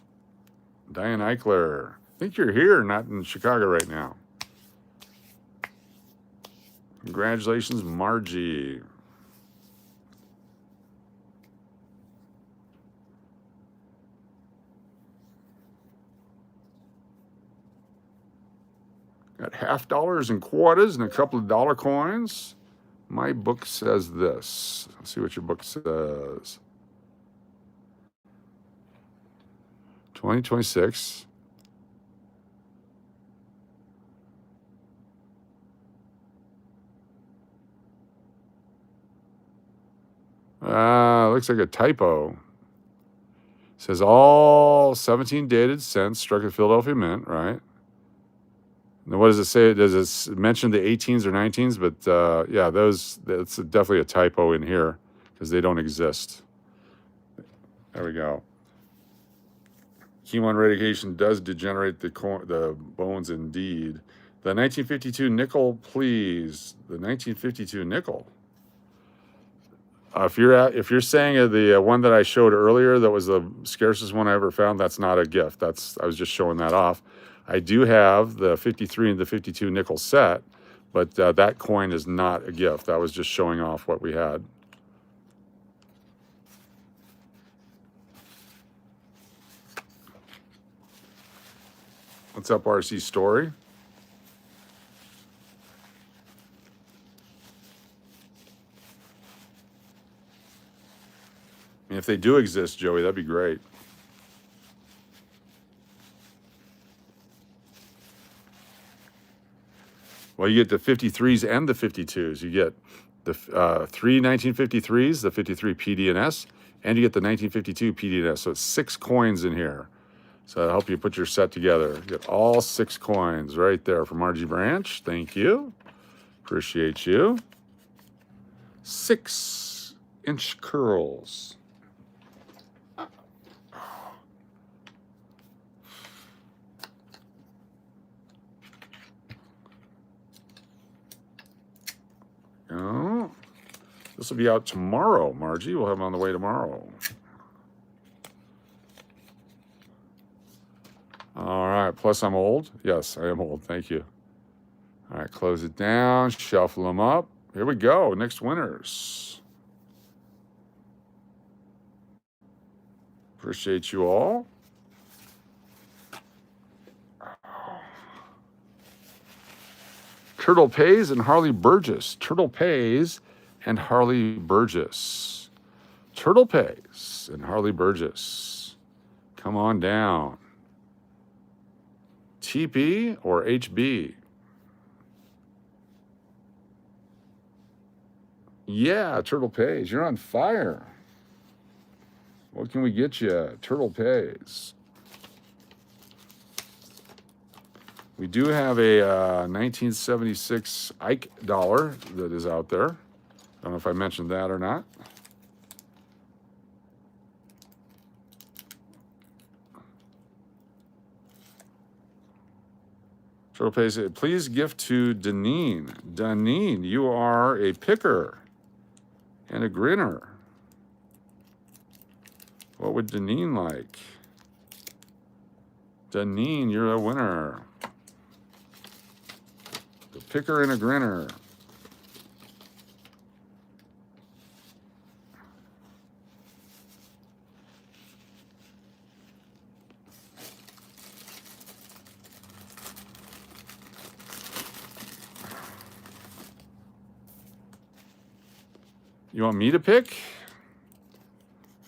Diane Eichler. I think you're here, not in Chicago right now. Congratulations, Margie. Got $50 and quarters and a couple of dollar coins. My book says this. Let's see what your book says. 2026. Looks like a typo. It says all 17 dated cents struck at Philadelphia Mint, right? Now, what does it say? Does it mention the 18s or 19s? But yeah, that's definitely a typo in here because they don't exist. There we go. Chemo and radiation does degenerate the bones indeed. The 1952 nickel, please. The 1952 nickel. If you're saying the one that I showed earlier, that was the scarcest one I ever found, that's not a gift. I was just showing that off. I do have the 53 and the 52 nickel set, but that coin is not a gift. I was just showing off what we had. What's up, RC Story? I mean, if they do exist, Joey, that'd be great. Well, you get the 53s and the 52s. You get the three 1953s, the 53 PDNS, and you get the 1952 PDNS. So it's 6 coins in here. So that'll help you put your set together. You get all 6 coins right there from Margie Branch. Thank you. Appreciate you. 6-inch curls. Oh, this will be out tomorrow, Margie. We'll have them on the way tomorrow. All right. Plus, I'm old. Yes, I am old. Thank you. All right. Close it down. Shuffle them up. Here we go. Next winners. Appreciate you all. Turtle Pays and Harley Burgess. Turtle Pays and Harley Burgess. Turtle Pays and Harley Burgess. Come on down. TP or HB? Yeah, Turtle Pays. You're on fire. What can we get you? Turtle Pays. We do have a 1976 Ike dollar that is out there. I don't know if I mentioned that or not. Turtle Pays, please gift to Deneen. Deneen, you are a picker and a grinner. What would Deneen like? Deneen, you're a winner. The picker and a grinner. You want me to pick?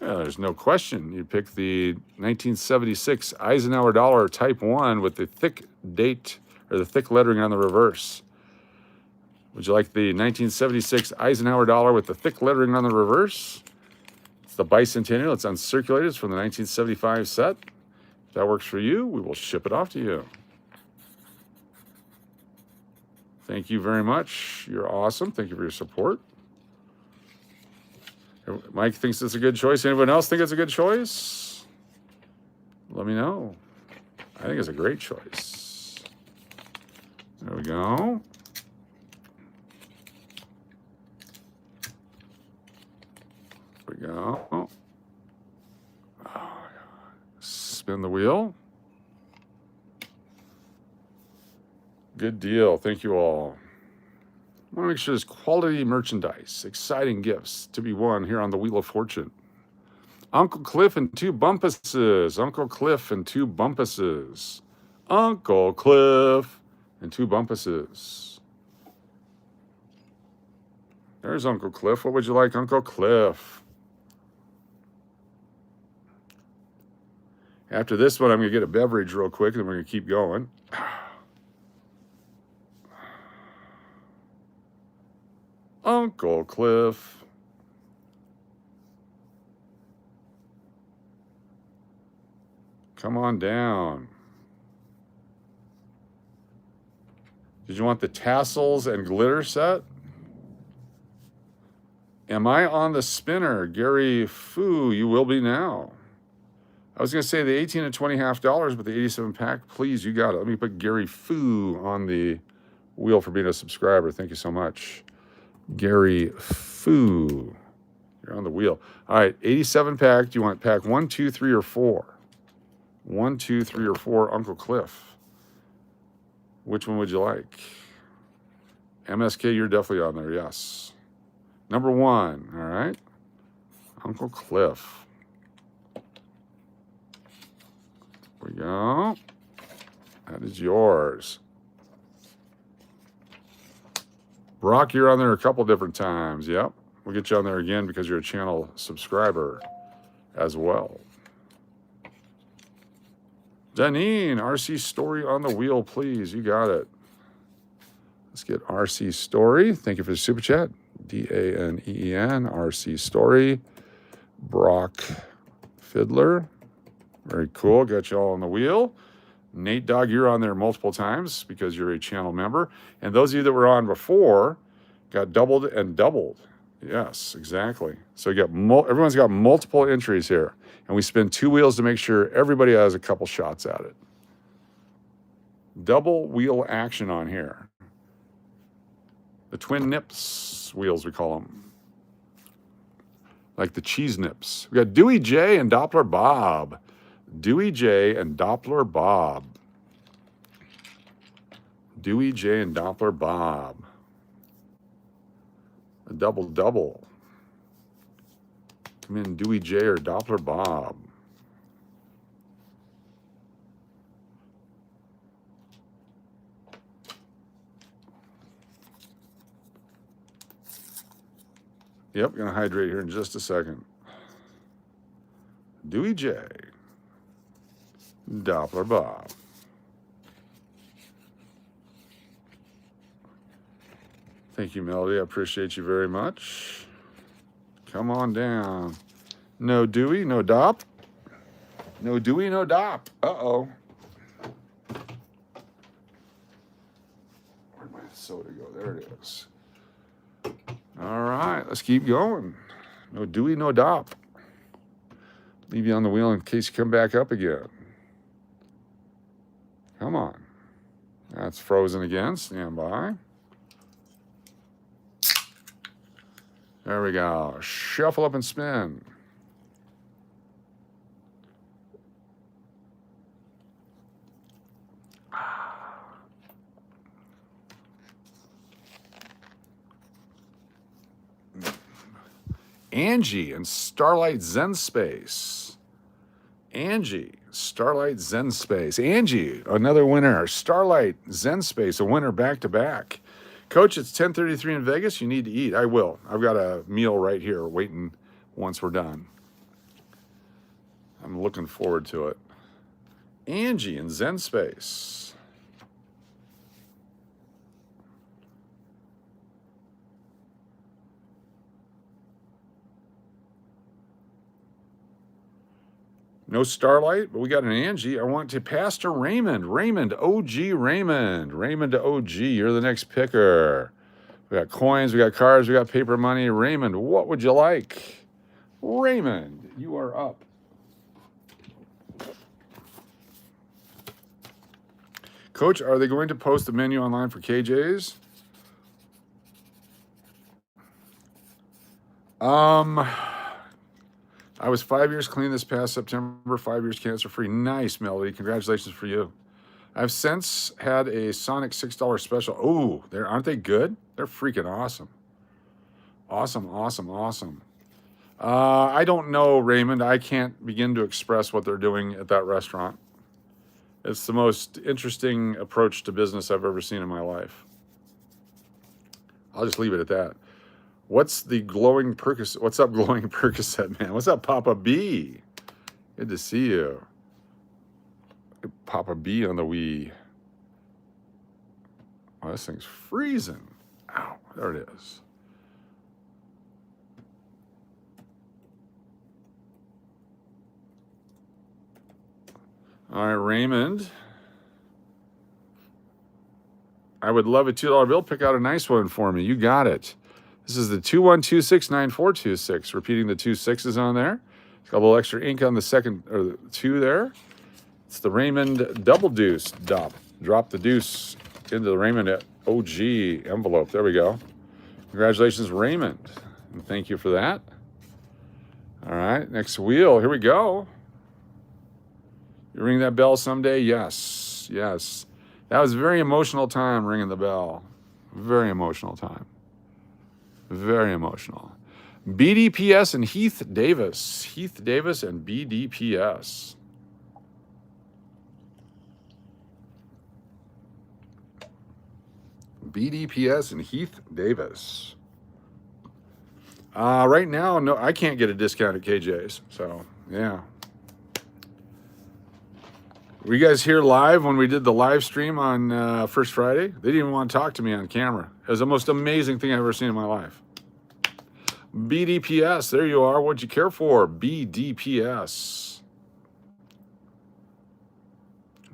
Yeah, there's no question. You pick the 1976 Eisenhower dollar type 1 with the thick date or the thick lettering on the reverse. Would you like the 1976 Eisenhower dollar with the thick lettering on the reverse? It's the bicentennial. It's uncirculated. It's from the 1975 set. If that works for you, we will ship it off to you. Thank you very much. You're awesome. Thank you for your support. Mike thinks it's a good choice. Anyone else think it's a good choice? Let me know. I think it's a great choice. There we go. There we go. Oh, spin the wheel. Good deal. Thank you all. I want to make sure there's quality merchandise, exciting gifts to be won here on the Wheel of Fortune. Uncle Cliff and 2 bumpuses. Uncle Cliff and 2 bumpuses. Uncle Cliff and 2 bumpuses. There's Uncle Cliff. What would you like, Uncle Cliff? After this one, I'm going to get a beverage real quick, and then we're going to keep going. Uncle Cliff. Come on down. Did you want the tassels and glitter set? Am I on the spinner? Gary Foo, you will be now. I was going to say the 18 and $20.50, but the 87 pack, please, you got it. Let me put Gary Foo on the wheel for being a subscriber. Thank you so much. Gary Foo, you're on the wheel. All right, 87 pack. Do you want pack 1, 2, 3, or 4? 1, 2, 3, or 4, Uncle Cliff. Which one would you like? MSK, you're definitely on there, yes. Number 1, all right. Uncle Cliff. There we go. That is yours. Brock, you're on there a couple different times. Yep. We'll get you on there again because you're a channel subscriber as well. Janine, RC Story on the wheel, please. You got it. Let's get RC Story. Thank you for the super chat. DANEEN, RC Story. Brock Fiddler. Very cool. Got you all on the wheel. Nate Dog, you're on there multiple times because you're a channel member. And those of you that were on before got doubled and doubled. Yes, exactly. So you got everyone's got multiple entries here. And we spin 2 wheels to make sure everybody has a couple shots at it. Double wheel action on here. The twin nips wheels, we call them. Like the cheese nips. We got Dewey J and Doppler Bob. Dewey J and Doppler Bob. Dewey J and Doppler Bob. A double. Come in, Dewey J or Doppler Bob. Yep, gonna hydrate here in just a second. Dewey J. Doppler Bob. Thank you, Melody. I appreciate you very much. Come on down. No Dewey, no Dop. No Dewey, no Dop. Uh-oh. Where'd my soda go? There it is. All right, let's keep going. No Dewey, no Dop. Leave you on the wheel in case you come back up again. Come on. That's frozen again. Stand by. There we go. Shuffle up and spin. Angie and Starlight Zen Space. Angie, Starlight Zen Space. Angie, another winner. Starlight Zen Space, a winner back-to-back. Coach, it's 10:33 in Vegas. You need to eat. I will. I've got a meal right here waiting once we're done. I'm looking forward to it. Angie in Zen Space. No Starlight, but we got an Angie. I want to pass to Raymond. Raymond, OG Raymond. Raymond to OG, you're the next picker. We got coins, we got cards, we got paper money. Raymond, what would you like? Raymond, you are up. Coach, are they going to post the menu online for KJ's? I was 5 years clean this past September, 5 years cancer-free. Nice, Melody. Congratulations for you. I've since had a Sonic $6 special. Oh, aren't they good? They're freaking awesome. Awesome, awesome, awesome. I don't know, Raymond. I can't begin to express what they're doing at that restaurant. It's the most interesting approach to business I've ever seen in my life. I'll just leave it at that. What's the glowing Percocet? What's up, glowing Percocet, man? What's up, Papa B? Good to see you. Papa B on the Wii. Oh, this thing's freezing. Ow, there it is. All right, Raymond. I would love a $2 bill. Pick out a nice one for me. You got it. This is the 21269426. Repeating the 2 6s on there. It's got a little extra ink on the second, or the 2 there. It's the Raymond Double Deuce. Drop the deuce into the Raymond OG envelope. There we go. Congratulations, Raymond. And thank you for that. All right, next wheel. Here we go. You ring that bell someday? Yes, yes. That was a very emotional time ringing the bell. Very emotional time. Very emotional. BDPS and Heath Davis. Heath Davis and BDPS. BDPS and Heath Davis. Right now, no, I can't get a discount at KJ's. So, yeah. Were you guys here live when we did the live stream on First Friday? They didn't even want to talk to me on camera. It was the most amazing thing I've ever seen in my life. BDPS, there you are. What'd you care for? BDPS.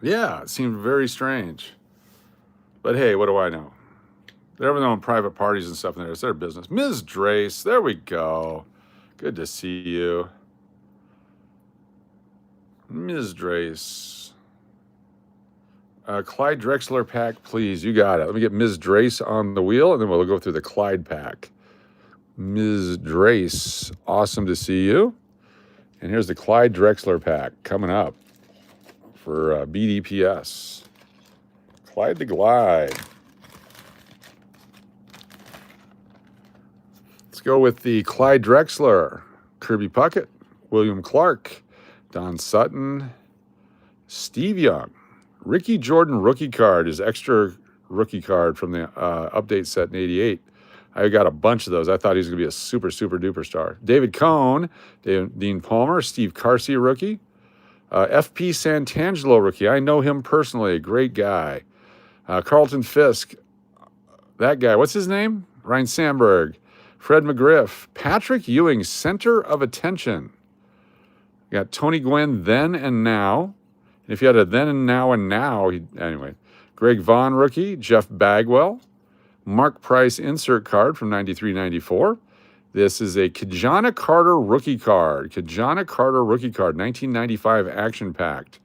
Yeah, it seemed very strange. But hey, what do I know? They're having their own private parties and stuff in there. It's their business. Ms. Drace, there we go. Good to see you. Ms. Drace. Clyde Drexler pack, please. You got it. Let me get Ms. Drace on the wheel, and then we'll go through the Clyde pack. Ms. Drace, awesome to see you. And here's the Clyde Drexler pack coming up for BDPS. Clyde the Glide. Let's go with the Clyde Drexler, Kirby Puckett, William Clark, Don Sutton, Steve Young. Ricky Jordan rookie card is extra rookie card from the update set in 88. I got a bunch of those. I thought he was going to be a super, super duper star. David Cohn, Dean Palmer, Steve Carsey rookie. FP Santangelo rookie. I know him personally. Great guy. Carlton Fisk. That guy. What's his name? Ryan Sandberg. Fred McGriff. Patrick Ewing, center of attention. You got Tony Gwynn, then and now. If you had a then and now, anyway. Greg Vaughn rookie, Jeff Bagwell, Mark Price insert card from 93-94. This is a Kajana Carter rookie card. Kajana Carter rookie card, 1995 action packed.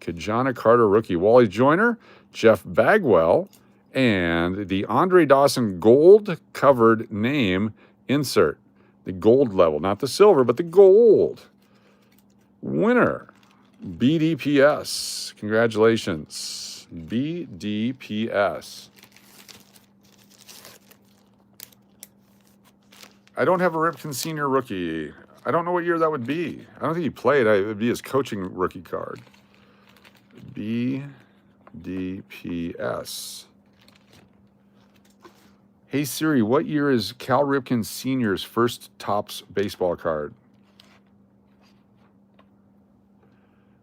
Kajana Carter rookie. Wally Joyner, Jeff Bagwell, and the Andre Dawson gold covered name insert. The gold level, not the silver, but the gold. Winner. BDPS. Congratulations. BDPS. I don't have a Ripken Senior rookie. I don't know what year that would be. I don't think he played. It would be his coaching rookie card. BDPS. Hey Siri, what year is Cal Ripken Senior's first Topps baseball card?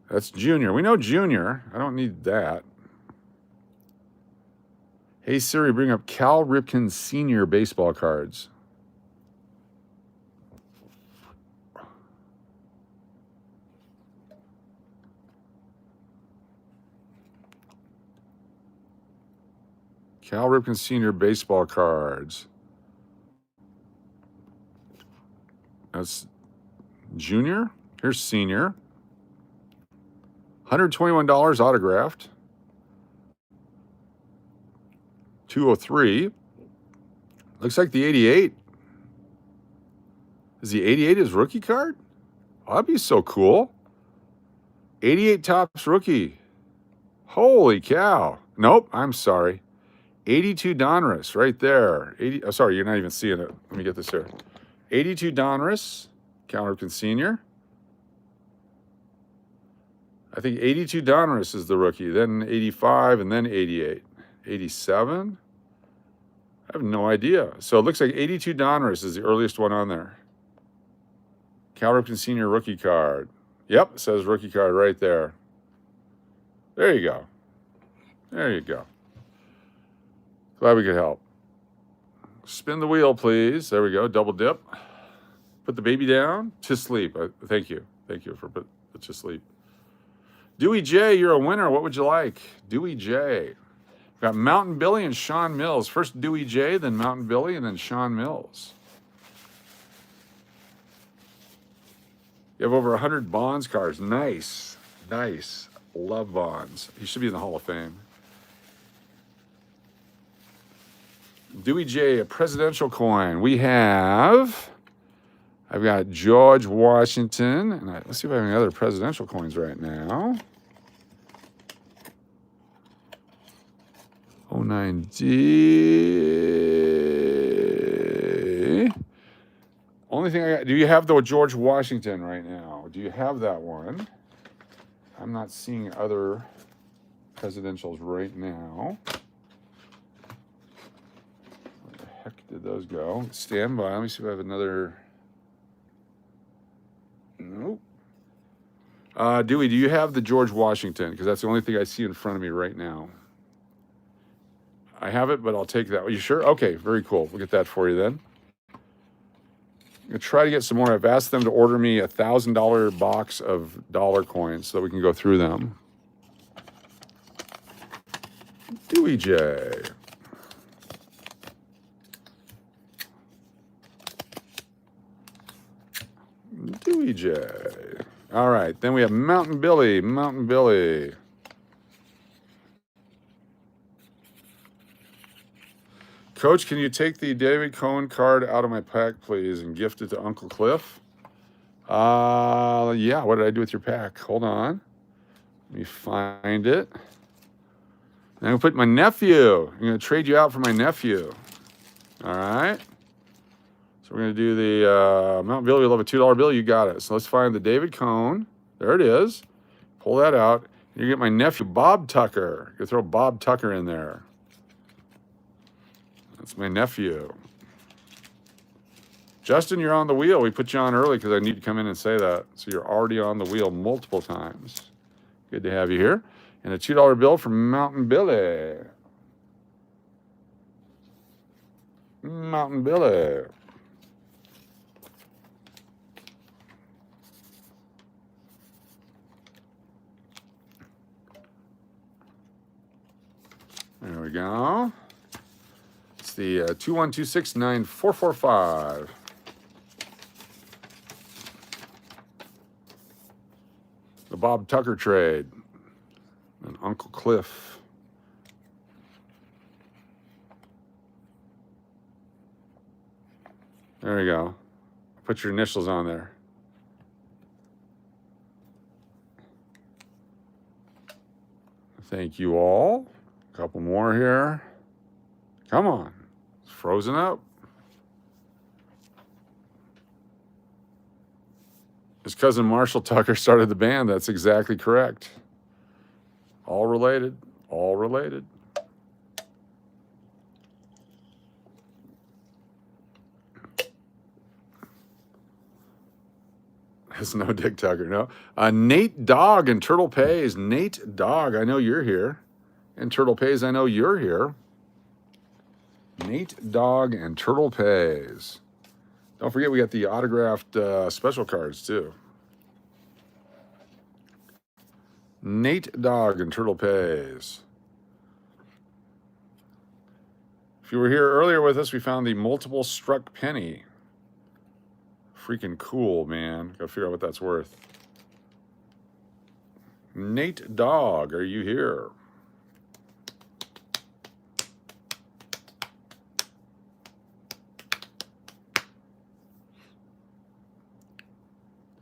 That's junior. We know junior. I don't need that. Hey Siri, bring up Cal Ripken Senior baseball cards. Cal Ripken Senior baseball cards. That's junior. Here's senior. $121 autographed. 203. Looks like the 88. Is the 88 his rookie card? Oh, that'd be so cool. 88 Topps rookie. Holy cow. Nope, I'm sorry. 82 Donruss right there. 80. Oh, sorry, you're not even seeing it. Let me get this here. 82 Donruss, Cal Ripken Sr. I think 82 Donruss is the rookie, then 85, and then 88. 87? I have no idea. So it looks like 82 Donruss is the earliest one on there. Cal Ripken Sr. rookie card. Yep, it says rookie card right there. There you go. There you go. Glad we could help. Spin the wheel, please. There we go. Double dip. Put the baby down to sleep. Thank you. Thank you for put to sleep. Dewey J, you're a winner. What would you like? Dewey J. We've got Mountain Billy and Sean Mills. First Dewey J, then Mountain Billy, and then Sean Mills. You have over 100 Bonds cards. Nice. Nice. Love Bonds. He should be in the Hall of Fame. Dewey J, a presidential coin. I've got George Washington. And let's see if I have any other presidential coins right now. 09D. Only thing I got, do you have the George Washington right now? Do you have that one? I'm not seeing other presidentials right now. Where the heck did those go? Stand by. Let me see if I have another. Nope. Dewey, do you have the George Washington? Because that's the only thing I see in front of me right now. I have it, but I'll take that. Are you sure? Okay, very cool. We'll get that for you then. I'm going to try to get some more. I've asked them to order me a $1,000 box of dollar coins so that we can go through them. Dewey J. Dewey J. All right, then we have Mountain Billy. Mountain Billy. Coach, can you take the David Cohen card out of my pack, please, and gift it to Uncle Cliff? Yeah, what did I do with your pack? Hold on. Let me find it. And I'm going to put my nephew. I'm going to trade you out for my nephew. All right. So we're going to do the Mountain Billy. You'll have a $2 bill. You got it. So let's find the David Cohn. There it is. Pull that out. You get my nephew, Bob Tucker. You throw Bob Tucker in there. That's my nephew. Justin, you're on the wheel. We put you on early because I need to come in and say that. So you're already on the wheel multiple times. Good to have you here. And a $2 bill from Mountain Billy. Mountain Billy. There we go. It's the 212694445. The Bob Tucker trade. And Uncle Cliff. There you go. Put your initials on there. Thank you all. A couple more here. Come on. It's frozen up. His cousin Marshall Tucker started the band. That's exactly correct. All related. All related. It's no Dick Tucker, no. Nate Dogg and Turtle Pays. Nate Dogg, I know you're here. And Turtle Pays, I know you're here. Nate Dogg and Turtle Pays. Don't forget, we got the autographed special cards, too. Nate Dogg and Turtle Pays. If you were here earlier with us, we found the multiple struck penny. Freaking cool, man. Gotta figure out what that's worth. Nate Dogg, are you here?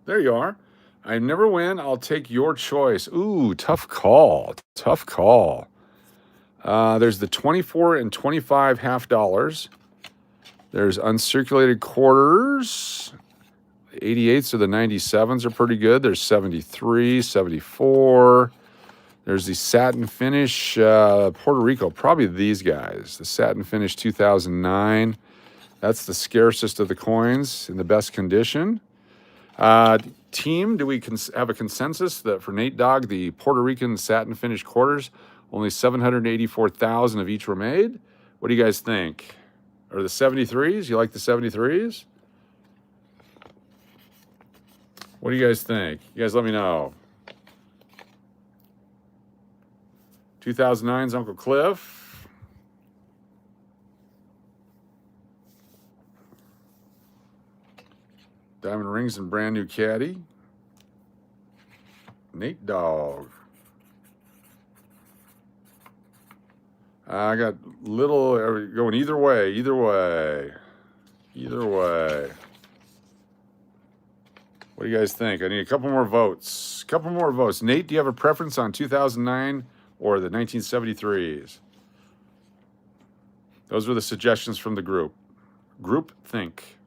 There you are. I never win. I'll take your choice. Ooh, tough call. Tough call. There's the 24 and 25 half dollars. There's uncirculated quarters. The 88s or the 97s are pretty good. There's 73, 74. There's the satin finish Puerto Rico. Probably these guys. The satin finish 2009. That's the scarcest of the coins in the best condition. Team, do we have a consensus that for Nate Dogg, the Puerto Rican satin finish quarters, only 784,000 of each were made? What do you guys think? Or the 73s? You like the 73s? What do you guys think? You guys let me know. 2009's Uncle Cliff. Diamond rings and brand new caddy. Nate Dogg. I got little, going either way, either way. Either way. What do you guys think? I need a couple more votes. Couple more votes. Nate, do you have a preference on 2009 or the 1973s? Those were the suggestions from the group. Group think.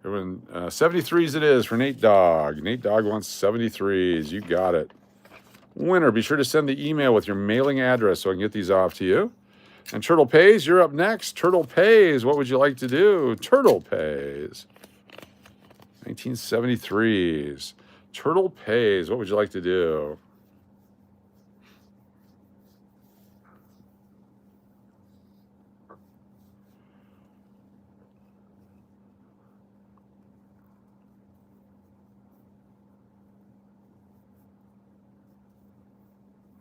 Everyone, 73s it is for Nate Dogg. Nate Dogg wants 73s. You got it. Winner, be sure to send the email with your mailing address so I can get these off to you. And Turtle Pays, you're up next. Turtle Pays, what would you like to do? Turtle Pays. 1973s. Turtle Pays, what would you like to do?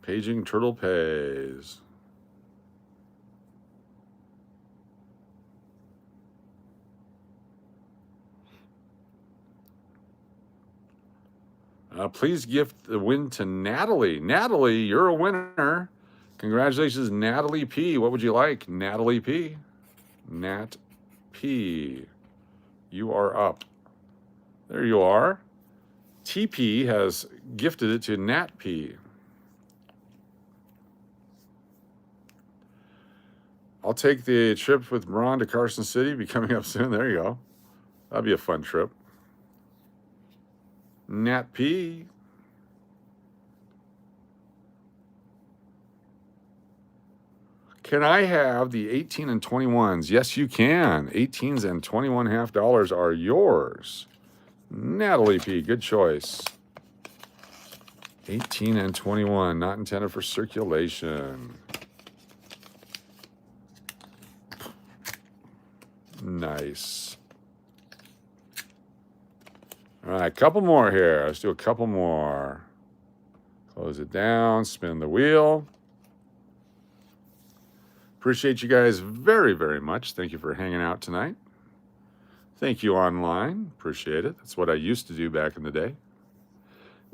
Paging Turtle Pays. Please gift the win to Natalie. Natalie, you're a winner. Congratulations, Natalie P. What would you like, Natalie P? Nat P. You are up. There you are. TP has gifted it to Nat P. I'll take the trip with Ron to Carson City. Be coming up soon. There you go. That'd be a fun trip. Nat P. Can I have the 18 and 21s? Yes, you can. 18s and 21 half dollars are yours. Natalie P. Good choice. 18 and 21, not intended for circulation. Nice. All right, couple more here. Let's do a couple more. Close it down, spin the wheel. Appreciate you guys very, very much. Thank you for hanging out tonight. Thank you online. Appreciate it. That's what I used to do back in the day.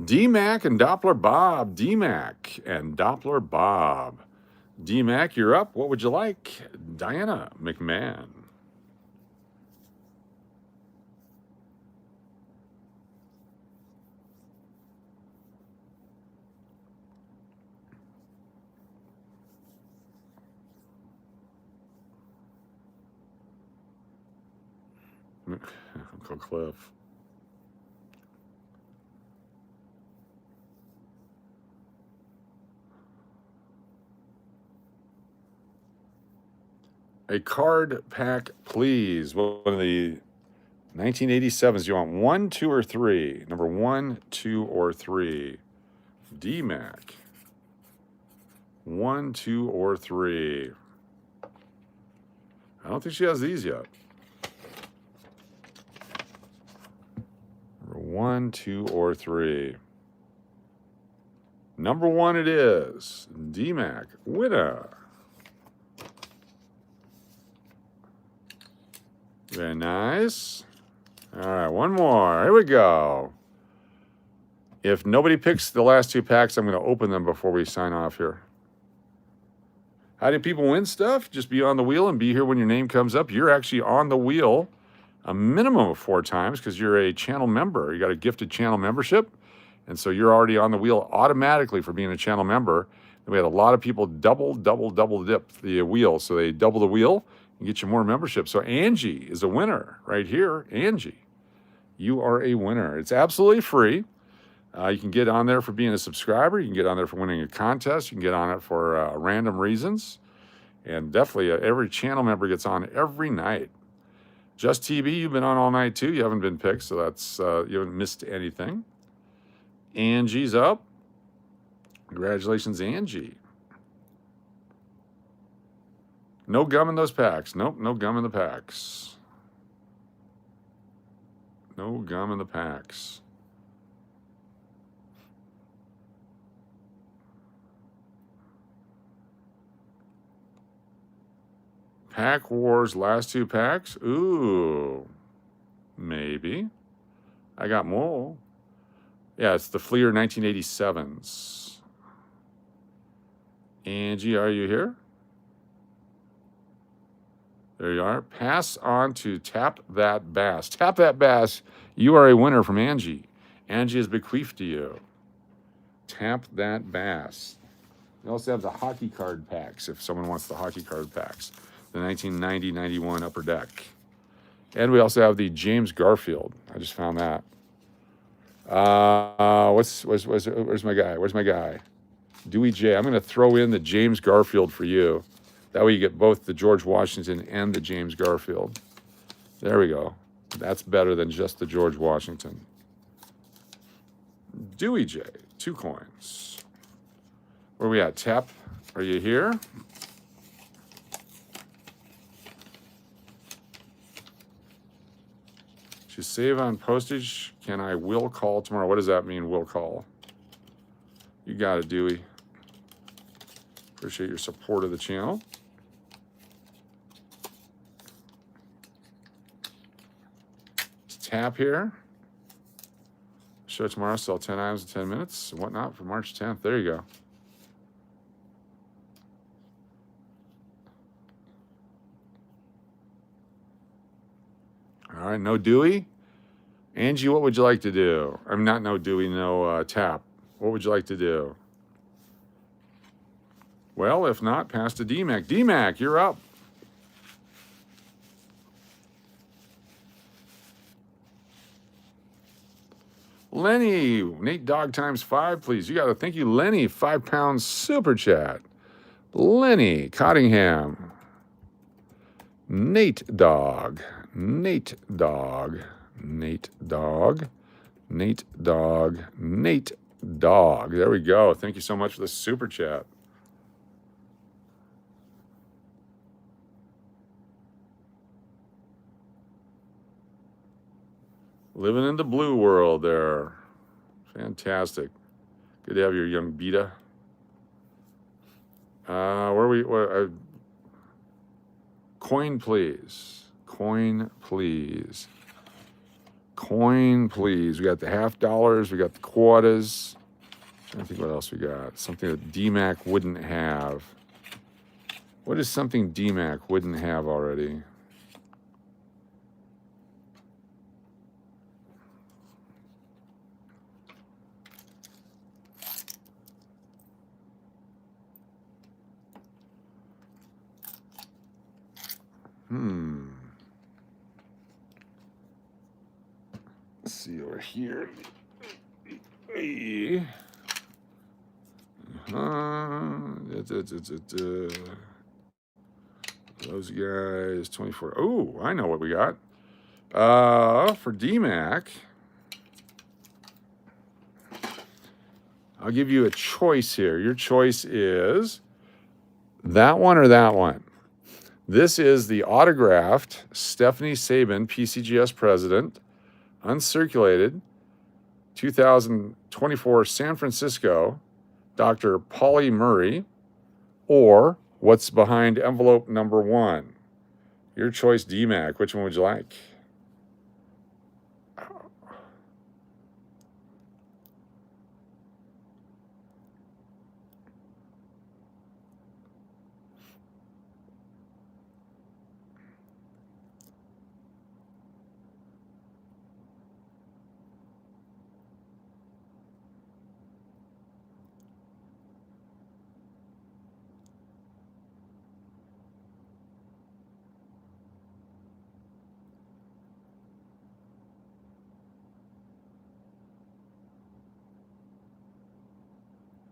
D-Mac and Doppler Bob. D-Mac and Doppler Bob. D-Mac, you're up. What would you like? Diana McMahon. Uncle Cliff. A card pack, please. One of the 1987s. You want 1, 2, or 3? Number 1, 2, or 3. D-Mac. 1, 2, or 3. I don't think she has these yet. Number 1, 2, or 3. Number 1 it is. D-Mac. Winner. Very nice. All right, one more. Here we go. If nobody picks the last 2 packs, I'm going to open them before we sign off here. How do people win stuff? Just be on the wheel and be here when your name comes up. You're actually on the wheel a minimum of 4 times because you're a channel member. You got a gifted channel membership. And so you're already on the wheel automatically for being a channel member. And we had a lot of people double dip the wheel. So they double the wheel and get you more membership. So Angie is a winner right here. Angie, you are a winner. It's absolutely free. You can get on there for being a subscriber. You can get on there for winning a contest. You can get on it for random reasons. And definitely every channel member gets on every night. Just TV, you've been on all night too. You haven't been picked, so that's you haven't missed anything. Angie's up. Congratulations, Angie. No gum in those packs. Nope, no gum in the packs. No gum in the packs. Pack Wars, last 2 packs. Ooh, maybe. I got more. Yeah, it's the Fleer 1987s. Angie, are you here? There you are. Pass on to Tap That Bass. Tap That Bass, you are a winner from Angie. Angie has bequeathed to you. Tap That Bass. We also have the hockey card packs if someone wants the hockey card packs. The 1990-91 Upper Deck. And we also have the James Garfield. I just found that. Where's my guy? Where's my guy? Dewey J. I'm going to throw in the James Garfield for you. That way you get both the George Washington and the James Garfield. There we go. That's better than just the George Washington. Dewey J. 2 coins. Where are we at? Tap, are you here? To save on postage, can I will call tomorrow? What does that mean, will call? You got it, Dewey. Appreciate your support of the channel. Let's tap here. Show tomorrow, sell 10 items in 10 minutes and whatnot for March 10th. There you go. All right, no Dewey. Angie, what would you like to do? I'm not no Dewey, no tap. What would you like to do? Well, if not, pass to DMAC. DMAC, you're up. Lenny, Nate Dog times 5, please. You got to thank you, Lenny, £5 super chat. Lenny Cottingham. Nate Dog. Nate Dog. Nate Dog. Nate Dog. Nate Dog. There we go. Thank you so much for the super chat. Living in the blue world there. Fantastic. Good to have your young beta. Coin, please. Coin, please. Coin, please. We got the $50. We got the quarters. I think what else we got. Something that DMAC wouldn't have. What is something DMAC wouldn't have already? Let's see over here. Those guys, 24. Oh, I know what we got. For DMAC, I'll give you a choice here. Your choice is that one or that one. This is the autographed Stephanie Sabin, PCGS president, uncirculated, 2024 San Francisco, Dr. Polly Murray, or what's behind envelope number 1? Your choice, DMAC. Which one would you like?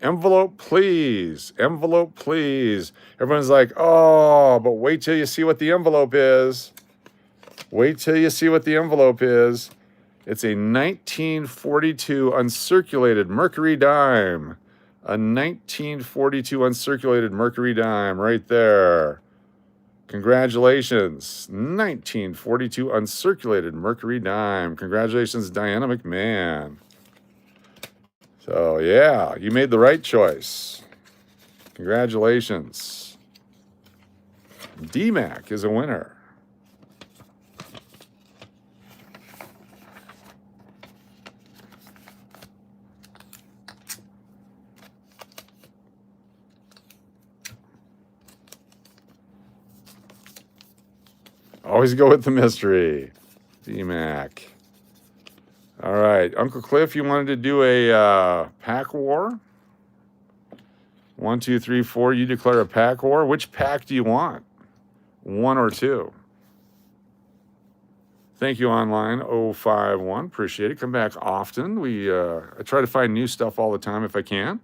Envelope, please. Envelope, please. Everyone's like, oh, but wait till you see what the envelope is. Wait till you see what the envelope is. It's a 1942 uncirculated Mercury dime. A 1942 uncirculated Mercury dime right there. Congratulations. 1942 uncirculated Mercury dime. Congratulations, Diana McMahon. So, yeah, you made the right choice. Congratulations. DMAC is a winner. Always go with the mystery. DMAC. All right. Uncle Cliff, you wanted to do a pack war? 1, 2, 3, 4. You declare a pack war. Which pack do you want? 1 or 2? Thank you, Online 051. Appreciate it. Come back often. I try to find new stuff all the time if I can.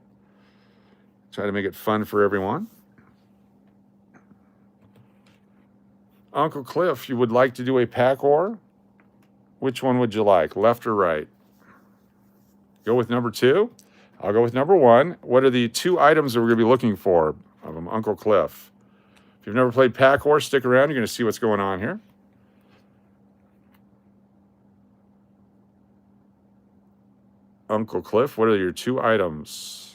Try to make it fun for everyone. Uncle Cliff, you would like to do a pack war? Which one would you like, left or right? Go with number 2? I'll go with number 1. What are the 2 items that we're going to be looking for of them, Uncle Cliff? If you've never played pack war, stick around. You're going to see what's going on here. Uncle Cliff, what are your 2 items?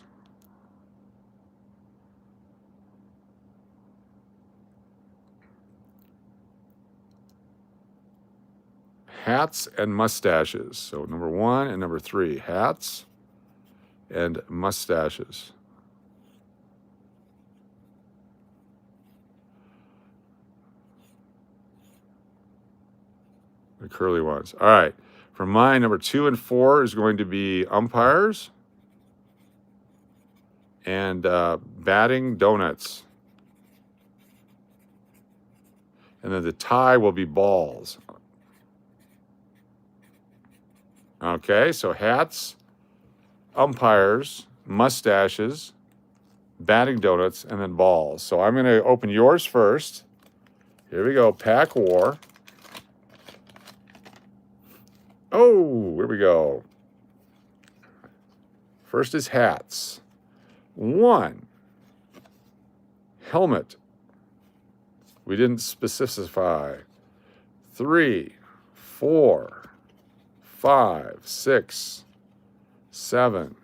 Hats and mustaches. So number 1 and number 3, hats and mustaches. The curly ones. All right. For mine, number 2 and 4 is going to be umpires and batting donuts. And then the tie will be balls. Okay, so hats, umpires, mustaches, batting donuts, and then balls. So I'm going to open yours first. Here we go, pack war. Oh, here we go. First is hats. 1, helmet. We didn't specify. 3, 4, 5, 6, 7,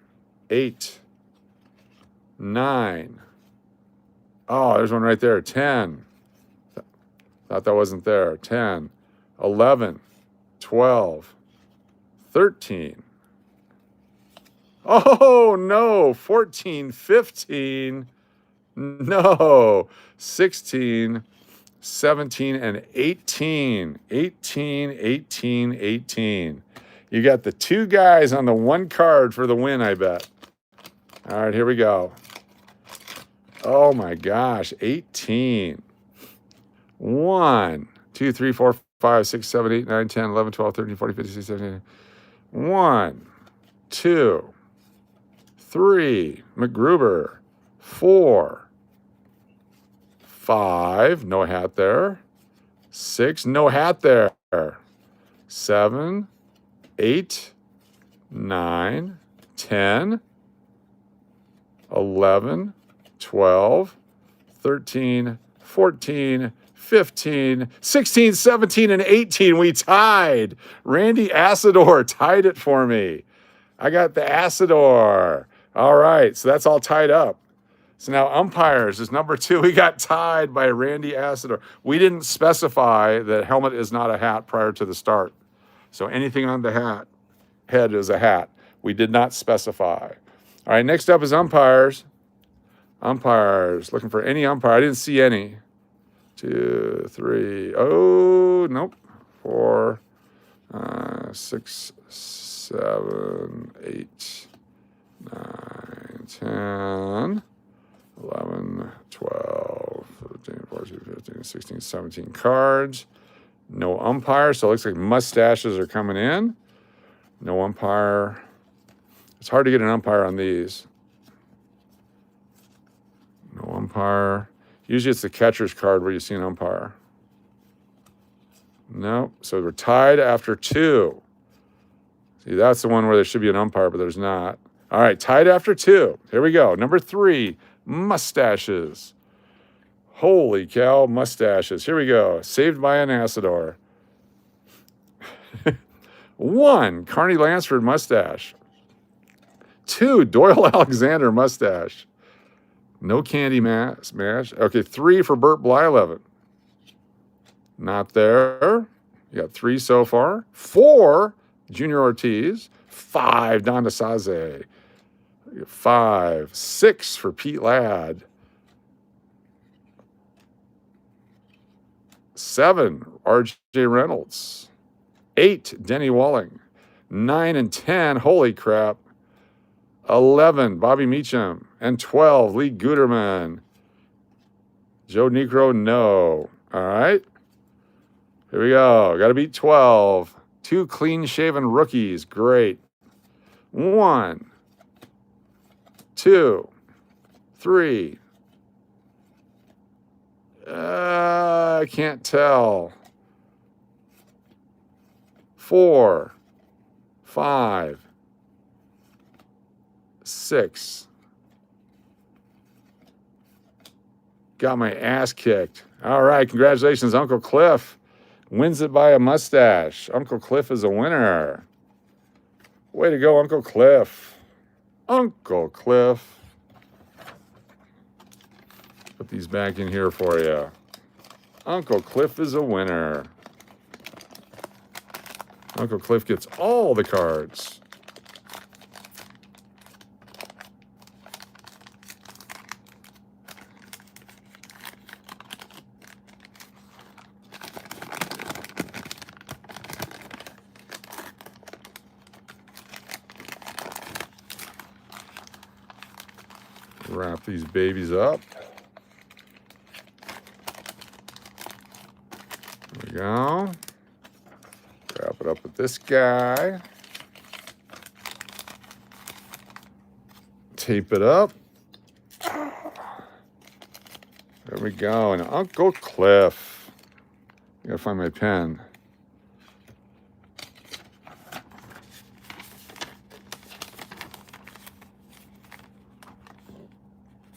8, 9. Oh, there's one right there. 10. Thought that wasn't there. 10, 11, 12, 13. Oh, no. 14, 15. No. 16, 17, and 18. 18, 18, 18. You got the 2 guys on the 1 card for the win, I bet. All right, here we go. Oh, my gosh. 18. 1, 2, 3, 4, 5, 6, 7, 8, 9, 10, 11, 12, 13, 14, 15, 16, 17, 18. 1, 2, 3, McGruber. 4, 5, no hat there. 6, no hat there. 7, 8, 9, 10, 11, 12, 13, 14, 15, 16, 17, and 18. We tied. Randy Asador tied it for me. I got the Asador. All right, so that's all tied up. So now umpires is number 2. We got tied by Randy Asador. We didn't specify that helmet is not a hat prior to the start. So anything on the head is a hat. We did not specify. All right, next up is umpires. Umpires, looking for any umpire. I didn't see any. 2, 3, oh, nope. 4, 6, 7, 8, 9, 10, 11, 12, 13, 14, 15, 16, 17 cards. No umpire, so it looks like mustaches are coming in. No umpire. It's hard to get an umpire on these. umpire. Usually it's the catcher's card where you see an umpire. No, so we're tied after 2. See, that's the one where there should be an umpire, but there's not. All right, tied after 2. Here we go. Number 3, mustaches. Holy cow, mustaches. Here we go. Saved by an Acidor. 1, Carney Lansford mustache. 2, Doyle Alexander mustache. No Candy Smash. Okay, 3 for Burt Blyleven. Not there. You got 3 so far. 4, Junior Ortiz. 5, Don DeSaze. 5. 6 for Pete Ladd. 7, R.J. Reynolds. 8, Denny Walling. 9 and 10, holy crap. 11, Bobby Meacham. And 12, Lee Guterman. Joe Negro, no. All right. Here we go. Got to beat 12. 2 clean-shaven rookies. Great. 1, 2, 3. I can't tell. 4, 5, 6. Got my ass kicked. All right, congratulations, Uncle Cliff. Wins it by a mustache. Uncle Cliff is a winner. Way to go, Uncle Cliff. Uncle Cliff. Put these back in here for you. Uncle Cliff is a winner. Uncle Cliff gets all the cards. Wrap these babies up. There we go. Wrap it up with this guy. Tape it up. There we go. And Uncle Cliff. I gotta find my pen.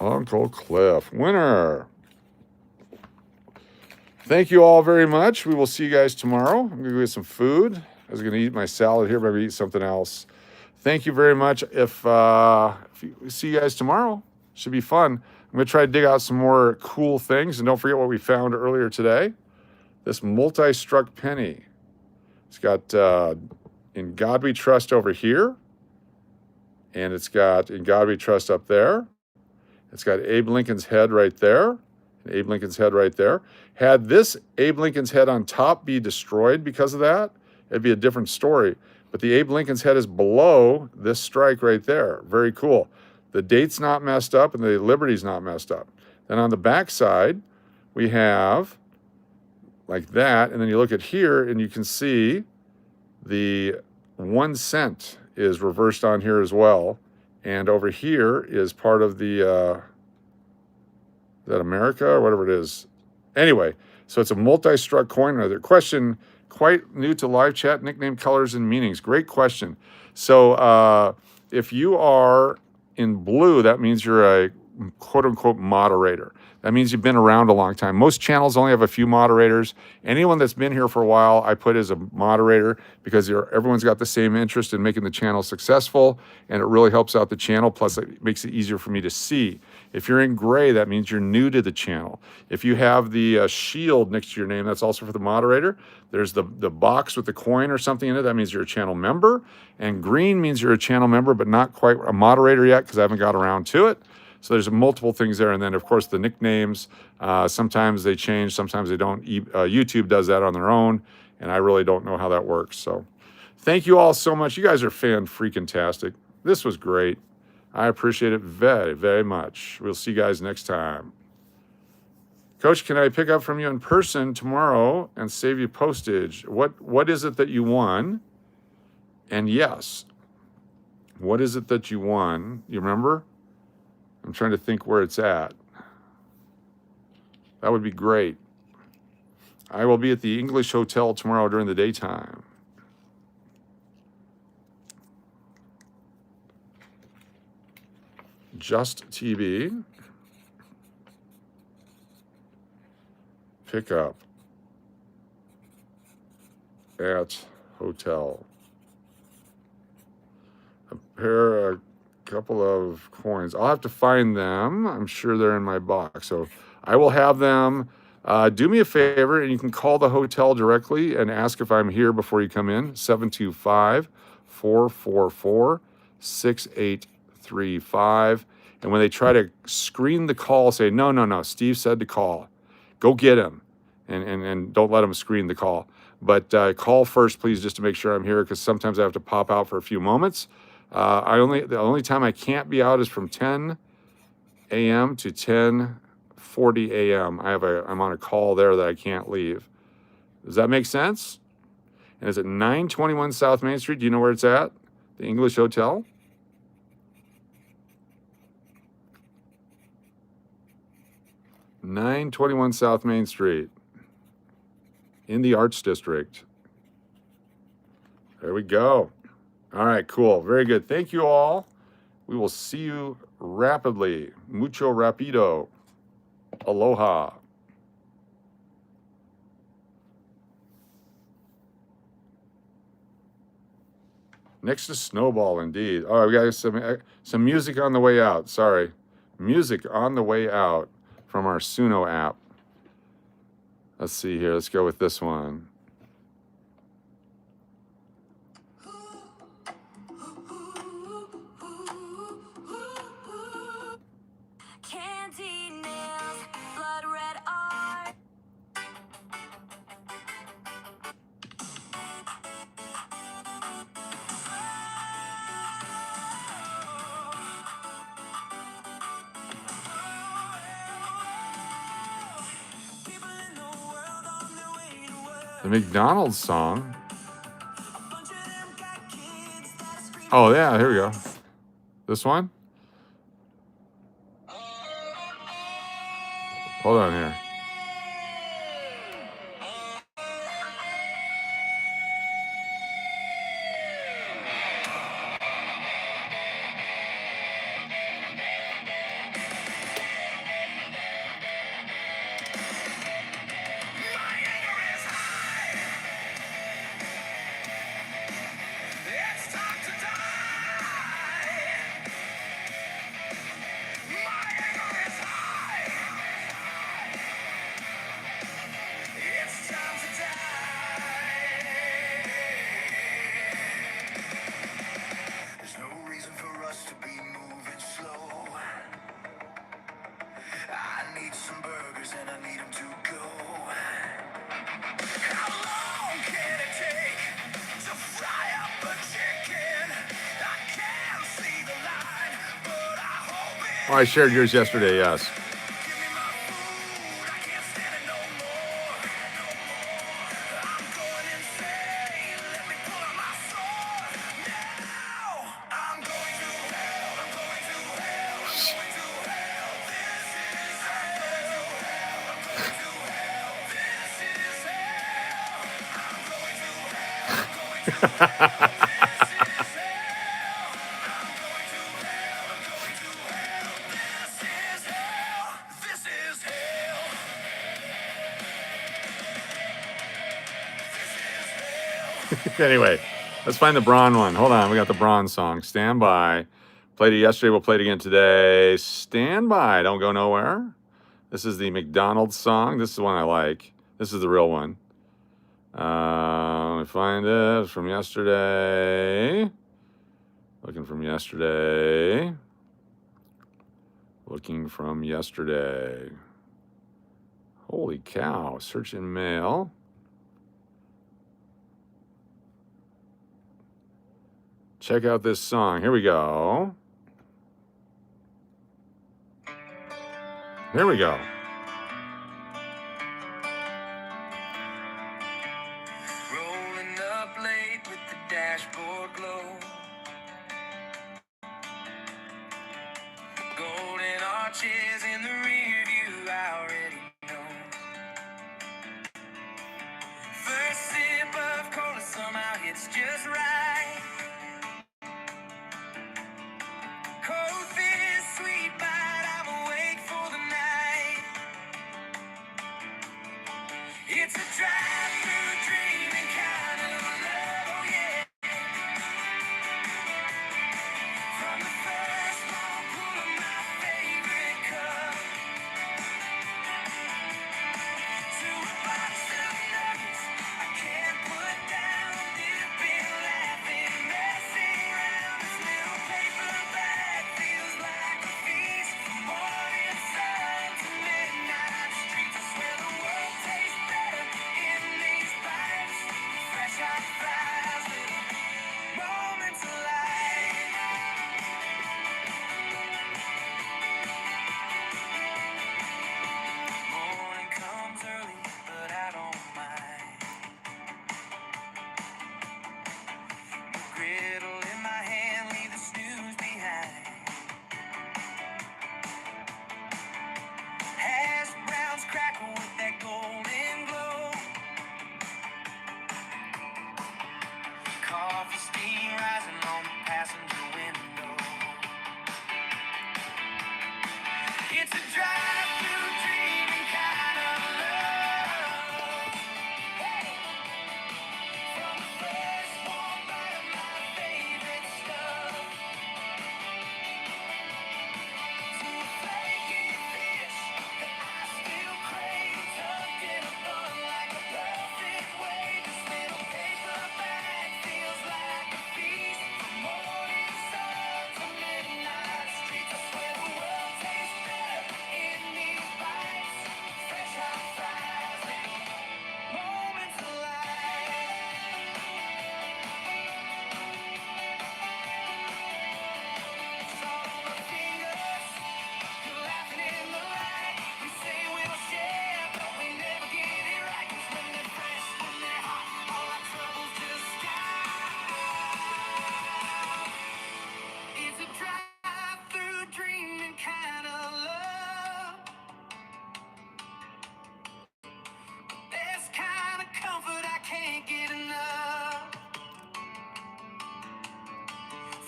Uncle Cliff, winner. Thank you all very much. We will see you guys tomorrow. I'm going to go get some food. I was going to eat my salad here, maybe eat something else. Thank you very much. If you see you guys tomorrow, should be fun. I'm going to try to dig out some more cool things. And don't forget what we found earlier today. This multi-struck penny. It's got In God We Trust over here. And it's got In God We Trust up there. It's got Abe Lincoln's head right there, and Abe Lincoln's head right there. Had this Abe Lincoln's head on top be destroyed because of that, it'd be a different story. But the Abe Lincoln's head is below this strike right there. Very cool. The date's not messed up and the Liberty's not messed up. Then on the back side, we have like that. And then you look at here and you can see the 1 cent is reversed on here as well. And over here is part of the, is that America or whatever it is? Anyway, so it's a multi-struck coin. Another question, quite new to live chat, nickname, colors, and meanings. Great question. So if you are in blue, that means you're a quote-unquote moderator. That means you've been around a long time. Most channels only have a few moderators. Anyone that's been here for a while, I put as a moderator because everyone's got the same interest in making the channel successful, and it really helps out the channel. Plus, it makes it easier for me to see. If you're in gray, that means you're new to the channel. If you have the shield next to your name, that's also for the moderator. There's the box with the coin or something in it. That means you're a channel member. And green means you're a channel member, but not quite a moderator yet because I haven't got around to it. So there's multiple things there. And then, of course, the nicknames, sometimes they change, sometimes they don't. YouTube does that on their own, and I really don't know how that works. So thank you all so much. You guys are fan-freaking-tastic. This was great. I appreciate it very, very much. We'll see you guys next time. Coach, can I pick up from you in person tomorrow and save you postage? What is it that you won? And yes, what is it that you won? You remember? I'm trying to think where it's at. That would be great. I will be at the English Hotel tomorrow during the daytime. Just TB. Pickup at hotel. A couple of coins. I'll have to find them. I'm sure they're in my box. So I will have them. Do me a favor, and you can call the hotel directly and ask if I'm here before you come in. 725-444-6835. And when they try to screen the call, say, no, Steve said to call. Go get him, and don't let him screen the call. But call first, please, just to make sure I'm here, because sometimes I have to pop out for a few moments. The only time I can't be out is from 10 a.m. to 10:40 a.m. I'm on a call there that I can't leave. Does that make sense? And is it 921 South Main Street? Do you know where it's at? The English Hotel? (921 South Main Street) in the Arts District. There we go. All right, cool. Very good. Thank you all. We will see you rapidly. Mucho rapido. Aloha. Next to Snowball, indeed. Oh, we got some music on the way out. Sorry. Music on the way out from our Suno app. Let's see here. Let's go with this one. Candy nails, blood red art. The McDonald's song. Oh, yeah, here we go. This one? Hold on here. Some burgers and I need them to go. How long can it take to fry up a chicken? I can't see the line, but I hope it. Oh, I shared yours yesterday, yes. Give me my food, I can't stand it no more. I'm going insane, let me pull out my sword. Now I'm going to hell, I'm going to hell, I'm going to hell. This is Anyway, let's find the Braun one. Hold on, we got the Braun song. Stand by. Played it yesterday, we'll play it again today. Stand by, don't go nowhere. This is the McDonald's song. This is the one I like. This is the real one. Let me find it. It's from yesterday. Looking from yesterday. Looking from yesterday. Holy cow. Search in mail. Check out this song. Here we go. Here we go. rolling up late with the dashboard glow. Golden arches in the rear view, I already know. It's a drive-through dreaming kind of love, oh yeah. From the first long pull of my favorite cup to a box of nuggets I can't put down, dipping, laughing, messing around. This little paper bag feels like a feast. From morning sun to midnight streets, I swear the world tastes better in these bites. Fresh hot fries, little moments of light. Morning comes early, but I don't mind. Griddle in my hand, leave the snooze behind. Hash browns crackle with that golden glow. Coffee steam rising on the passenger window. It's a drive-through dreaming kind of love. Hey! From the first warm bite of my favorite stuff to a flaky fish that I still crave, tucked in a bun like a perfect way. This little paper bag feels like a feast. From morning sun to midnight streets, I swear the world tastes better in these bites. Fresh hot fries, little moments of light. Salt on my fingers, you're laughing in the light. We say we'll share, but we never get it right. 'Cause when they're fresh, when they're hot, all our troubles just stop. It's a drive-through dreaming kind of love. There's kind of comfort I can't get enough.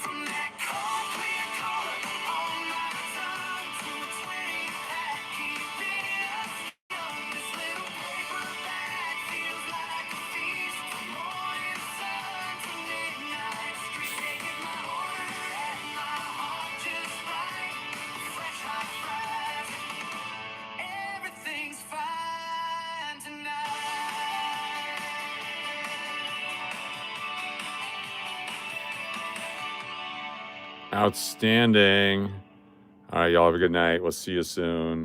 From that cold clear color on my tongue to a 20-pack keeping us young. This little paper bag feels like a feast. From morning sun to midnight street, taking my order and my heart just right. Fresh hot fries, everything's fine tonight. Outstanding. All right, y'all have a good night. We'll see you soon.